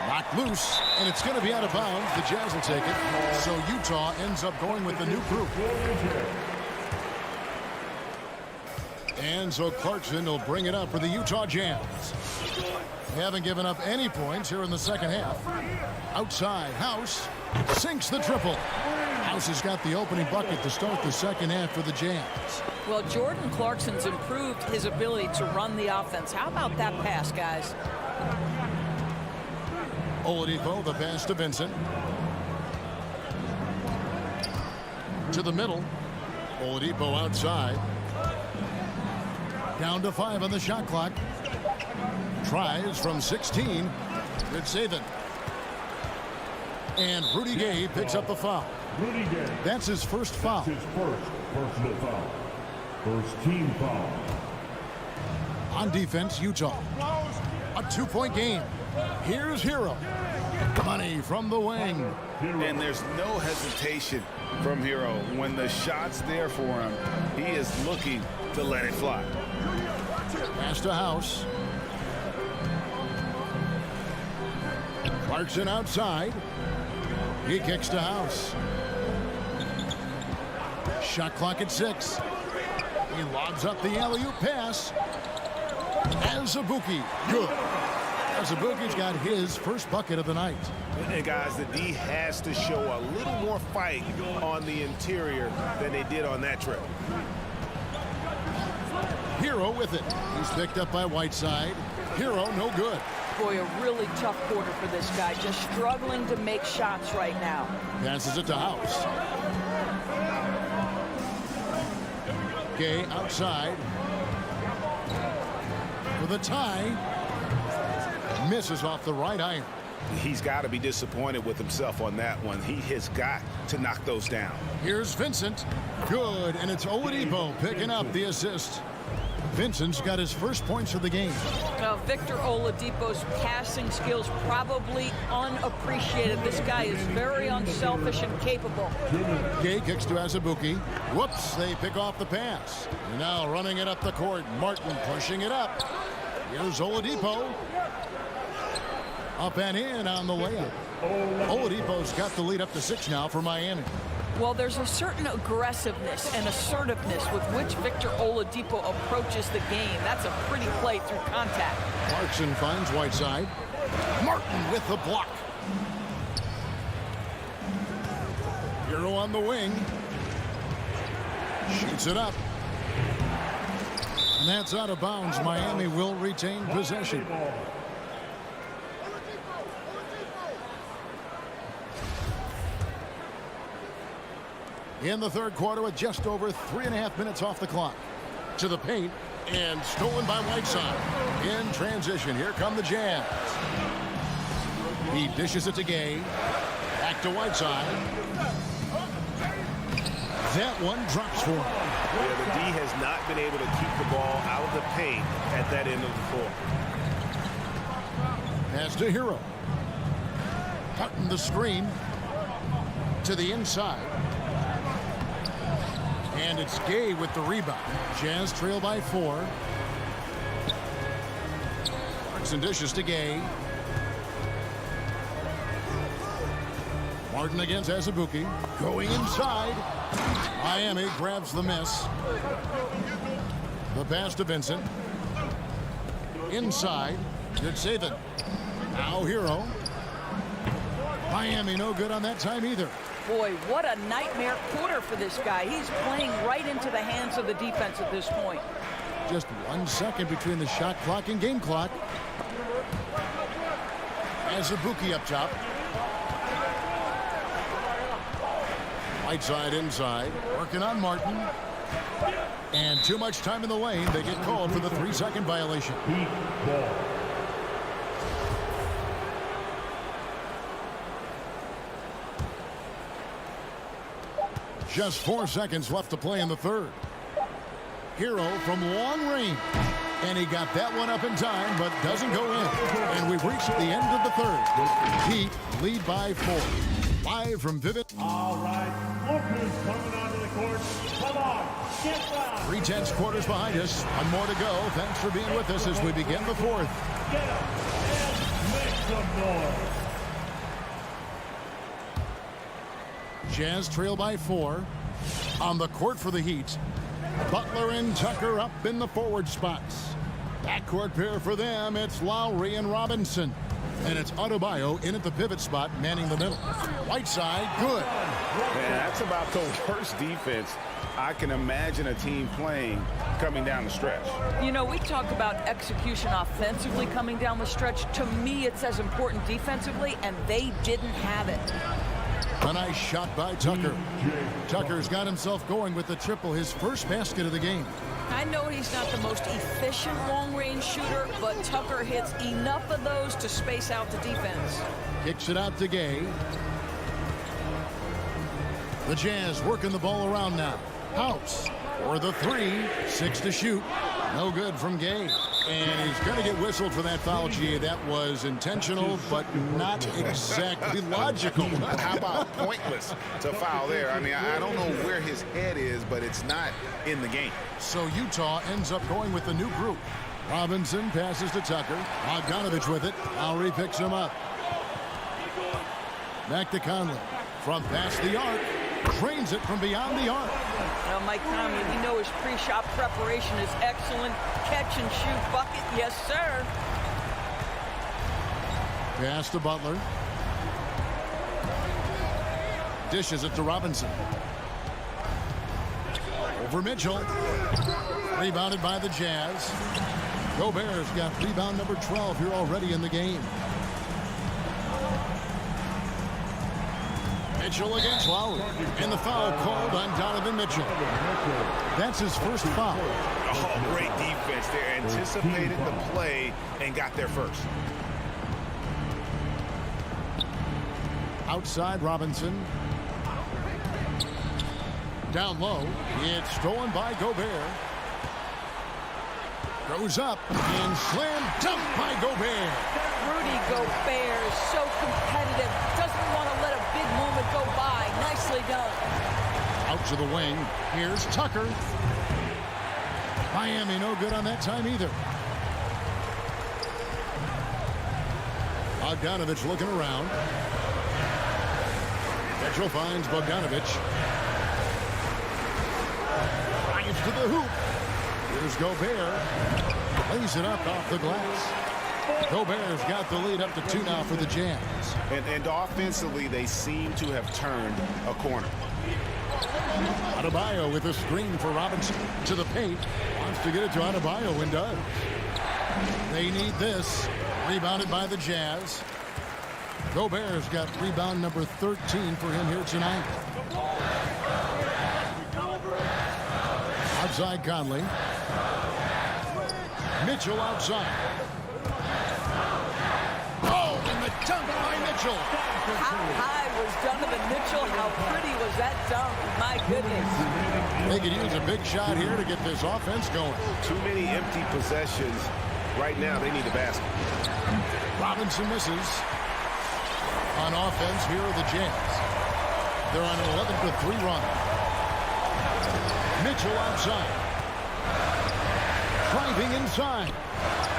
Knocked loose, and it's going to be out of bounds. The Jazz will take it. So Utah ends up going with the new group. And so Clarkson will bring it up for the Utah Jazz. They haven't given up any points here in the second half. Outside, House sinks the triple. House has got the opening bucket to start the second half for the Jazz. Well, Jordan Clarkson's improved his ability to run the offense. How about that pass, guys? Oladipo, the pass to Vincent. To the middle. Oladipo outside. Down to 5 on the shot clock. Tries from 16. Good saving. And Rudy Gay picks up the foul. Rudy Gay. That's his first foul. His first personal foul. First team foul. On defense, Utah. A 2-point game. Here's Hero. Money from the wing. And there's no hesitation from Hero. When the shot's there for him, he is looking to let it fly. Pass to House. Clarkson outside. He kicks to House. Shot clock at 6. He lobs up the alley-oop pass. Azubuike. Good. Azubuike's got his first bucket of the night. And guys, the D has to show a little more fight on the interior than they did on that trip. Hero with it. He's picked up by Whiteside. Hero no good. Boy, a really tough quarter for this guy. Just struggling to make shots right now. Passes it to House. Gay outside. For the tie. Misses off the right iron. He's got to be disappointed with himself on that one. He has got to knock those down. Here's Vincent. Good, and it's Oladipo picking up the assist. Vincent's got his first points of the game. Now, Victor Oladipo's passing skills probably unappreciated. This guy is very unselfish and capable. Gay kicks to Azubuike. Whoops, they pick off the pass. And now running it up the court. Martin pushing it up. Here's Oladipo. Up and in on the layup. Oladipo's got the lead up to 6 now for Miami. Well, there's a certain aggressiveness and assertiveness with which Victor Oladipo approaches the game. That's a pretty play through contact. Clarkson finds Whiteside. Martin with the block. Hero on the wing. Shoots it up. And that's out of bounds. Miami will retain possession. In the third quarter with just over 3.5 minutes off the clock. To the paint and stolen by Whiteside. In transition, here come the Jazz. He dishes it to Gay. Back to Whiteside. That one drops for him. Yeah, the D has not been able to keep the ball out of the paint at that end of the floor. Pass to Hero. Cutting the screen to the inside. And it's Gay with the rebound. Jazz trail by 4. Clarkson dishes to Gay. Martin against Azubuike. Going inside. Miami grabs the miss. The pass to Vincent. Inside. Good saving. Now Hero. Miami no good on that time either. Boy, what a nightmare quarter for this guy. He's playing right into the hands of the defense at this point. Just 1 second between the shot clock and game clock. Azubuike up top. Whiteside inside. Working on Martin. And too much time in the lane. They get called for the 3-second violation. Heat ball. Just 4 seconds left to play in the third. Hero from long range. And he got that one up in time, but doesn't go in. And we've reached the end of the third. Heat lead by 4. Live from Vivid. All right, lookers coming onto the court. Come on, get down. 3/10 quarters behind us. 1 more to go. Thanks for being with us as we begin the fourth. Get up and make some noise. Jazz trail by 4. On the court for the Heat. Butler and Tucker up in the forward spots. Backcourt pair for them. It's Lowry and Robinson. And it's Adebayo in at the pivot spot, manning the middle. Whiteside, good. Man, that's about the worst defense I can imagine a team playing coming down the stretch. You know, we talk about execution offensively coming down the stretch. To me, it's as important defensively, and they didn't have it. A nice shot by Tucker. Tucker's got himself going with the triple, his first basket of the game. I know he's not the most efficient long-range shooter, but Tucker hits enough of those to space out the defense. Kicks it out to Gay. The Jazz working the ball around now. House for the three. 6 to shoot. No good from Gay. And he's going to get whistled for that foul, G. That was intentional, but not exactly logical. How about pointless to foul there? I mean, I don't know where his head is, but it's not in the game. So Utah ends up going with the new group. Robinson passes to Tucker. Bogdanovich with it. Lowry picks him up. Back to Conley. From past the arc. Drains it from beyond the arc. Now, Mike Conley, we know his pre-shot preparation is excellent. Catch and shoot bucket, yes, sir. Pass to Butler. Dishes it to Robinson. Over Mitchell. Rebounded by the Jazz. Gobert's got rebound number 12 here already in the game. Mitchell against Lowry. And the foul called on Donovan Mitchell. That's his first foul. Oh, great defense there. Anticipated the play and got there first. Outside Robinson. Down low. It's stolen by Gobert. Goes up and slam dunk by Gobert. Rudy Gobert is so competitive. Doesn't want to let a big moment go by. Nicely done. Out to the wing. Here's Tucker. Miami no good on that time either. Bogdanovich looking around. Mitchell finds Bogdanovich. Drives to the hoop. Here's Gobert. Lays it up off the glass. Gobert's got the lead up to 2 now for the Jazz. And offensively, they seem to have turned a corner. Adebayo with a screen for Robinson to the paint. Wants to get it to Adebayo and does. They need this. Rebounded by the Jazz. Gobert's got rebound number 13 for him here tonight. Outside Conley. Mitchell outside. Oh, and the dunk by Mitchell. How high was Donovan Mitchell? How pretty was that dunk? My goodness. They could use a big shot here to get this offense going. Too many empty possessions. Right now, they need a basket. Robinson misses. On offense, here are the Jazz. They're on an 11-3 run. Mitchell outside. Driving inside.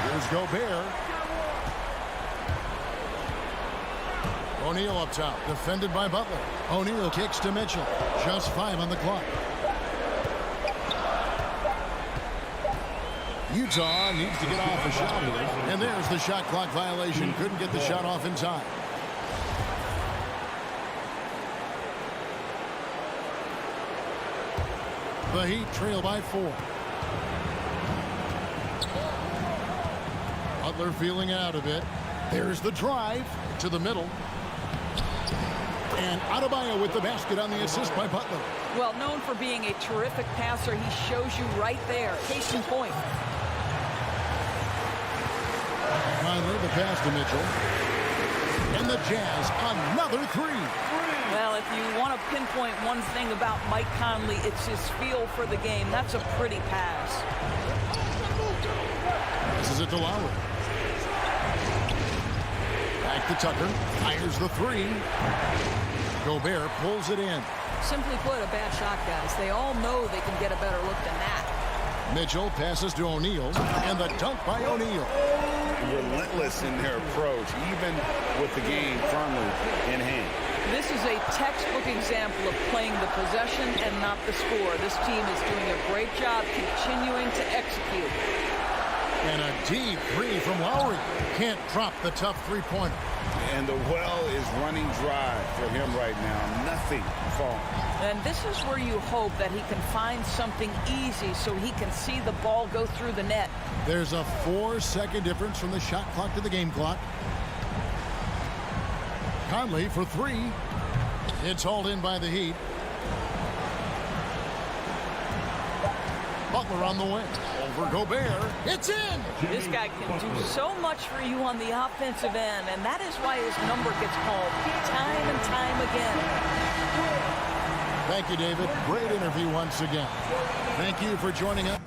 Here's Gobert. O'Neal up top, defended by Butler. O'Neal kicks to Mitchell. Just 5 on the clock. Utah needs to get off a shot here. And there's the shot clock violation. Couldn't get the shot off in time. The Heat trail by 4. Butler feeling out of it. There's the drive to the middle. And Adebayo with the basket on the assist by Butler. Well, known for being a terrific passer, he shows you right there. Case in point. Finally, the pass to Mitchell. And the Jazz, another 3. Well, if you want to pinpoint one thing about Mike Conley, it's his feel for the game. That's a pretty pass. This is it to Lowry. Back to Tucker. Fires the 3. Gobert pulls it in. Simply put, a bad shot, guys. They all know they can get a better look than that. Mitchell passes to O'Neal. And the dunk by O'Neal. Relentless in their approach, even with the game firmly in hand. This is a textbook example of playing the possession and not the score. This team is doing a great job continuing to execute. And a deep 3 from Lowry. Can't drop the tough 3-pointer. And the well is running dry for him right now. Nothing falling. And this is where you hope that he can find something easy so he can see the ball go through the net. There's a 4-second difference from the shot clock to the game clock. Conley for 3. It's hauled in by the Heat. Butler on the wing. Over Gobert. It's in. This guy can do so much for you on the offensive end, and that is why his number gets called time and time again. Thank you, David. Great interview once again. Thank you for joining us.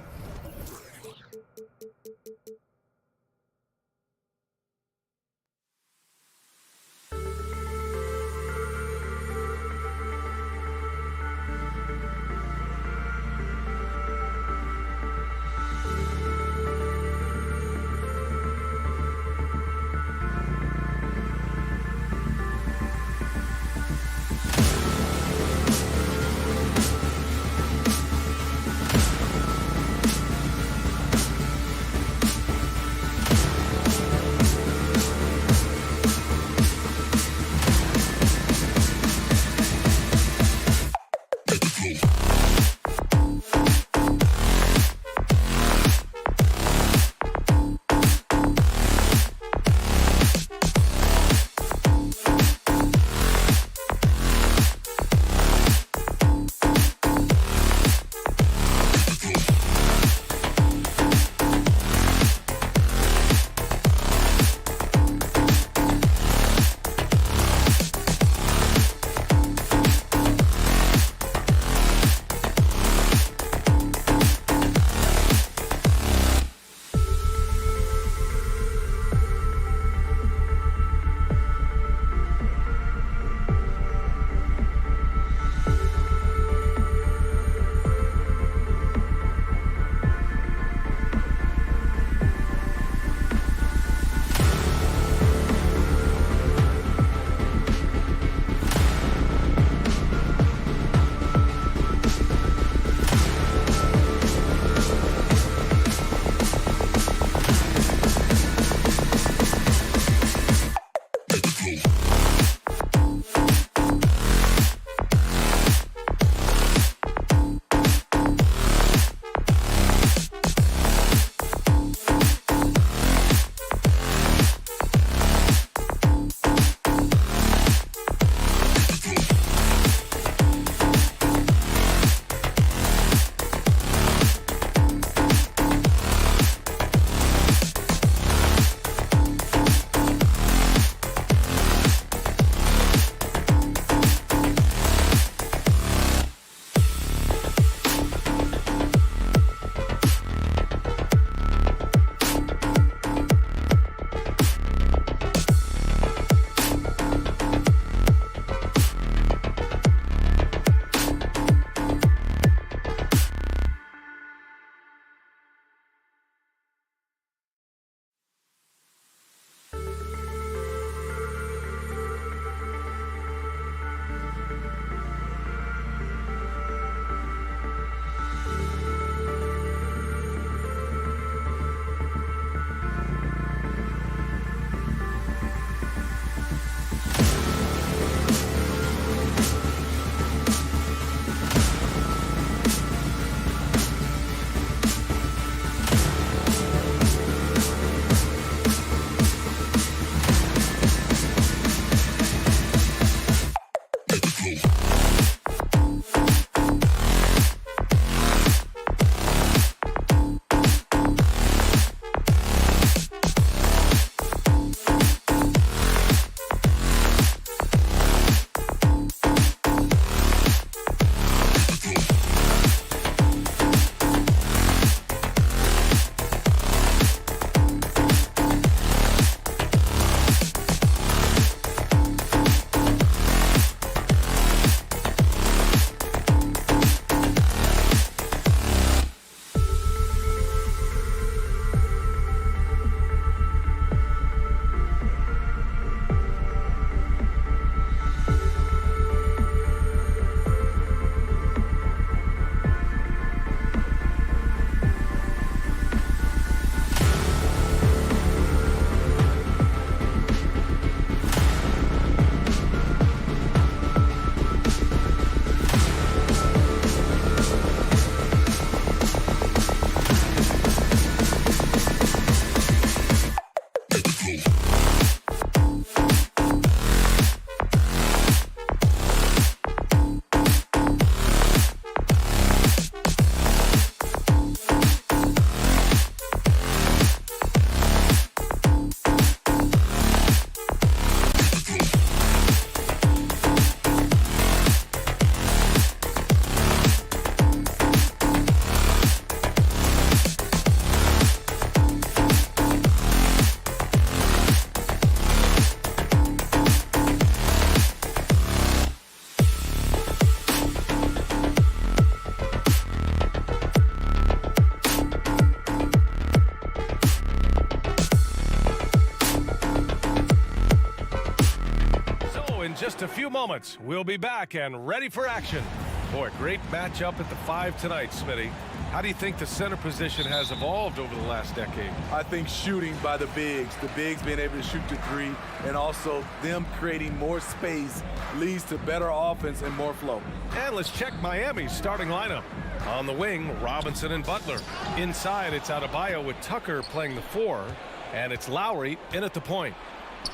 just a few moments, we'll be back and ready for action. Boy, great matchup at the 5 tonight, Smitty. How do you think the center position has evolved over the last decade? I think shooting by the bigs being able to shoot to 3, and also them creating more space leads to better offense and more flow. And let's check Miami's starting lineup. On the wing, Robinson and Butler. Inside, it's Adebayo with Tucker playing the 4, and it's Lowry in at the point.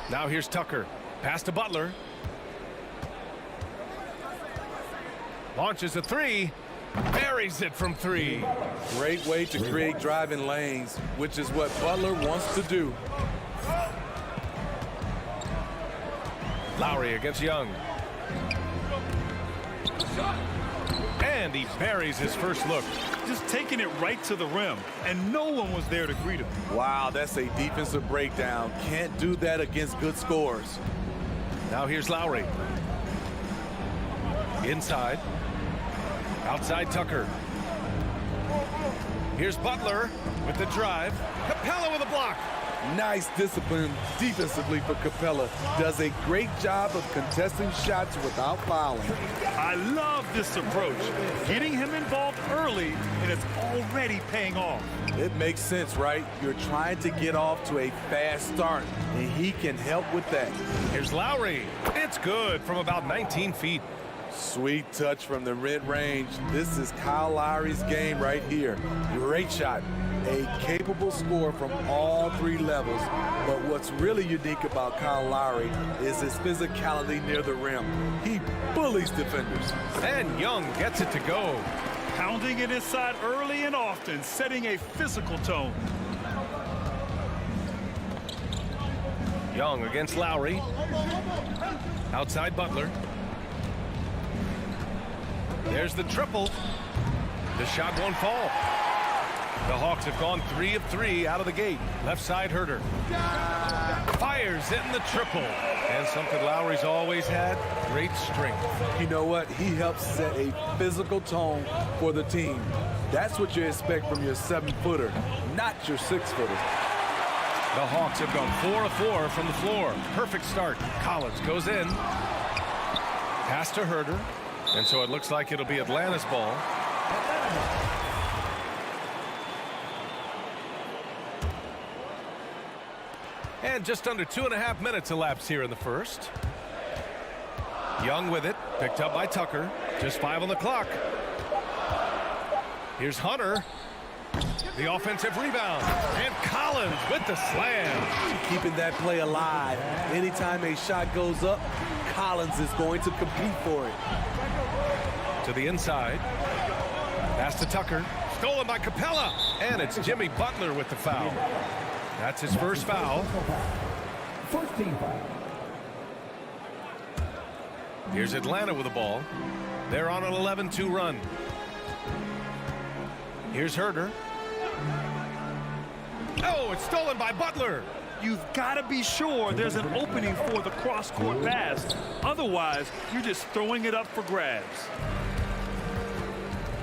Now here's Tucker. Pass to Butler. Launches a 3. Buries it from 3. Great way to create driving lanes, which is what Butler wants to do. Lowry against Young. And he buries his first look. Just taking it right to the rim, and no one was there to greet him. Wow, that's a defensive breakdown. Can't do that against good scores. Now here's Lowry. Inside. Outside Tucker. Here's Butler with the drive. Capella with a block. Nice discipline defensively for Capella. Does a great job of contesting shots without fouling. I love this approach. Getting him involved early, and it's already paying off. It makes sense, right? You're trying to get off to a fast start, and he can help with that. Here's Lowry. It's good from about 19 feet. Sweet touch from the mid-range. This is Kyle Lowry's game right here. Great shot. A capable scorer from all 3 levels. But what's really unique about Kyle Lowry is his physicality near the rim. He bullies defenders. And Young gets it to go. Pounding it inside early and often, setting a physical tone. Young against Lowry. Outside Butler. There's the triple. The shot won't fall. The Hawks have gone 3 of 3 out of the gate. Left side Herter. Fires in the triple. And something Lowry's always had, great strength. You know what? He helps set a physical tone for the team. That's what you expect from your 7-footer, not your 6-footer. The Hawks have gone 4 of 4 from the floor. Perfect start. Collins goes in. Pass to Herter. And so it looks like it'll be Atlanta's ball. And just under 2.5 minutes elapsed here in the first. Young with it, picked up by Tucker. Just 5 on the clock. Here's Hunter. The offensive rebound. And Collins with the slam. Keeping that play alive. Anytime a shot goes up, Collins is going to compete for it. To the inside. Pass to Tucker. Stolen by Capella. And it's Jimmy Butler with the foul. That's his first foul. First team foul. Here's Atlanta with the ball. They're on an 11-2 run. Here's Herter. Oh, it's stolen by Butler. You've got to be sure there's an opening for the cross-court pass. Otherwise, you're just throwing it up for grabs.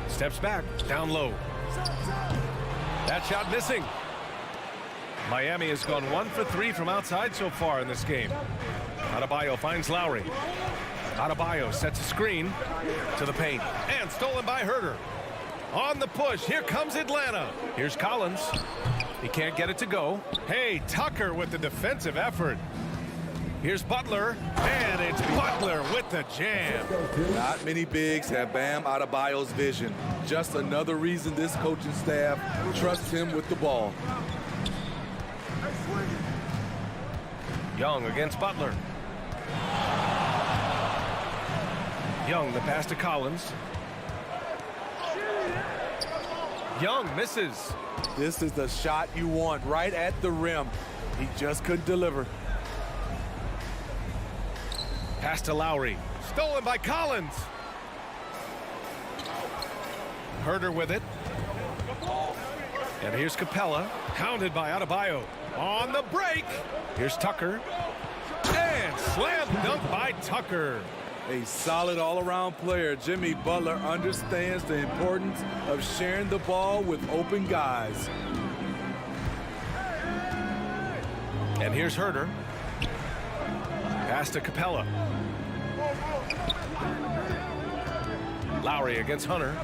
Steps back, down low. That shot missing. Miami has gone 1 for 3 from outside so far in this game. Adebayo finds Lowry. Adebayo sets a screen to the paint. And stolen by Herter. On the push, here comes Atlanta. Here's Collins. He can't get it to go. Hey, Tucker with the defensive effort. Here's Butler, and it's Butler with the jam. Not many bigs have Bam Adebayo's vision. Just another reason this coaching staff trusts him with the ball. Young against Butler. Young, the pass to Collins. Young misses. This is the shot you want right at the rim. He just couldn't deliver. Pass to Lowry. Stolen by Collins. Herter with it. And here's Capella. Hounded by Adebayo. On the break. Here's Tucker. And slam dunk by Tucker. A solid all-around player. Jimmy Butler understands the importance of sharing the ball with open guys. And here's Herter. Pass to Capella. Lowry against Hunter.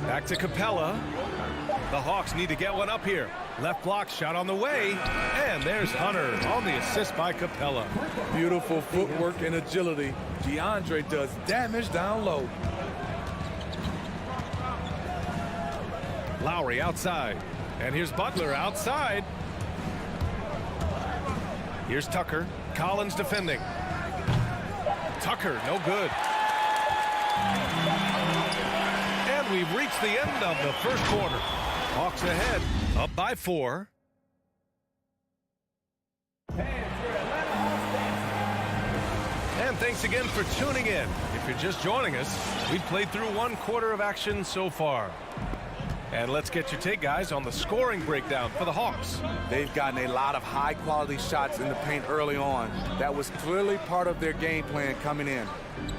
Back to Capella. The Hawks need to get one up here. Left block shot on the way. And there's Hunter on the assist by Capella. Beautiful footwork and agility. DeAndre does damage down low. Lowry outside. And here's Butler outside. Here's Tucker. Collins defending. Tucker, no good. And we've reached the end of the first quarter. Hawks ahead, up by 4. And thanks again for tuning in. If you're just joining us, we've played through 1 quarter of action so far. And let's get your take, guys, on the scoring breakdown for the Hawks. They've gotten a lot of high-quality shots in the paint early on. That was clearly part of their game plan coming in.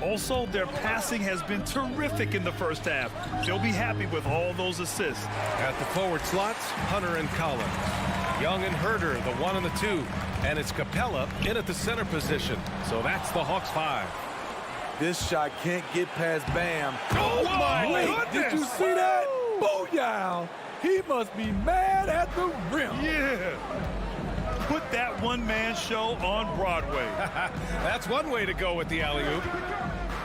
Also, their passing has been terrific in the first half. They'll be happy with all those assists. At the forward slots, Hunter and Collins. Young and Herder, the 1 and the 2. And it's Capella in at the center position. So that's the Hawks 5. This shot can't get past Bam. Oh, my Wait, did you see that? Booyah! He must be mad at the rim. Yeah. Put that one-man show on Broadway. That's one way to go with the alley-oop.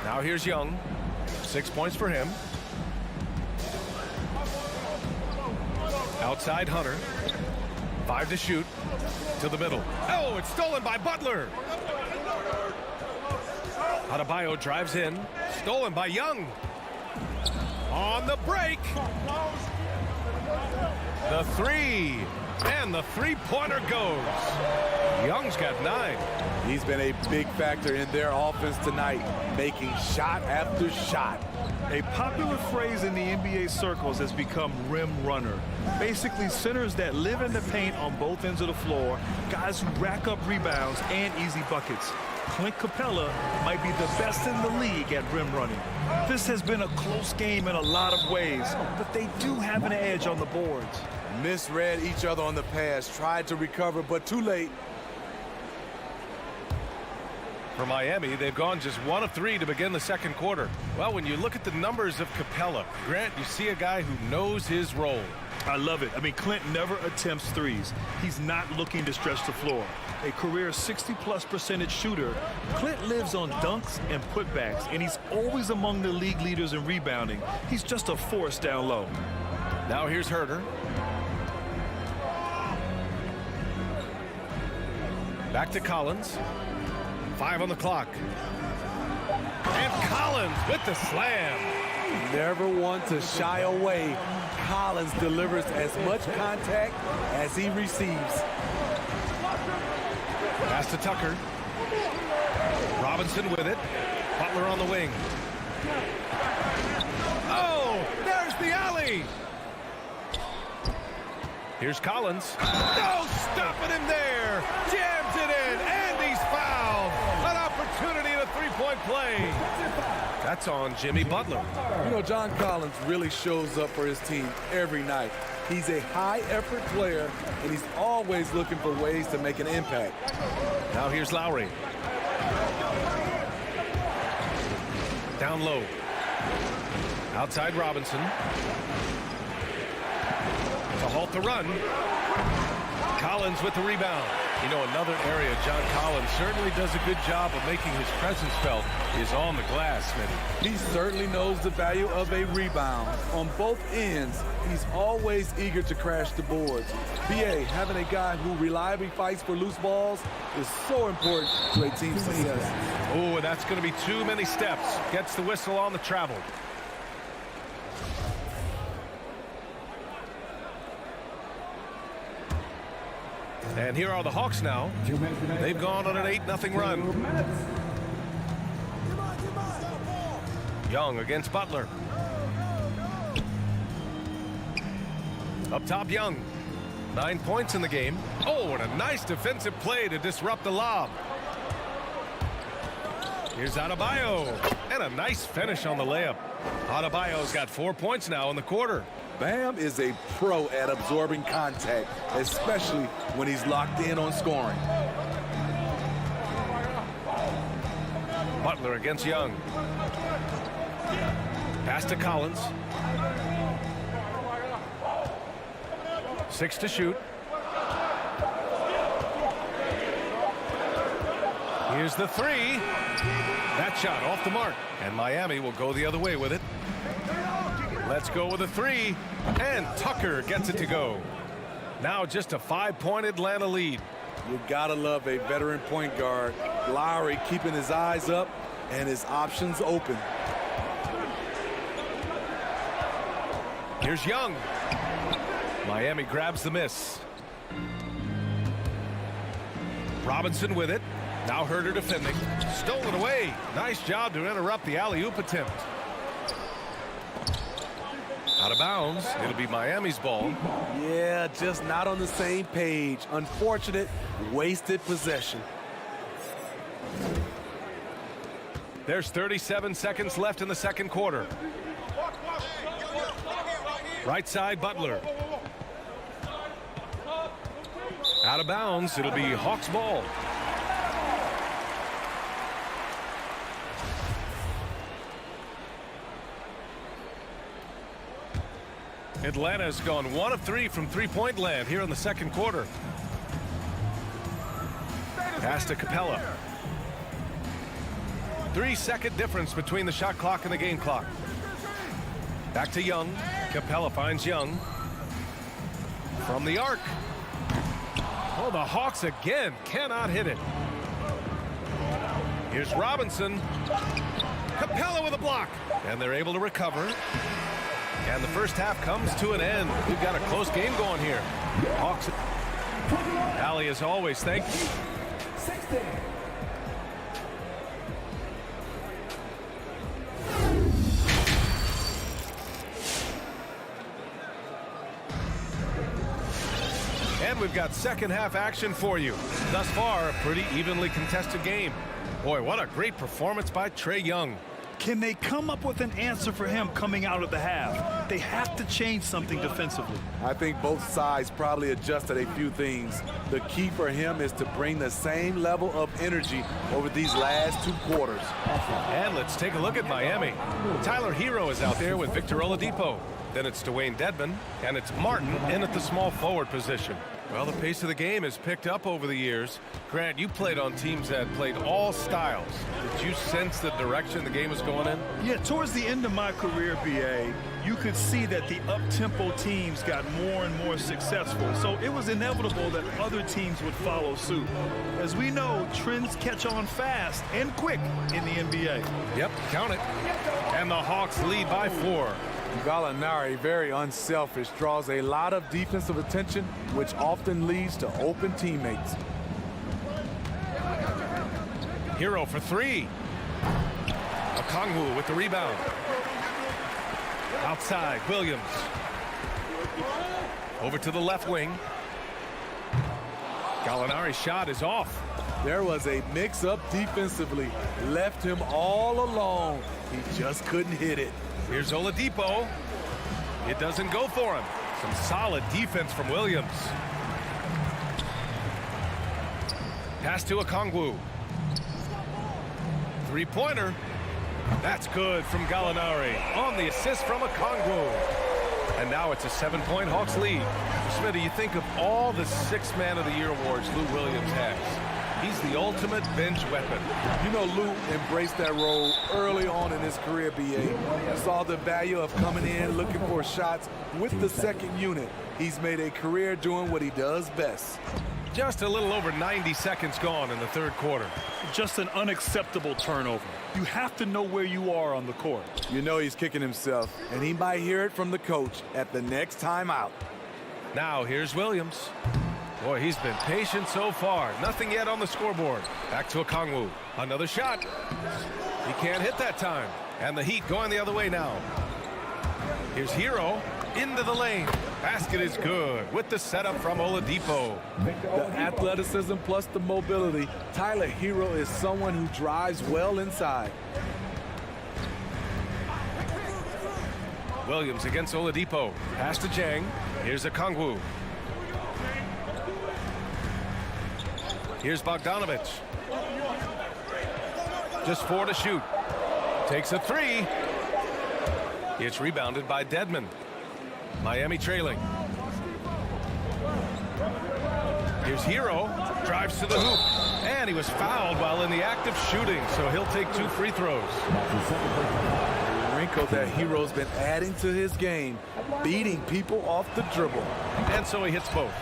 Now here's Young. 6 points for him. Outside Hunter. 5 to shoot. To the middle. Oh, it's stolen by Butler. Adebayo drives in. Stolen by Young. On the break. The 3. And the three-pointer goes. Young's got 9. He's been a big factor in their offense tonight, making shot after shot. A popular phrase in the NBA circles has become rim runner. Basically, centers that live in the paint on both ends of the floor, guys who rack up rebounds and easy buckets. Clint Capella might be the best in the league at rim running. This has been a close game in a lot of ways, but they do have an edge on the boards. Misread each other on the pass, tried to recover, but too late. For Miami, they've gone just 1 of 3 to begin the second quarter. Well, when you look at the numbers of Capella, Grant, you see a guy who knows his role. I love it. I mean, Clint never attempts threes. He's not looking to stretch the floor. A career 60+% shooter, Clint lives on dunks and putbacks, and he's always among the league leaders in rebounding. He's just a force down low. Now here's Herder. Back to Collins. 5 on the clock. And Collins with the slam. Never one to shy away. Collins delivers as much contact as he receives. Pass to Tucker. Robinson with it. Butler on the wing. Oh, there's the alley. Here's Collins. No, stopping him there. Jams it in, and he's fouled. An opportunity at a three-point play. That's on Jimmy Butler. You know, John Collins really shows up for his team every night. He's a high-effort player, and he's always looking for ways to make an impact. Now here's Lowry. Down low. Outside Robinson. To halt the run. Collins with the rebound. You know, another area John Collins certainly does a good job of making his presence felt is on the glass, Smitty. He certainly knows the value of a rebound. On both ends, he's always eager to crash the boards. BA, having a guy who reliably fights for loose balls is so important to a team's success. Oh, and that's going to be too many steps. Gets the whistle on the travel. And here are the Hawks now. They've gone on an 8-0 run. Young against Butler. Up top, Young. 9 points in the game. Oh, and a nice defensive play to disrupt the lob. Here's Adebayo. And a nice finish on the layup. Adebayo's got 4 points now in the quarter. Bam is a pro at absorbing contact, especially when he's locked in on scoring. Butler against Young. Pass to Collins. 6 to shoot. Here's the 3. That shot off the mark. And Miami will go the other way with it. Let's go with a 3. And Tucker gets it to go. Now just a 5-point Atlanta lead. You gotta love a veteran point guard. Lowry keeping his eyes up and his options open. Here's Young. Miami grabs the miss. Robinson with it. Now Herter defending. Stolen away. Nice job to interrupt the alley-oop attempt. Out of bounds. It'll be Miami's ball. Yeah, just not on the same page. Unfortunate, wasted possession. There's 37 seconds left in the second quarter. Right side, Butler. Out of bounds. It'll be Hawks ball. Atlanta's gone 1 of 3 from three-point land here in the second quarter. Pass to Capella. 3-second difference between the shot clock and the game clock. Back to Young. Capella finds Young. From the arc. Oh, the Hawks again cannot hit it. Here's Robinson. Capella with a block. And they're able to recover. And the first half comes to an end. We've got a close game going here. Hawks. Allie, as always, thank you. And we've got second half action for you. Thus far, a pretty evenly contested game. Boy, what a great performance by Trae Young. Can they come up with an answer for him coming out of the half? They have to change something defensively. I think both sides probably adjusted a few things. The key for him is to bring the same level of energy over these last 2 quarters. And let's take a look at Miami. Tyler Hero is out there with Victor Oladipo. Then it's Dwayne Dedmon, and it's Martin in at the small forward position. Well, the pace of the game has picked up over the years. Grant, you played on teams that played all styles. Did you sense the direction the game was going in? Yeah, towards the end of my career, BA, you could see that the up-tempo teams got more and more successful. So it was inevitable that other teams would follow suit. As we know, trends catch on fast and quick in the NBA. Yep, count it. And the Hawks lead by 4. Gallinari, very unselfish, draws a lot of defensive attention, which often leads to open teammates. Hero for 3. Okongwu with the rebound. Outside, Williams. Over to the left wing. Gallinari's shot is off. There was a mix-up defensively. Left him all alone. He just couldn't hit it. Here's Oladipo. It doesn't go for him. Some solid defense from Williams. Pass to Okongwu. Three-pointer. That's good from Gallinari on the assist from Okongwu. And now it's a 7-point Hawks lead. Smitty, you think of all the 6th Man of the Year awards Lou Williams has. He's the ultimate bench weapon. You know, Lou embraced that role early on in his career, BA. You saw the value of coming in, looking for shots with the second unit. He's made a career doing what he does best. Just a little over 90 seconds gone in the third quarter. Just an unacceptable turnover. You have to know where you are on the court. You know he's kicking himself, and he might hear it from the coach at the next timeout. Now here's Williams. Boy, he's been patient so far. Nothing yet on the scoreboard. Back to Okongwu. Another shot. He can't hit that time. And the Heat going the other way now. Here's Hero into the lane. Basket is good with the setup from Oladipo. The athleticism plus the mobility. Tyler Hero is someone who drives well inside. Williams against Oladipo. Pass to Jang. Here's Okongwu. Here's Bogdanovich. Just 4 to shoot. Takes a 3. It's rebounded by Dedmon. Miami trailing. Here's Hero. Drives to the hoop. And he was fouled while in the act of shooting, so he'll take 2 free throws. Wrinkle that Hero's been adding to his game, beating people off the dribble. And so he hits both.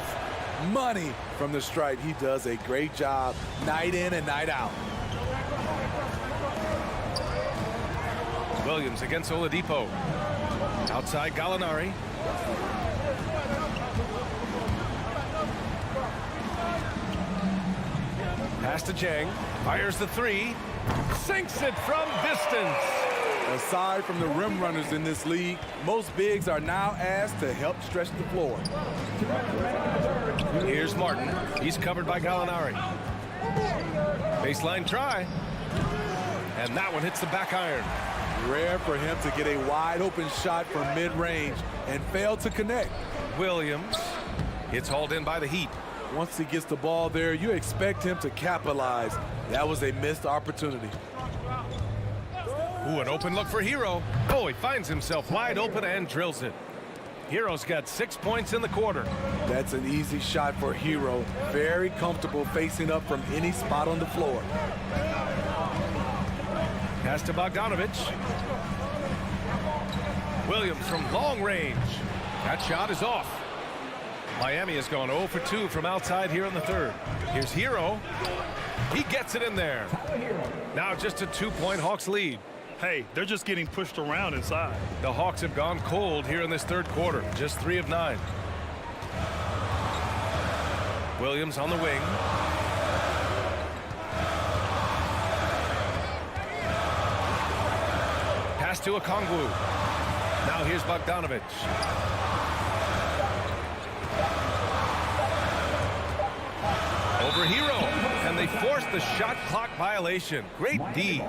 Money from the stripe. He does a great job night in and night out. Williams against Oladipo. Outside Gallinari. Pass to Jang. Fires the 3. Sinks it from distance. Aside from the rim runners in this league, most bigs are now asked to help stretch the floor. Here's Martin. He's covered by Gallinari. Baseline try. And that one hits the back iron. Rare for him to get a wide open shot from mid-range and fail to connect. Williams. It's hauled in by the Heat. Once he gets the ball there, you expect him to capitalize. That was a missed opportunity. Ooh, an open look for Hero. Oh, he finds himself wide open and drills it. Hero's got 6 points in the quarter. That's an easy shot for Hero. Very comfortable facing up from any spot on the floor. Pass to Bogdanovich. Williams from long range. That shot is off. Miami has gone 0 for 2 from outside here in the third. Here's Hero. He gets it in there. Now just a 2-point Hawks lead. Hey, they're just getting pushed around inside. The Hawks have gone cold here in this third quarter. Just 3 of 9. Williams on the wing. Pass to Okongwu. Now here's Bogdanovich. Over Hero. And they force the shot clock violation. Great D.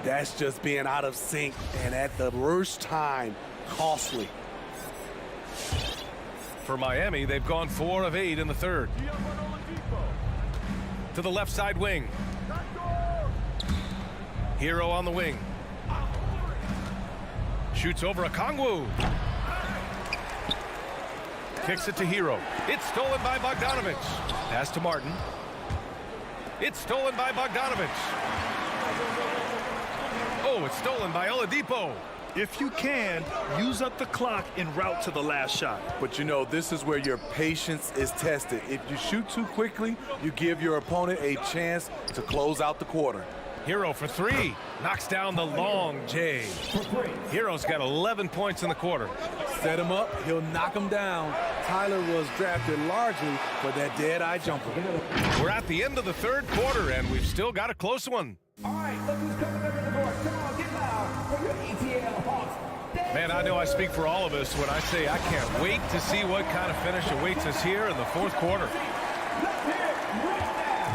That's just being out of sync and at the worst time, costly. For Miami, they've gone 4 of 8 in the third. To the left side wing. Hero on the wing. Shoots over Okongwu. Kicks it to Hero. It's stolen by Bogdanovich. Pass to Martin. It's stolen by Bogdanovich. Oh, it's stolen by Oladipo. If you can, use up the clock en route to the last shot. But you know, this is where your patience is tested. If you shoot too quickly, you give your opponent a chance to close out the quarter. Hero for 3. Knocks down the long J. Hero's got 11 points in the quarter. Set him up, he'll knock him down. Tyler was drafted largely for that dead-eye jumper. We're at the end of the third quarter, and we've still got a close one. All right, look who's coming over the board. Come on, get loud for your ETL Hawks. Man, I know I speak for all of us when I say I can't wait to see what kind of finish awaits us here in the fourth quarter.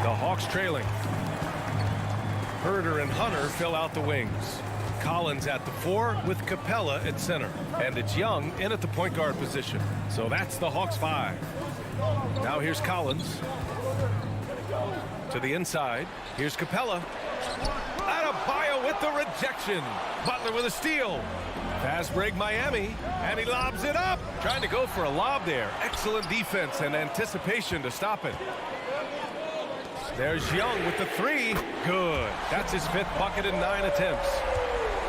The Hawks trailing. Herder and Hunter fill out the wings. Collins at the 4 with Capella at center. And it's Young in at the point guard position. So that's the Hawks 5. Now here's Collins. To the inside. Here's Capella. Adebayo with the rejection. Butler with a steal. Fast break Miami. And he lobs it up. Trying to go for a lob there. Excellent defense and anticipation to stop it. There's Young with the 3. Good. That's his 5th bucket in 9 attempts.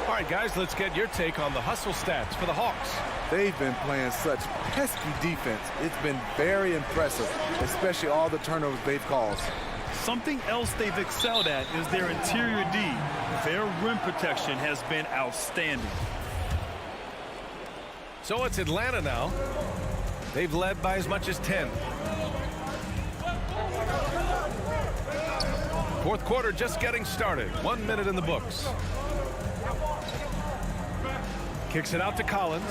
All right, guys, let's get your take on the hustle stats for the Hawks. They've been playing such pesky defense. It's been very impressive, especially all the turnovers they've caused. Something else they've excelled at is their interior D. Their rim protection has been outstanding. So it's Atlanta now. They've led by as much as 10. Fourth quarter just getting started. 1 minute in the books. Kicks it out to Collins.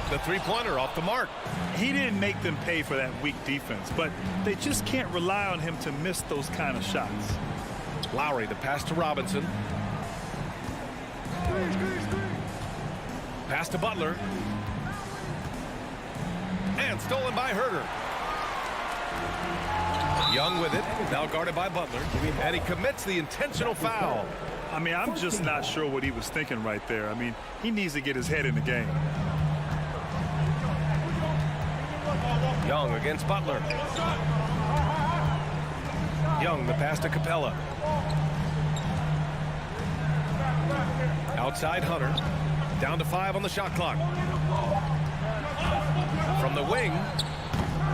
The three-pointer off the mark. He didn't make them pay for that weak defense, but they just can't rely on him to miss those kind of shots. Lowry, the pass to Robinson. Pass to Butler. And stolen by Herder. Young with it, now guarded by Butler, and he commits the intentional foul. I mean, I'm just not sure what he was thinking right there. I mean, he needs to get his head in the game. Young against Butler. Young, the pass to Capella. Outside Hunter. Down to 5 on the shot clock. From the wing.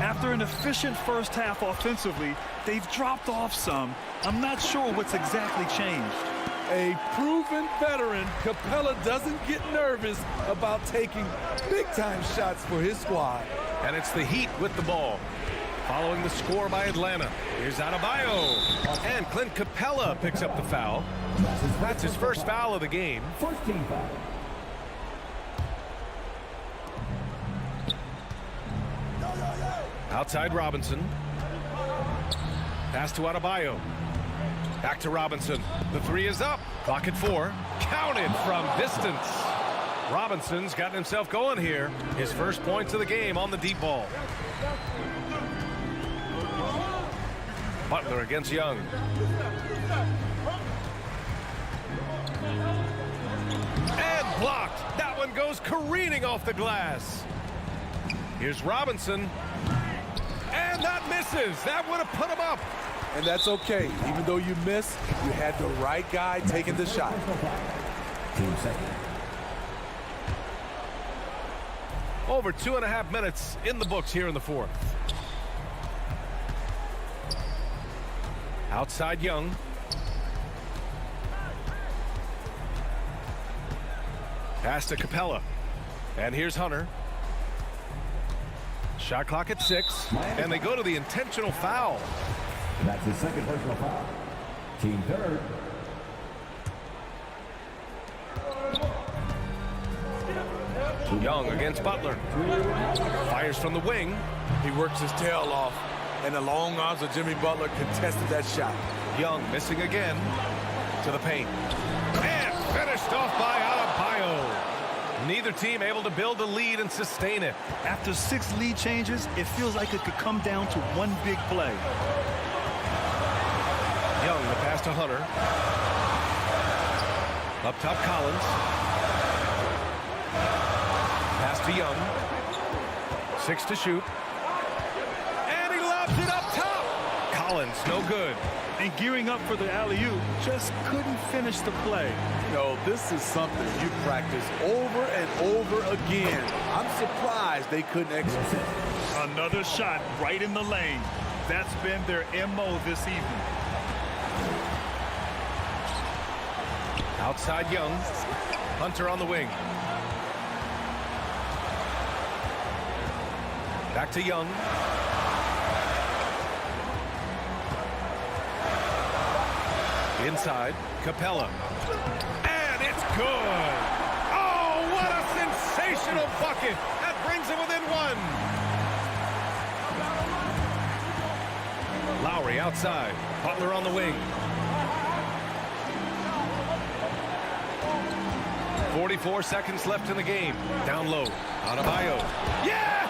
After an efficient first half offensively, they've dropped off some. I'm not sure what's exactly changed. A proven veteran, Capella doesn't get nervous about taking big-time shots for his squad. And it's the Heat with the ball. Following the score by Atlanta. Here's Adebayo. And Clint Capella picks up the foul. That's his first foul of the game. First team foul. Outside Robinson. Pass to Adebayo. Back to Robinson. The 3 is up. Clock at 4. Counted from distance. Robinson's gotten himself going here. His first points of the game on the deep ball. Butler against Young. And blocked. That one goes careening off the glass. Here's Robinson. And that misses. That would have put him up. And that's okay. Even though you miss, you had the right guy taking the shot. Team second. Over 2.5 minutes in the books here in the fourth. Outside Young. Pass to Capella. And here's Hunter. Shot clock at 6. And they go to the intentional foul. That's his second personal foul. Team third. Young against Butler. Fires from the wing. He works his tail off, and the long arms of Jimmy Butler contested that shot. Young missing again to the paint. And finished off by Adebayo. Neither team able to build a lead and sustain it. After 6 lead changes, it feels like it could come down to one big play. Young, the pass to Hunter. Up top, Collins. Pass to Young. 6 to shoot. And he lobs it up top. Collins, no good. And gearing up for the alley-oop, just couldn't finish the play. You know, this is something you practice over and over again. I'm surprised they couldn't execute. Another shot right in the lane. That's been their MO this evening. Outside Young. Hunter on the wing. Back to Young. Inside, Capella. And it's good. Oh, what a sensational bucket. That brings it within 1. Lowry outside. Butler on the wing. 44 seconds left in the game. Down low. Adebayo. Yes!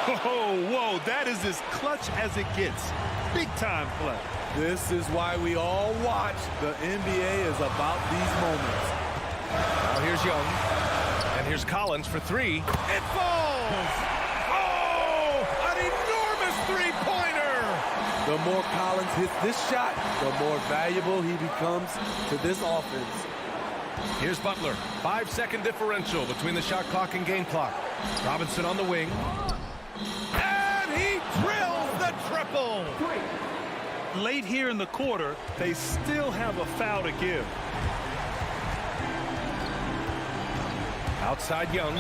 Whoa, that is as clutch as it gets. Big time play. This is why we all watch. The NBA is about these moments. Now here's Young. And here's Collins for 3. It falls! Oh! An enormous three-pointer! The more Collins hits this shot, the more valuable he becomes to this offense. Here's Butler. 5-second differential between the shot clock and game clock. Robinson on the wing. And he drills the triple! Late here in the quarter, they still have a foul to give. Outside Young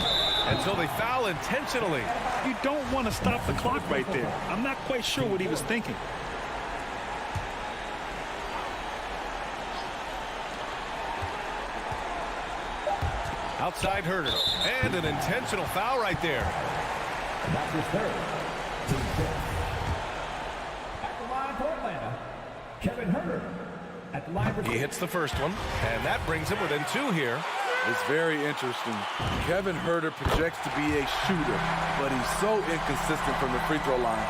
until they foul intentionally. You don't want to stop the clock right there. I'm not quite sure what he was thinking. Outside Herter. And an intentional foul right there. That's his third. Team fifth. At the line for Atlanta, Kevin Herter. At the line for he hits the first one, and that brings him within 2 here. It's very interesting. Kevin Herter projects to be a shooter, but he's so inconsistent from the free throw line.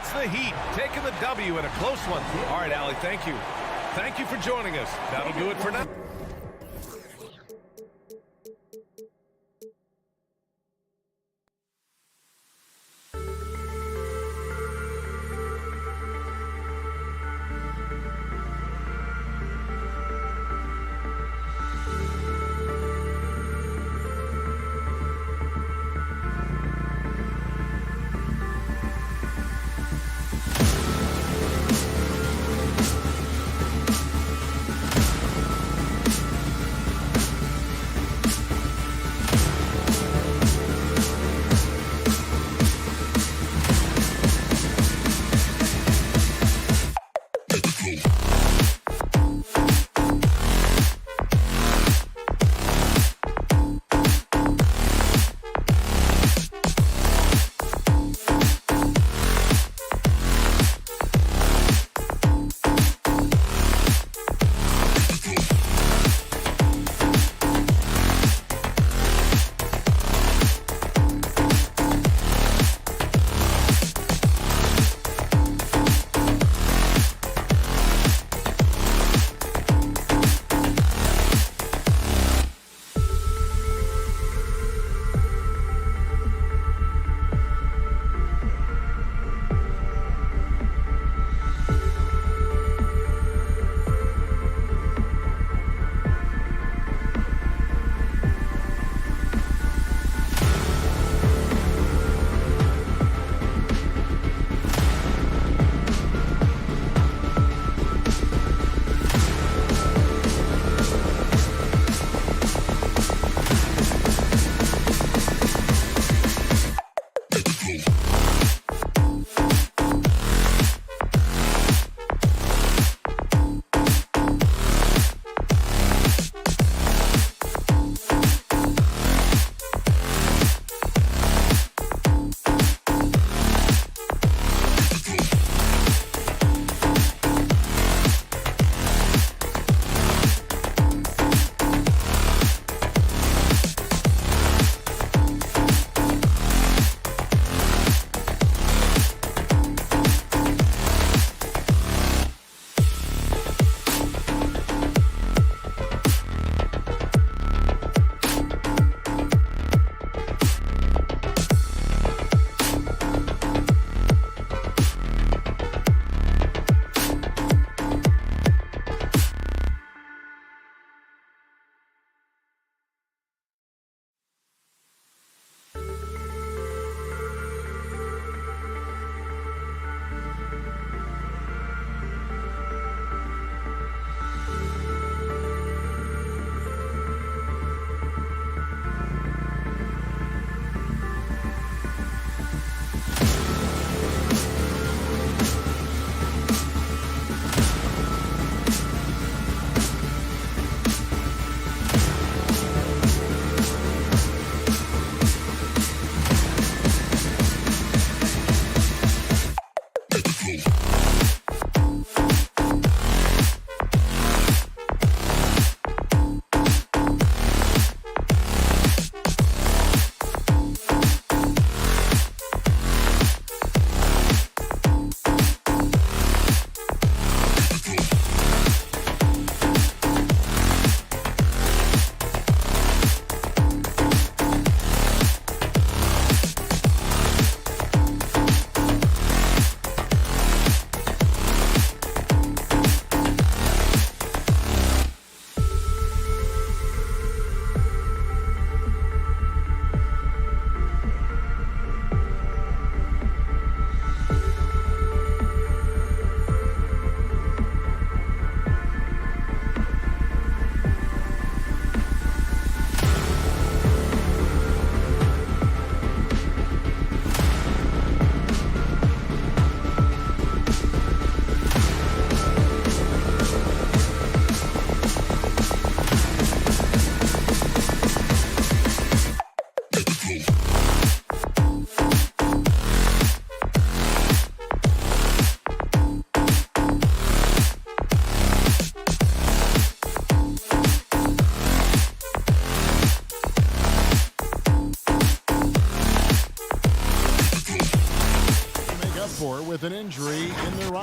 It's the Heat taking the W in a close one. All right, Allie, thank you. Thank you for joining us. That'll do it for now.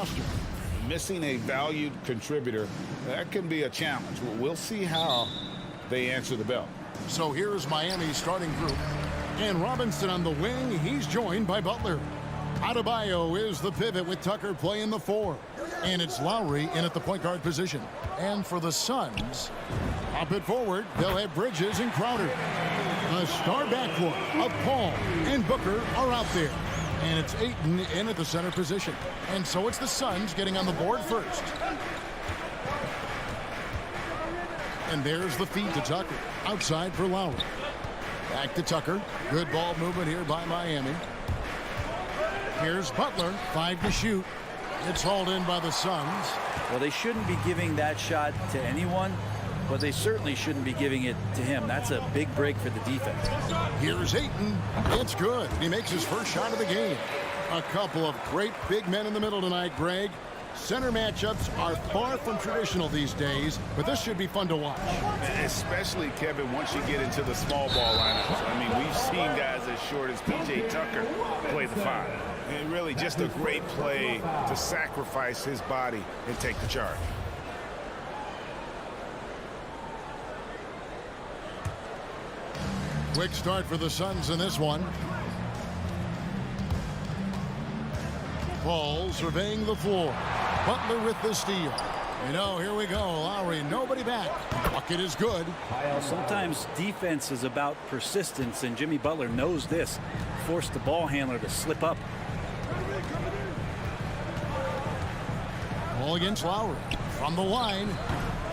roster. Missing a valued contributor, that can be a challenge. We'll see how they answer the bell. So here's Miami's starting group. And Robinson on the wing, he's joined by Butler. Adebayo is the pivot with Tucker playing the 4. And it's Lowry in at the point guard position. And for the Suns, up it forward, they'll have Bridges and Crowder. The star backcourt of Paul and Booker are out there. And it's Ayton in at the center position. And so it's the Suns getting on the board first. And there's the feed to Tucker. Outside for Lowry. Back to Tucker. Good ball movement here by Miami. Here's Butler. 5 to shoot. It's hauled in by the Suns. Well, they shouldn't be giving that shot to anyone, but they certainly shouldn't be giving it to him. That's a big break for the defense. Here's Ayton. It's good. He makes his first shot of the game. A couple of great big men in the middle tonight, Greg. Center matchups are far from traditional these days, but this should be fun to watch. Especially, Kevin, once you get into the small ball lineups. I mean, we've seen guys as short as P.J. Tucker play the 5. And really just a great play to sacrifice his body and take the charge. Quick start for the Suns in this one. Paul surveying the floor. Butler with the steal. You know, here we go. Lowry, nobody back. Bucket is good. Well, sometimes defense is about persistence, and Jimmy Butler knows this. Forced the ball handler to slip up. Ball against Lowry. From the line,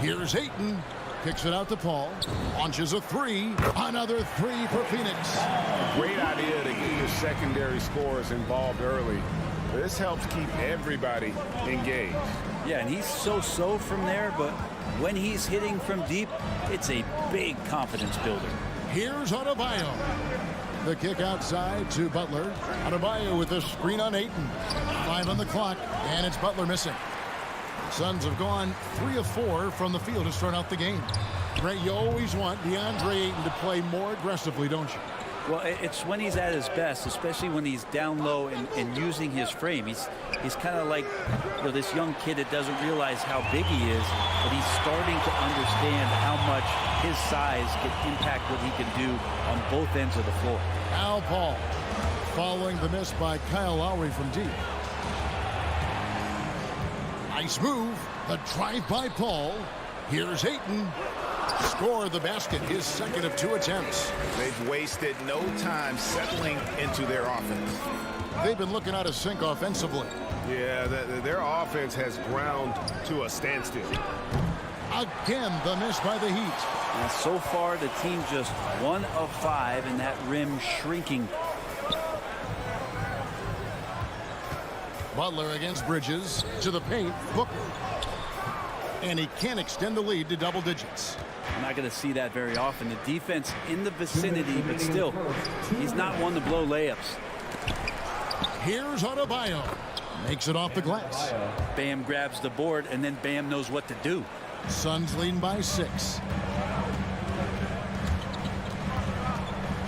here's Ayton. Kicks it out to Paul. Launches a 3. Another 3 for Phoenix. Great idea to get your secondary scorers involved early. This helps keep everybody engaged. Yeah, and he's so-so from there, but when he's hitting from deep, it's a big confidence builder. Here's Adebayo. The kick outside to Butler. Adebayo with a screen on Ayton. 5 on the clock, and it's Butler missing. Suns have gone 3 of 4 from the field to start out the game. Ray, you always want DeAndre Ayton to play more aggressively, don't you? Well, it's when he's at his best, especially when he's down low and using his frame. He's kind of like, you know, this young kid that doesn't realize how big he is, but he's starting to understand how much his size can impact what he can do on both ends of the floor. Al Paul following the miss by Kyle Lowry from deep. Nice move. The drive by Paul. Here's Ayton. Score the basket, his second of 2 attempts. They've wasted no time settling into their offense. They've been looking out of sync offensively. Yeah, their offense has ground to a standstill. Again, the miss by the Heat. And so far, the team just 1 of 5, and that rim shrinking. Butler against Bridges to the paint. Booker. And he can't extend the lead to double digits. I'm not going to see that very often. The defense in the vicinity, but still, he's not one to blow layups. Here's Adebayo. Makes it off the glass. Bam grabs the board, and then Bam knows what to do. Suns leading by 6.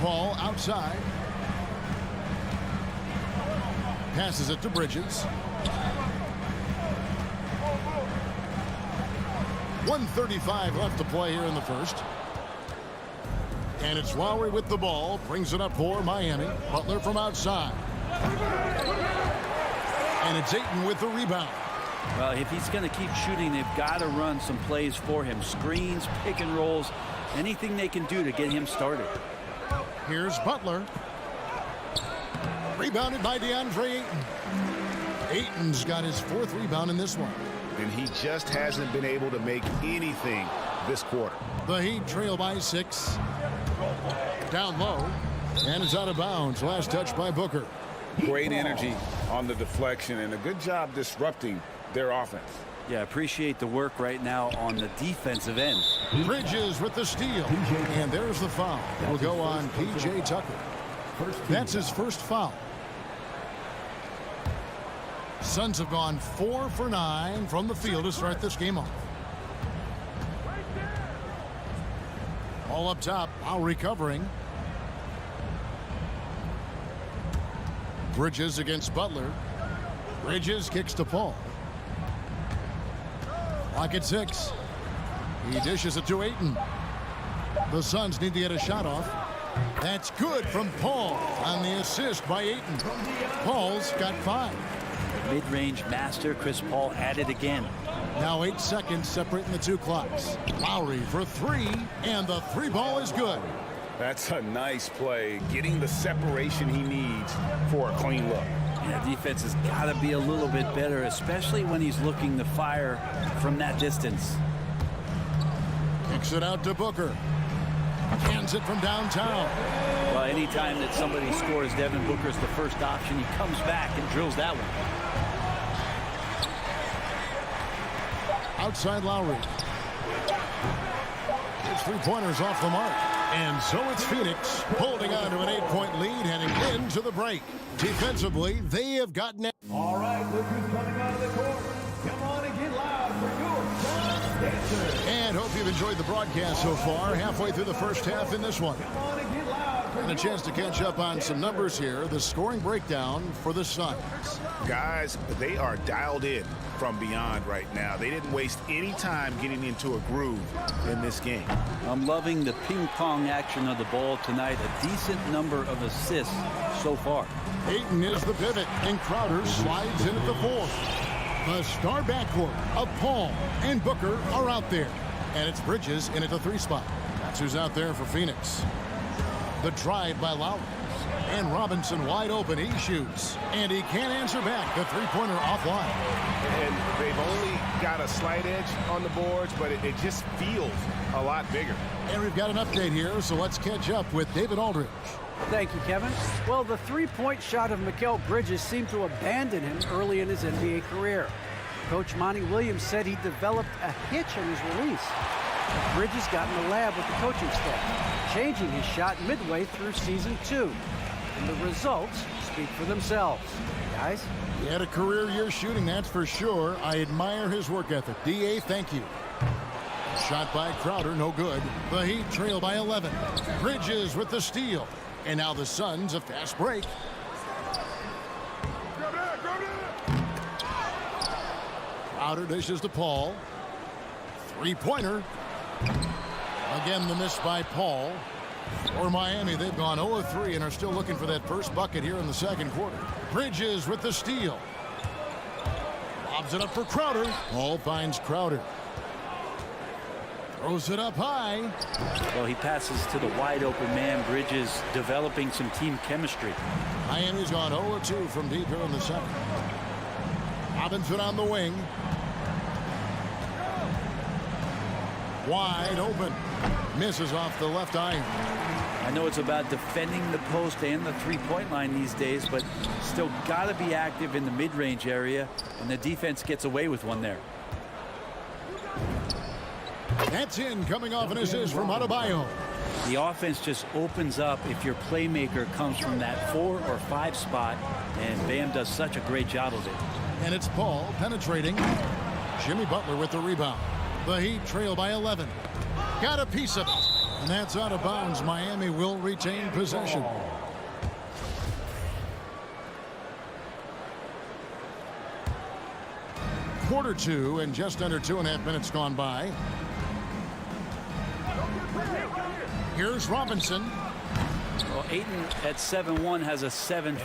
Paul outside. Passes it to Bridges. 1:35 left to play here in the first. And it's Lowry with the ball. Brings it up for Miami. Butler from outside. And it's Ayton with the rebound. Well, if he's going to keep shooting, they've got to run some plays for him. Screens, pick and rolls, anything they can do to get him started. Here's Butler. Rebounded by DeAndre Ayton. Ayton's got his 4th rebound in this one. And he just hasn't been able to make anything this quarter. The Heat trail by 6. Down low. And it's out of bounds. Last touch by Booker. Great energy on the deflection and a good job disrupting their offense. Yeah, appreciate the work right now on the defensive end. Bridges with the steal. And there's the foul. It'll go on P.J. Tucker. That's his first foul. Suns have gone 4 for 9 from the field to start this game off. All up top, now recovering. Bridges against Butler. Bridges kicks to Paul. Clock at 6. He dishes it to Ayton. The Suns need to get a shot off. That's good from Paul on the assist by Ayton. Paul's got 5. Mid-range master Chris Paul at it again. Now 8 seconds separating the 2 clocks. Lowry for 3, and the 3 ball is good. That's a nice play, getting the separation he needs for a clean look. Yeah, defense has got to be a little bit better, especially when he's looking to fire from that distance. Kicks it out to Booker. Hands it from downtown. Well, anytime that somebody scores, Devin Booker's the first option. He comes back and drills that one. Outside Lowry. His 3-pointers off the mark. And so it's Phoenix holding on to an 8-point lead heading into the break. Defensively, they have gotten it. All right, look who's coming out of the court. Come on and get loud for your Suns Dancers. And hope you've enjoyed the broadcast so far. Halfway through the first half in this one. Come on and get loud for And a chance to catch up on some numbers here. The scoring breakdown for the Suns. Guys, they are dialed in from beyond right now. They didn't waste any time getting into a groove in this game. I'm loving the ping-pong action of the ball tonight. A decent number of assists so far. Ayton is the pivot, and Crowder slides in at the 4. The star backcourt of Paul and Booker are out there. And it's Bridges in at the 3 spot. That's who's out there for Phoenix. The drive by Lowry. And Robinson wide open. He shoots. And he can't answer back. The 3-pointer offline. And they've only got a slight edge on the boards, but it just feels a lot bigger. And we've got an update here, so let's catch up with David Aldridge. Thank you, Kevin. Well, the 3-point shot of Mikal Bridges seemed to abandon him early in his NBA career. Coach Monty Williams said he developed a hitch in his release. Bridges got in the lab with the coaching staff, changing his shot midway through season 2. And the results speak for themselves. Guys? He had a career year shooting, that's for sure. I admire his work ethic. D.A., thank you. Shot by Crowder, no good. The Heat trail by 11. Bridges with the steal. And now the Suns, a fast break. Crowder dishes to Paul. 3-pointer. Again, the miss by Paul. For Miami, they've gone 0-3 and are still looking for that first bucket here in the second quarter. Bridges with the steal. Lobs it up for Crowder. Paul finds Crowder. Throws it up high. Well, he passes to the wide open man. Bridges developing some team chemistry. Miami's gone 0-2 from deep here in the second. Robinson on the wing. Wide open. Misses off the left eye. I know it's about defending the post and the 3-point line these days, but still got to be active in the mid-range area, and the defense gets away with one there. That's in, coming off an assist from Adebayo. The offense just opens up if your playmaker comes from that 4 or 5 spot, and Bam does such a great job of it. And it's Paul penetrating. Jimmy Butler with the rebound. The Heat trail by 11. Got a piece of it. And that's out of bounds. Miami will retain possession. Quarter 2 and just under 2.5 minutes gone by. Here's Robinson. Well, Ayton at 7'1" has a 7'5"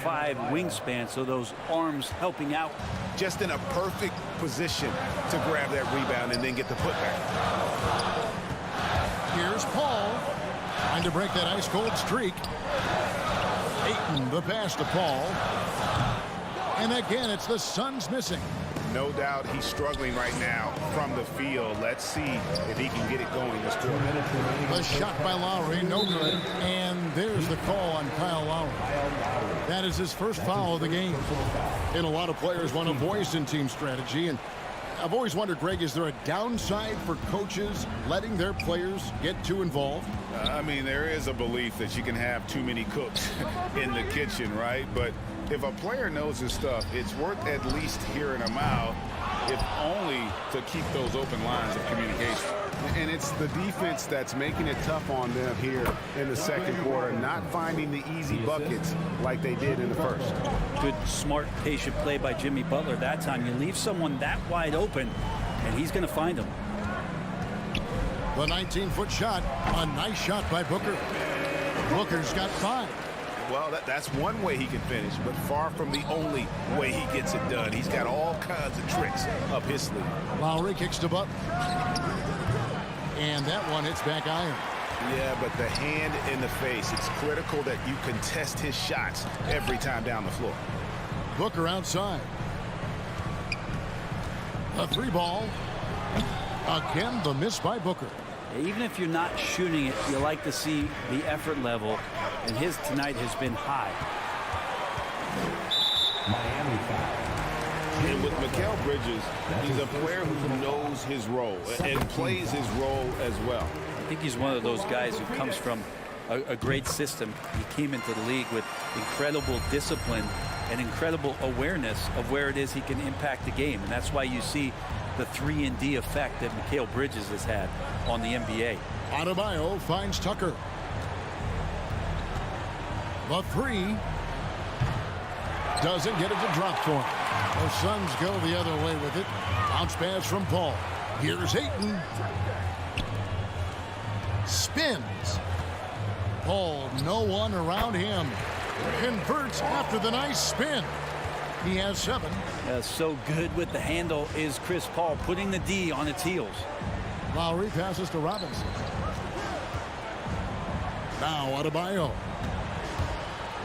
wingspan, so those arms helping out. Just in a perfect position to grab that rebound and then get the putback. Here's Paul. Trying to break that ice-cold streak. Ayton, the pass to Paul. And again, it's the Suns missing. No doubt he's struggling right now from the field. Let's see if he can get it going this quarter. The shot by Lowry, no good. And there's the call on Kyle Lowry. That is his first foul of the game. And a lot of players want a voice in team strategy. And I've always wondered, Greg, is there a downside for coaches letting their players get too involved? I mean, there is a belief that you can have too many cooks in the kitchen, right? But if a player knows his stuff, it's worth at least hearing him out, if only to keep those open lines of communication. And it's the defense that's making it tough on them here in the second quarter, not finding the easy buckets like they did in the first. Good, smart, patient play by Jimmy Butler that time. You leave someone that wide open, and he's going to find them. The 19-foot shot, a nice shot by Booker. Booker's got 5. Well, that's one way he can finish, but far from the only way he gets it done. He's got all kinds of tricks up his sleeve. Lowry kicks to Butler. And that one hits back iron. Yeah, but the hand in the face, it's critical that you contest his shots every time down the floor. Booker outside. A 3-ball. Again, the miss by Booker. Even if you're not shooting it, you like to see the effort level, and his tonight has been high. Miami foul. And with Mikal Bridges, he's a player who knows his role and plays his role as well. I think he's one of those guys who comes from a great system. He came into the league with incredible discipline and incredible awareness of where it is he can impact the game, and that's why you see the 3-and-D effect that Mikal Bridges has had on the NBA. Adebayo finds Tucker. The 3 doesn't get it to drop for him. The Suns go the other way with it. Bounce pass from Paul. Here's Ayton. Spins. Paul, no one around him. Converts after the nice spin. He has 7. So good with the handle is Chris Paul, putting the D on its heels. Lowry passes to Robinson. Now Adebayo.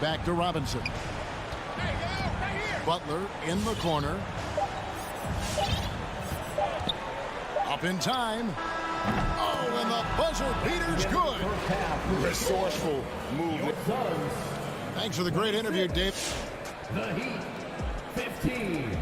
Back to Robinson. Butler in the corner. Up in time. Oh, and the buzzer beater's good. Resourceful move. Thanks for the great interview, Dave. The Heat, 15.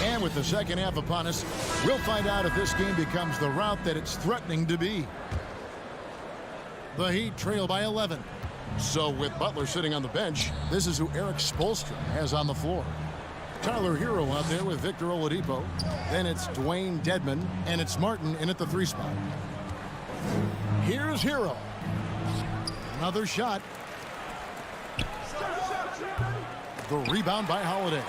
And with the second half upon us, we'll find out if this game becomes the route that it's threatening to be. The Heat trail by 11. So with Butler sitting on the bench, this is who Eric Spoelstra has on the floor. Tyler Hero out there with Victor Oladipo. Then it's Dwayne Dedmon, and it's Martin in at the 3 spot. Here's Hero. Another shot. The rebound by Holiday.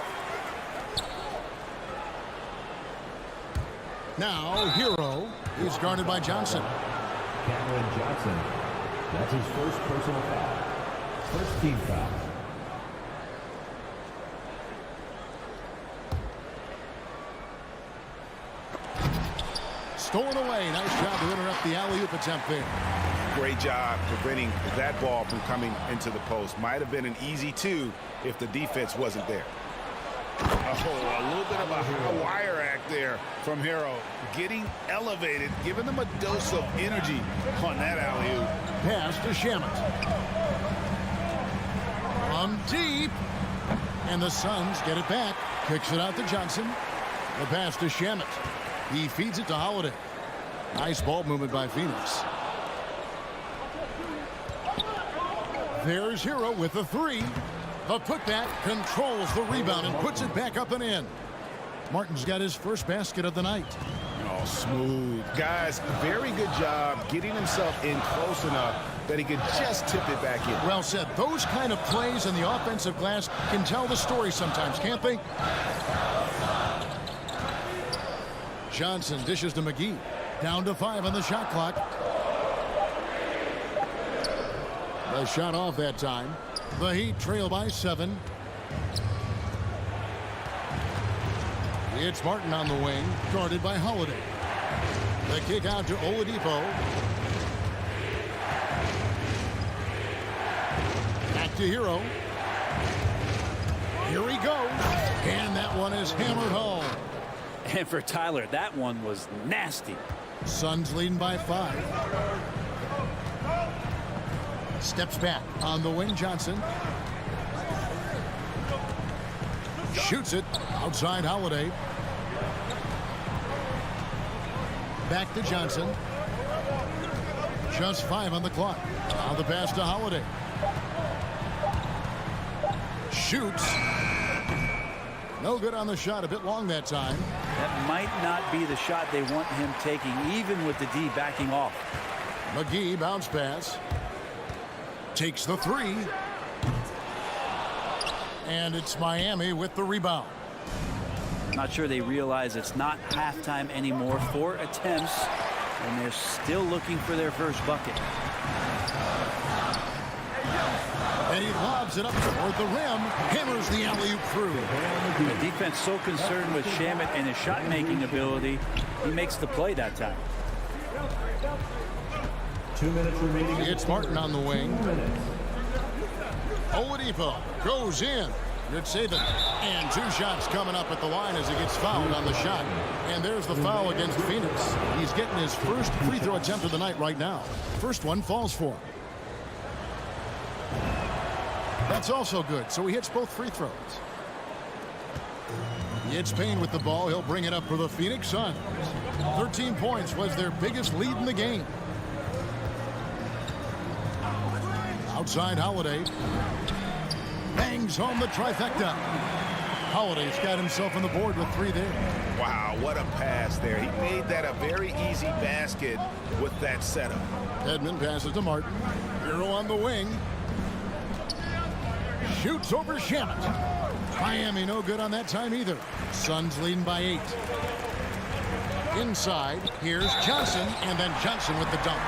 Now Hero is guarded by Johnson. Cameron Johnson. That's his first personal foul. First team foul. Stolen away. Nice job to interrupt the alley-oop attempt there. Great job preventing that ball from coming into the post. Might have been an easy 2 if the defense wasn't there. Oh, a little bit of a wire act there from Hero. Getting elevated, giving them a dose of energy on that alley-oop. Pass to Shamet. From deep. And the Suns get it back. Kicks it out to Johnson. The pass to Shamet. He feeds it to Holiday. Nice ball movement by Phoenix. There's Hero with the 3. The putback controls the rebound and puts it back up and in. Martin's got his first basket of the night. Oh, smooth. Guys, very good job getting himself in close enough that he could just tip it back in. Well said. Those kind of plays in the offensive glass can tell the story sometimes, can't they? Johnson dishes to McGee. Down to 5 on the shot clock. The shot off that time. The Heat trail by 7. It's Martin on the wing, guarded by Holiday. The kick out to Oladipo. Back to Hero. Here he goes. And that one is hammered home. And for Tyler, that one was nasty. Suns leading by 5. Steps back on the wing, Johnson. Shoots it outside Holiday. Back to Johnson. Just 5 on the clock. Now the pass to Holiday. Shoots. No good on the shot. A bit long that time. That might not be the shot they want him taking, even with the D backing off. McGee bounce pass. Takes the three. And it's Miami with the rebound. Not sure they realize it's not halftime anymore. 4 attempts, and they're still looking for their first bucket. And he lobs it up toward the rim. Hammers the alley-oop through. The defense so concerned with Shamet and his shot-making ability, he makes the play that time. 2 minutes remaining. It's Martin on the wing. Oladipo goes in. Good save it. And 2 shots coming up at the line as he gets fouled on the shot. And there's the foul against Phoenix. He's getting his first free throw attempt of the night right now. First one falls for him. That's also good, so he hits both free throws. It's Payne with the ball. He'll bring it up for the Phoenix Suns. 13 points was their biggest lead in the game. Outside Holiday. Bangs home the trifecta. Holiday's got himself on the board with 3 there. Wow, what a pass there. He made that a very easy basket with that setup. Edmond passes to Martin. Hero on the wing. Shoots over Shamet. Miami no good on that time either. Suns leading by 8. Inside, here's Johnson, and then Johnson with the dunk.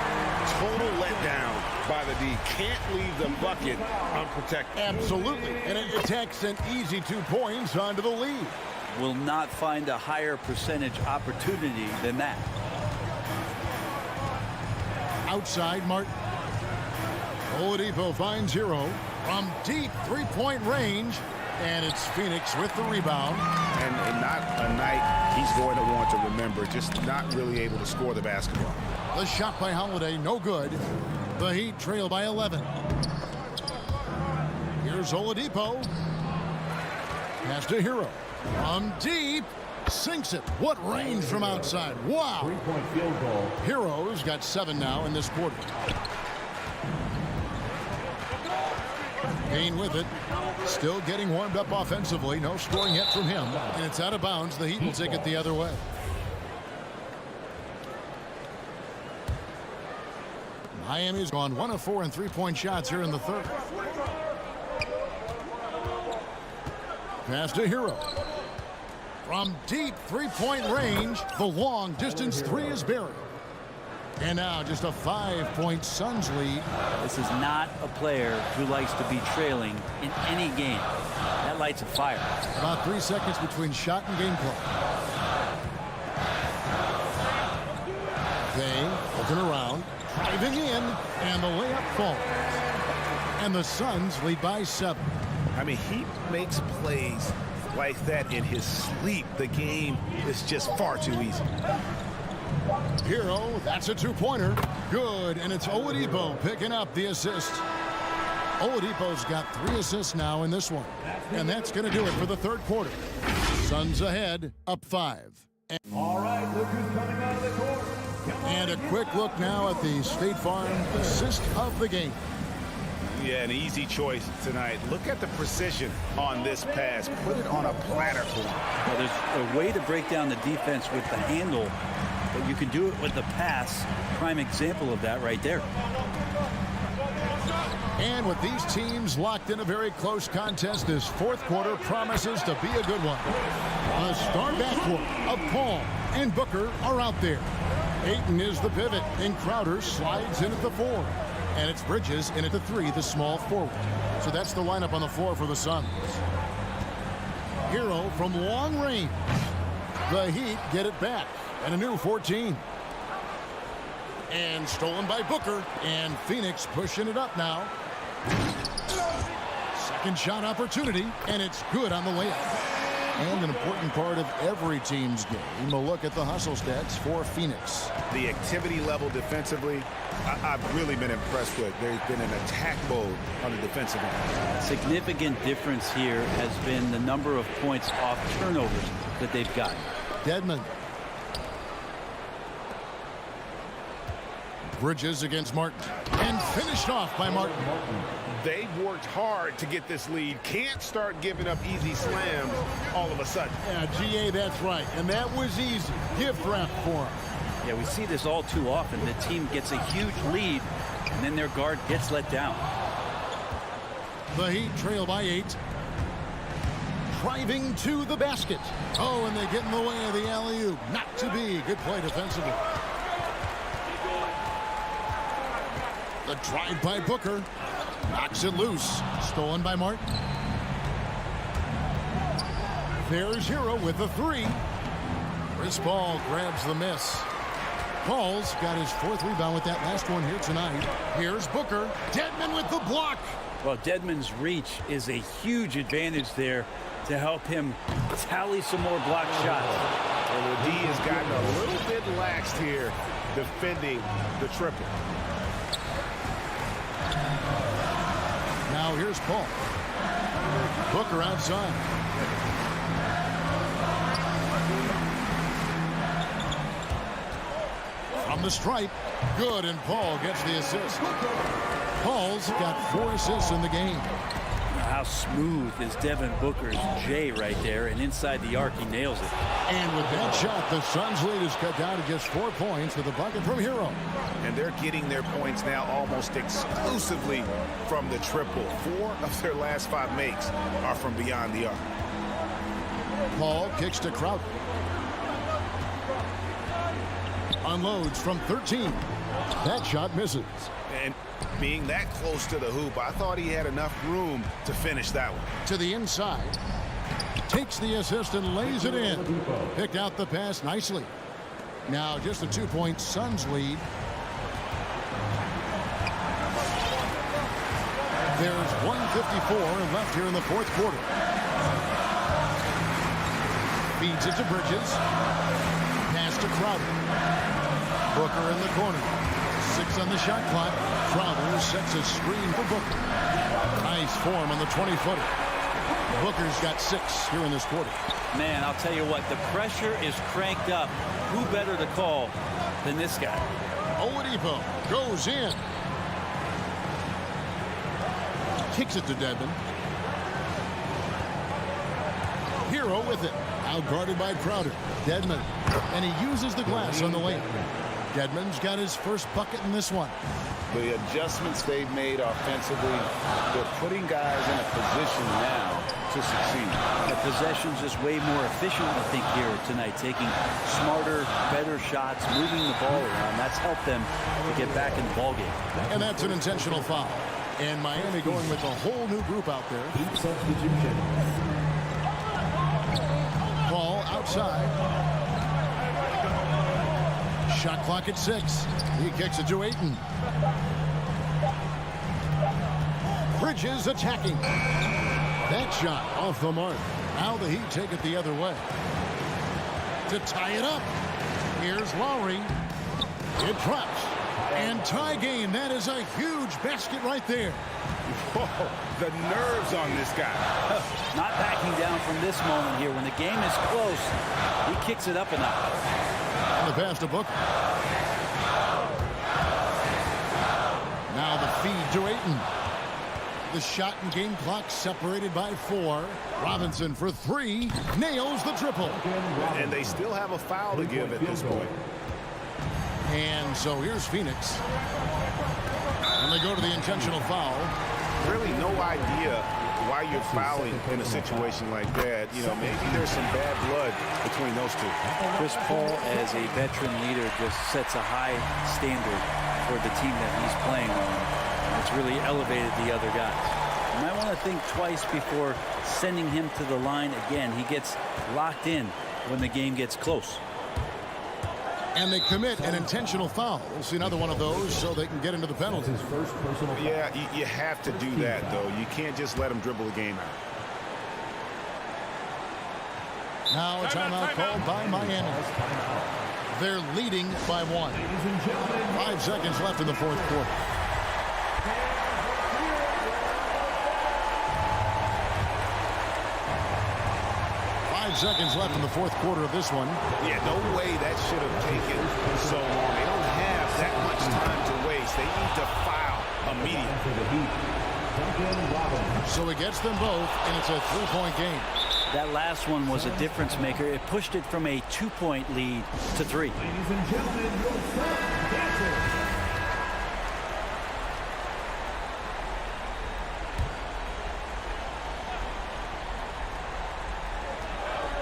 Total letdown by the D. Can't leave the bucket unprotected. Absolutely, and it takes an easy 2 points onto the lead. Will not find a higher percentage opportunity than that. Outside, Martin. Oladipo finds Hero from deep 3-point range, and it's Phoenix with the rebound. And not a night he's going to want to remember, just not really able to score the basketball. The shot by Holiday, no good. The Heat trail by 11. Here's Oladipo. Pass to Hero. From deep, sinks it. What range from outside. Wow. 3-point field goal. Hero's got 7 now in this quarter. Payne with it. Still getting warmed up offensively. No scoring yet from him. And it's out of bounds. The Heat will take it the other way. Miami's gone 1 of 4 in 3-point shots here in the third. Pass to Hero. From deep 3-point range, the long distance 3 is buried. And now just a 5-point Suns lead. This is not a player who likes to be trailing in any game. That lights a fire. About 3 seconds between shot and game clock. They looking around, driving in, and the layup falls. And the Suns lead by 7. I mean, he makes plays like that in his sleep. The game is just far too easy. Hero, that's a 2-pointer. Good, and it's Oladipo picking up the assist. Oladipo's got 3 assists now in this one. And that's going to do it for the third quarter. Suns ahead, up 5. All right, look who's coming out of the court. And a quick look now at the State Farm assist of the game. Yeah, an easy choice tonight. Look at the precision on this pass. Put it on a platter for him. Well, there's a way to break down the defense with the handle, but you can do it with the pass. Prime example of that right there. And with these teams locked in a very close contest, this fourth quarter promises to be a good one. The star backcourt of Paul and Booker are out there. Ayton is the pivot, and Crowder slides in at the 4. And it's Bridges in at the 3, the small forward. So that's the lineup on the floor for the Suns. Hero from long range. The Heat get it back, and a new 14. And stolen by Booker, and Phoenix pushing it up now. Second shot opportunity, and it's good on the layup. And an important part of every team's game, a look at the hustle stats for Phoenix. The activity level defensively, I've really been impressed with. There's been an attack mode on the defensive end. Significant difference here has been the number of points off turnovers that they've gotten. Dedmon. Bridges against Martin. And finished off by Martin. They worked hard to get this lead. Can't start giving up easy slams all of a sudden. Yeah, GA, that's right. And that was easy. Gift wrap for him. Yeah, we see this all too often. The team gets a huge lead, and then their guard gets let down. The Heat trail by 8. Driving to the basket. Oh, and they get in the way of the alley-oop. Not to be. Good play defensively. The drive by Booker. Knocks it loose. Stolen by Martin. There's Hero with a 3. Chris Paul grabs the miss. Paul's got his 4th rebound with that last one here tonight. Here's Booker. Dedmon with the block. Well, Dedmon's reach is a huge advantage there to help him tally some more block shots. And the D has gotten a little bit laxed here defending the triple. Now here's Paul. Booker outside. From the stripe. Good, and Paul gets the assist. Paul's got 4 assists in the game. How smooth is Devin Booker's J right there, and inside the arc he nails it. And with that shot, the Suns' lead is cut down to just 4 points with the bucket from Hero. And they're getting their points now almost exclusively from the triple. 4 of their last 5 makes are from beyond the arc. Paul kicks to Crowder. Unloads from 13. That shot misses. And being that close to the hoop, I thought he had enough room to finish that one. To the inside. Takes the assist and lays it in. Picked out the pass nicely. Now just a 2-point Suns lead. There's 1:54 left here in the 4th quarter. Feeds it to Bridges. Pass to Crowder. Booker in the corner. 6 on the shot clock. Crowder sets a screen for Booker. Nice form on the 20-footer. Booker's got 6 here in this quarter. Man, I'll tell you what, the pressure is cranked up. Who better to call than this guy? Oladipo goes in. Kicks it to Dedmon. Hero with it. Out guarded by Crowder. Dedmon. And he uses the glass on the lane. Dedmon's got his first bucket in this one. The adjustments they've made offensively, they're putting guys in a position now to succeed. The possession's just way more efficient, I think, here tonight. Taking smarter, better shots, moving the ball around. That's helped them to get back in the ballgame. And that's an intentional foul. And Miami going with a whole new group out there. Heat substitution. Ball outside. Shot clock at 6. He kicks it to Ayton. Bridges attacking. That shot off the mark. Now the Heat take it the other way. To tie it up. Here's Lowry. It drops. And tie game. That is a huge basket right there. Whoa, the nerves on this guy. Not backing down from this moment here. When the game is close, he kicks it up a notch. And the pass to Booker. Now the feed to Ayton. The shot and game clock separated by 4. Robinson for 3. Nails the triple. And they still have a foul to give at this point. And so here's Phoenix. And they go to the intentional foul. Really no idea why you're fouling in a situation like that. You know, maybe there's some bad blood between those two. Chris Paul, as a veteran leader, just sets a high standard for the team that he's playing on. It's really elevated the other guys. You might want to think twice before sending him to the line again. He gets locked in when the game gets close. And they commit an intentional foul. We'll see another one of those so they can get into the penalties. Yeah, you have to do that, though. You can't just let them dribble the game out. Now a timeout called by Miami. They're leading by 1. 5 seconds left in the 4th quarter. Seconds left in the 4th quarter of this one. Yeah, no way that should have taken so long. They don't have that much time to waste. They need to foul immediately. So he gets them both, and it's a 3-point game. That last one was a difference maker. It pushed it from a 2-point lead to 3. Ladies and gentlemen, your first dancer.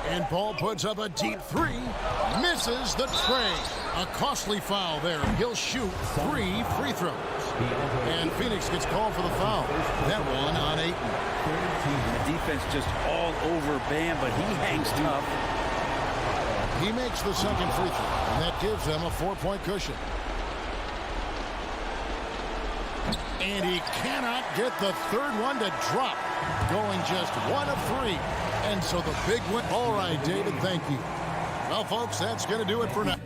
And Paul puts up a deep three. Misses the tray. A costly foul there. He'll shoot 3 free throws. And Phoenix gets called for the foul. That one on Ayton. The defense just all over Bam, but he hangs tough. He makes the second free throw, and that gives them a 4-point cushion. And he cannot get the third one to drop. Going just 1 of 3. And so the big win. All right, David, thank you. Well, folks, that's going to do it for now.